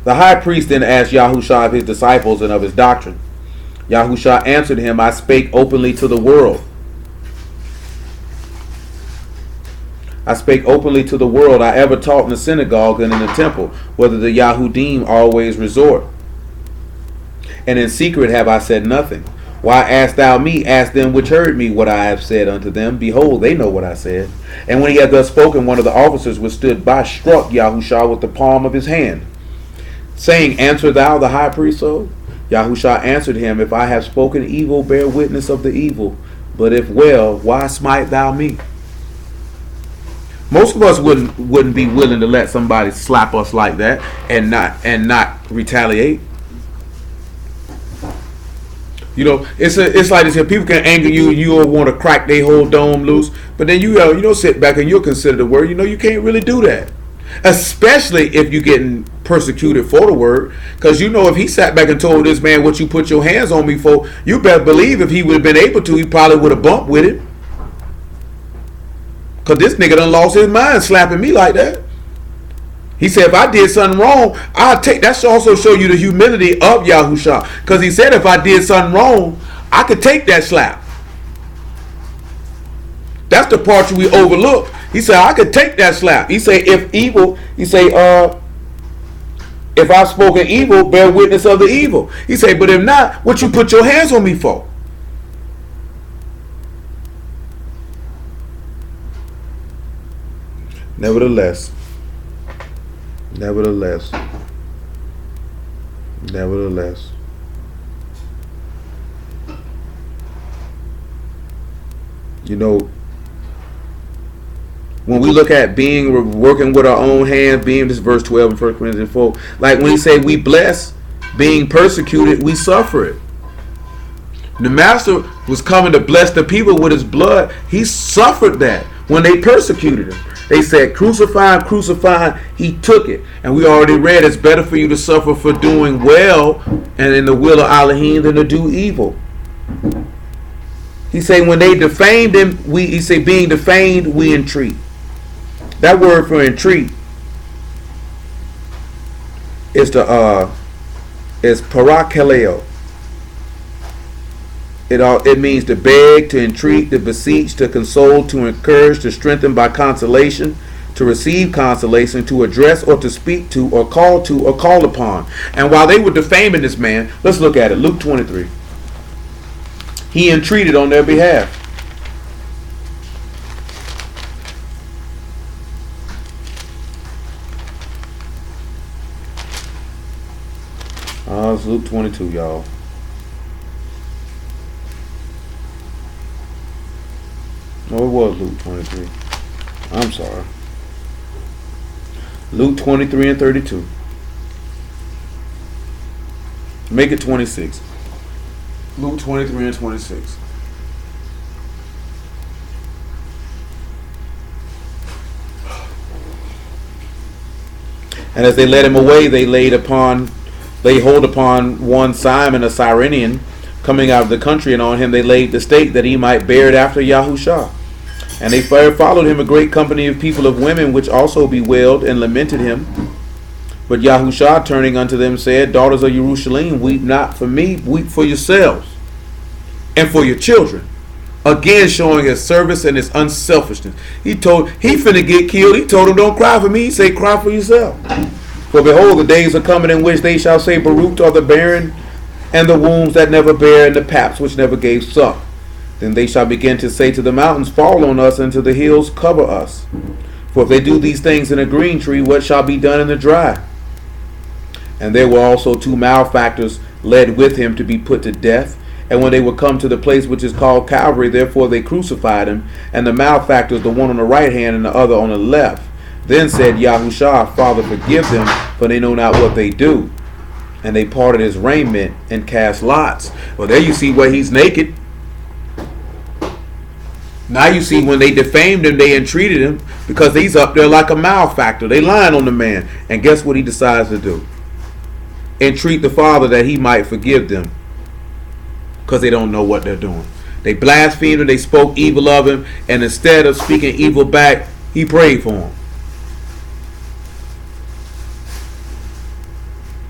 The high priest then asked Yahushua of his disciples and of his doctrine. Yahushua answered him, I spake openly to the world. I spake openly to the world. I ever taught in the synagogue and in the temple, whether the Yahudim always resort. And in secret have I said nothing. Why asked thou me? Ask them which heard me what I have said unto them. Behold, they know what I said. And when he had thus spoken, one of the officers which stood by struck Yahushua with the palm of his hand, saying, Answer thou the high priest so? Yahushua answered him, If I have spoken evil, bear witness of the evil. But if well, why smite thou me? Most of us wouldn't be willing to let somebody slap us like that and not retaliate. You know, it's like this here. People can anger you, and you'll want to crack their whole dome loose. But then you sit back and you'll consider the word. You can't really do that, especially if you're getting persecuted for the word. Because if he sat back and told this man what you put your hands on me for, you better believe if he would have been able to, he probably would have bumped with it. Because this nigga done lost his mind slapping me like that. He said, if I did something wrong, I'll take. That should also show you the humility of Yahushua. Because he said, if I did something wrong, I could take that slap. That's the part we overlook. He said, I could take that slap. He said, if I've spoken evil, bear witness of the evil. He said, but if not, what you put your hands on me for? Nevertheless, when we look at working with our own hands, being this verse 12 in 1 Corinthians 4, like when he said we bless, being persecuted, we suffer it. The master was coming to bless the people with his blood. He suffered that when they persecuted him. They said, crucify him, crucify him. He took it. And we already read, it's better for you to suffer for doing well and in the will of Elohim than to do evil. He said, when they defamed him, being defamed, we entreat. That word for entreat is parakaleo. It means to beg, to entreat, to beseech, to console, to encourage, to strengthen by consolation, to receive consolation, to address or to speak to or call upon. And while they were defaming this man, let's look at it. Luke 23. He entreated on their behalf. It's Luke 22, y'all. No, it was Luke 23. I'm sorry. Luke 23 and 32. Make it 26. Luke 23 and 26. And as they led him away, they laid hold upon one Simon, a Cyrenian, coming out of the country, and on him they laid the stake that he might bear it after Yahushua. And they followed him a great company of people of women, which also bewailed and lamented him. But Yahushua, turning unto them, said, Daughters of Jerusalem, weep not for me, weep for yourselves and for your children. Again, showing his service and his unselfishness. He finna get killed. He told them, don't cry for me. He said, cry for yourself. For behold, the days are coming in which they shall say, Baruch are the barren, and the wombs that never bear, and the paps which never gave suck. Then they shall begin to say to the mountains, fall on us, and to the hills, cover us. For if they do these things in a green tree, what shall be done in the dry? And there were also two malefactors led with him to be put to death. And when they were come to the place which is called Calvary, therefore they crucified him, and the malefactors, the one on the right hand and the other on the left. Then said Yahushua, Father, forgive them, for they know not what they do. And they parted his raiment and cast lots. Well, there you see where he's naked. Now you see when they defamed him, they entreated him because he's up there like a malefactor. They lying on the man. And guess what he decides to do? Entreat the Father that he might forgive them because they don't know what they're doing. They blasphemed him. They spoke evil of him. And instead of speaking evil back, he prayed for him.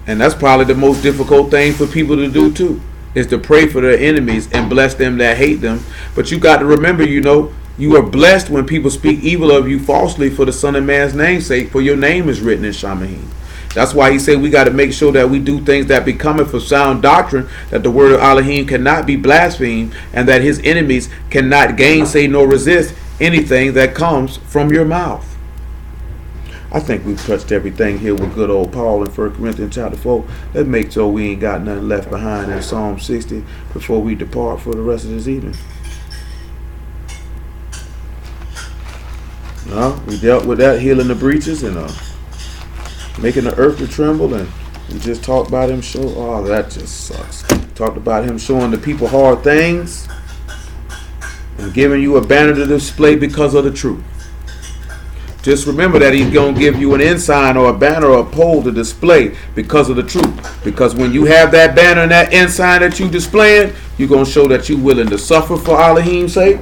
And that's probably the most difficult thing for people to do too, is to pray for their enemies and bless them that hate them. But you got to remember, you are blessed when people speak evil of you falsely for the Son of Man's name's sake, for your name is written in Shamahin. That's why he said we got to make sure that we do things that become for sound doctrine, that the word of Elohim cannot be blasphemed, and that his enemies cannot gainsay nor resist anything that comes from your mouth. I think we've touched everything here with good old Paul in 1 Corinthians chapter 4. Let's make sure we ain't got nothing left behind in Psalm 60 before we depart for the rest of this evening. We dealt with that, healing the breaches and making the earth to tremble, and we just talked about him that just sucks. Talked about him showing the people hard things and giving you a banner to display because of the truth. Just remember that he's going to give you an ensign or a banner or a pole to display because of the truth. Because when you have that banner and that ensign that you displaying, you're going to show that you're willing to suffer for Elohim's sake.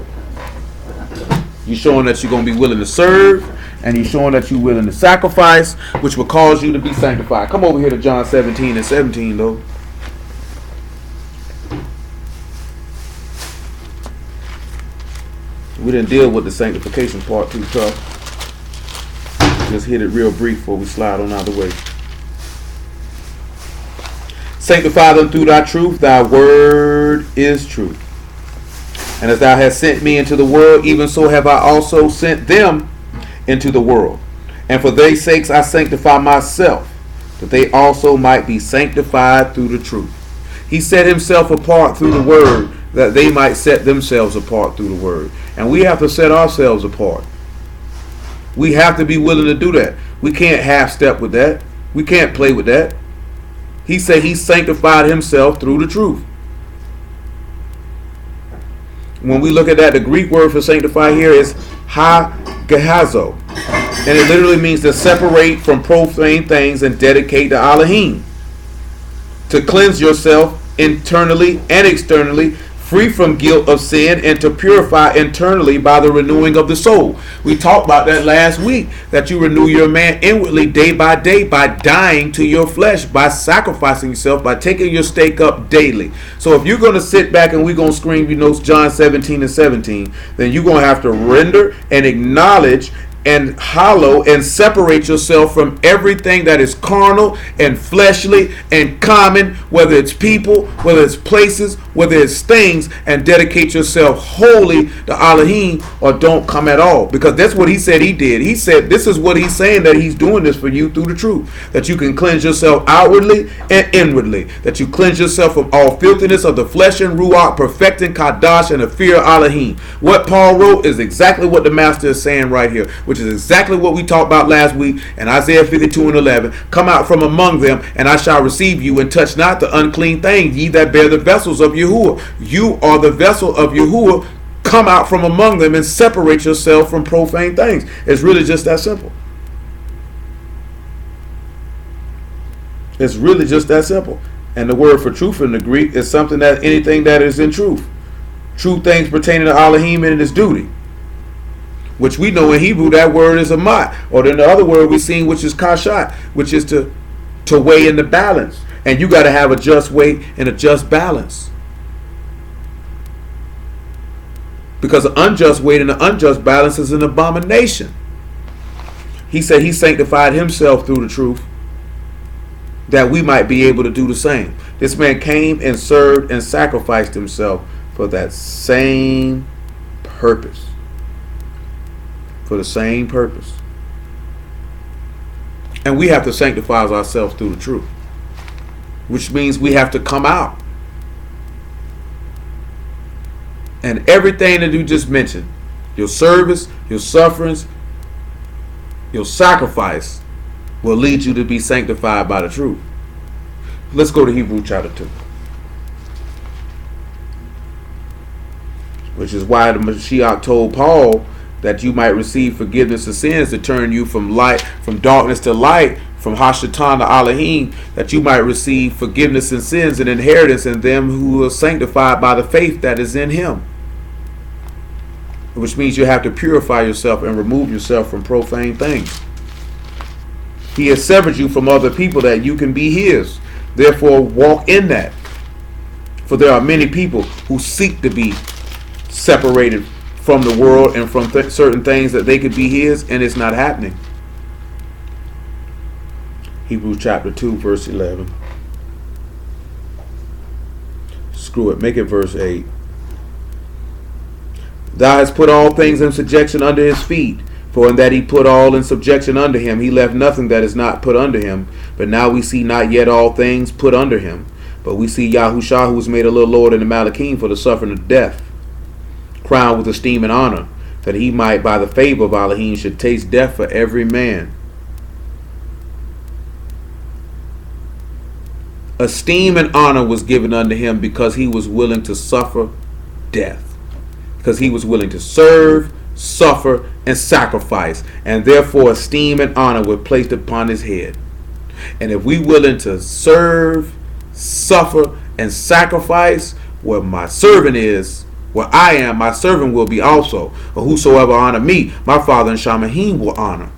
You're showing that you're going to be willing to serve. And you're showing that you're willing to sacrifice, which will cause you to be sanctified. Come over here to John 17 and 17, though. We didn't deal with the sanctification part too tough. Just hit it real brief before we slide on out of the way. Sanctify them through thy truth. Thy word is truth. And as thou hast sent me into the world, even so have I also sent them into the world. And for their sakes I sanctify myself, that they also might be sanctified through the truth. He set himself apart through the word, that they might set themselves apart through the word. And we have to set ourselves apart. We have to be willing to do that. We can't half-step with that. We can't play with that. He said he sanctified himself through the truth. When we look at that, the Greek word for sanctify here is ha-gehazo. And it literally means to separate from profane things and dedicate to Elohim. To cleanse yourself internally and externally, free from guilt of sin, and to purify internally by the renewing of the soul. We talked about that last week, that you renew your man inwardly day by day by dying to your flesh, by sacrificing yourself, by taking your stake up daily. So if you're going to sit back and we're going to scream, John 17 and 17, then you're going to have to render and acknowledge and hollow and separate yourself from everything that is carnal and fleshly and common, whether it's people, whether it's places, whether it's things, and dedicate yourself wholly to Elohim, or don't come at all. Because that's what he said he did. He said this is what he's saying, that he's doing this for you through the truth, that you can cleanse yourself outwardly and inwardly, that you cleanse yourself of all filthiness of the flesh and ruach, perfecting Kadash and the fear of Elohim. What Paul wrote is exactly what the master is saying right here, which is exactly what we talked about last week in Isaiah 52 and 11. Come out from among them, and I shall receive you, and touch not the unclean thing, ye that bear the vessels of Yahuwah. You are the vessel of Yahuwah. Come out from among them and separate yourself from profane things. It's really just that simple. It's really just that simple. And the word for truth in the Greek is something that anything that is in truth. True things pertaining to Elohim and his duty. Which we know in Hebrew that word is amat. Or then the other word we've seen, which is kashat, which is to weigh in the balance. And you got to have a just weight and a just balance. Because the unjust weight and the unjust balance is an abomination. He said he sanctified himself through the truth, that we might be able to do the same. This man came and served and sacrificed himself for that same purpose. For the same purpose. And we have to sanctify ourselves through the truth, which means we have to come out. And everything that you just mentioned, your service, your sufferings, your sacrifice, will lead you to be sanctified by the truth. Let's go to Hebrews chapter 2. Which is why the Mashiach told Paul that you might receive forgiveness of sins, to turn you from darkness to light, from Hashatan to Elohim, that you might receive forgiveness in sins and inheritance in them who are sanctified by the faith that is in him. which means you have to purify yourself and remove yourself from profane things. He has severed you from other people that you can be his. Therefore, walk in that. For there are many people who seek to be separated from the world and from certain things that they could be his, and it's not happening. Hebrews chapter 2, verse 11. Screw it, make it verse 8. Thou hast put all things in subjection under his feet. For in that he put all in subjection under him, he left nothing that is not put under him. But now we see not yet all things put under him. But we see Yahushua, who was made a little Lord in the Malachim for the suffering of death, crowned with esteem and honor, that he might, by the favor of Elohim, should taste death for every man. Esteem and honor was given unto him because he was willing to suffer death. Because he was willing to serve, suffer, and sacrifice. And therefore esteem and honor were placed upon his head. And if we willing to serve, suffer, and sacrifice, where my servant is, where I am, my servant will be also. Or whosoever honor me, my Father in Shamahim will honor.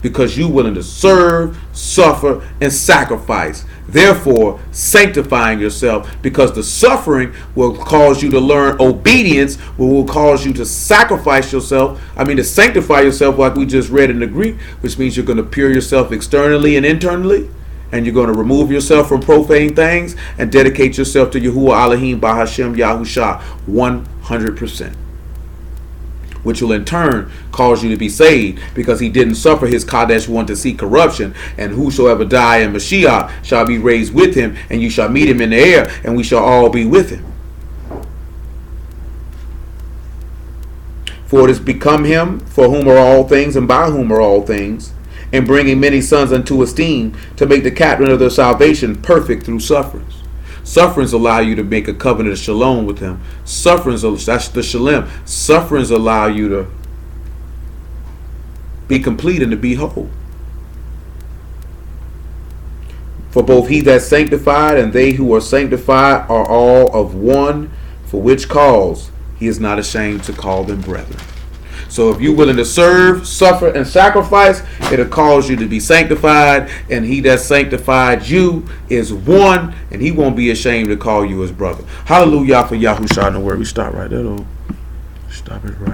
Because you willing to serve, suffer, and sacrifice. Therefore, sanctifying yourself, because the suffering will cause you to learn obedience, will cause you to sacrifice yourself. To sanctify yourself, like we just read in the Greek, which means you're going to pure yourself externally and internally, and you're going to remove yourself from profane things and dedicate yourself to Yahuwah Elohim Bahashem Yahusha 100%. Which will in turn cause you to be saved, because he didn't suffer his Kadesh one to see corruption. And whosoever die in Mashiach shall be raised with him, and you shall meet him in the air, and we shall all be with him. For it has become him, for whom are all things, and by whom are all things, and bringing many sons unto esteem, to make the captain of their salvation perfect through sufferings. Sufferings allow you to make a covenant of shalom with him. Sufferings, that's the shalom. Sufferings allow you to be complete and to be whole. For both he that's sanctified and they who are sanctified are all of one, for which cause he is not ashamed to call them brethren. So if you're willing to serve, suffer, and sacrifice, it'll cause you to be sanctified. And he that sanctified you is one, and he won't be ashamed to call you his brother. Hallelujah for Yahushua. No worry, we stop right there though. Stop it right.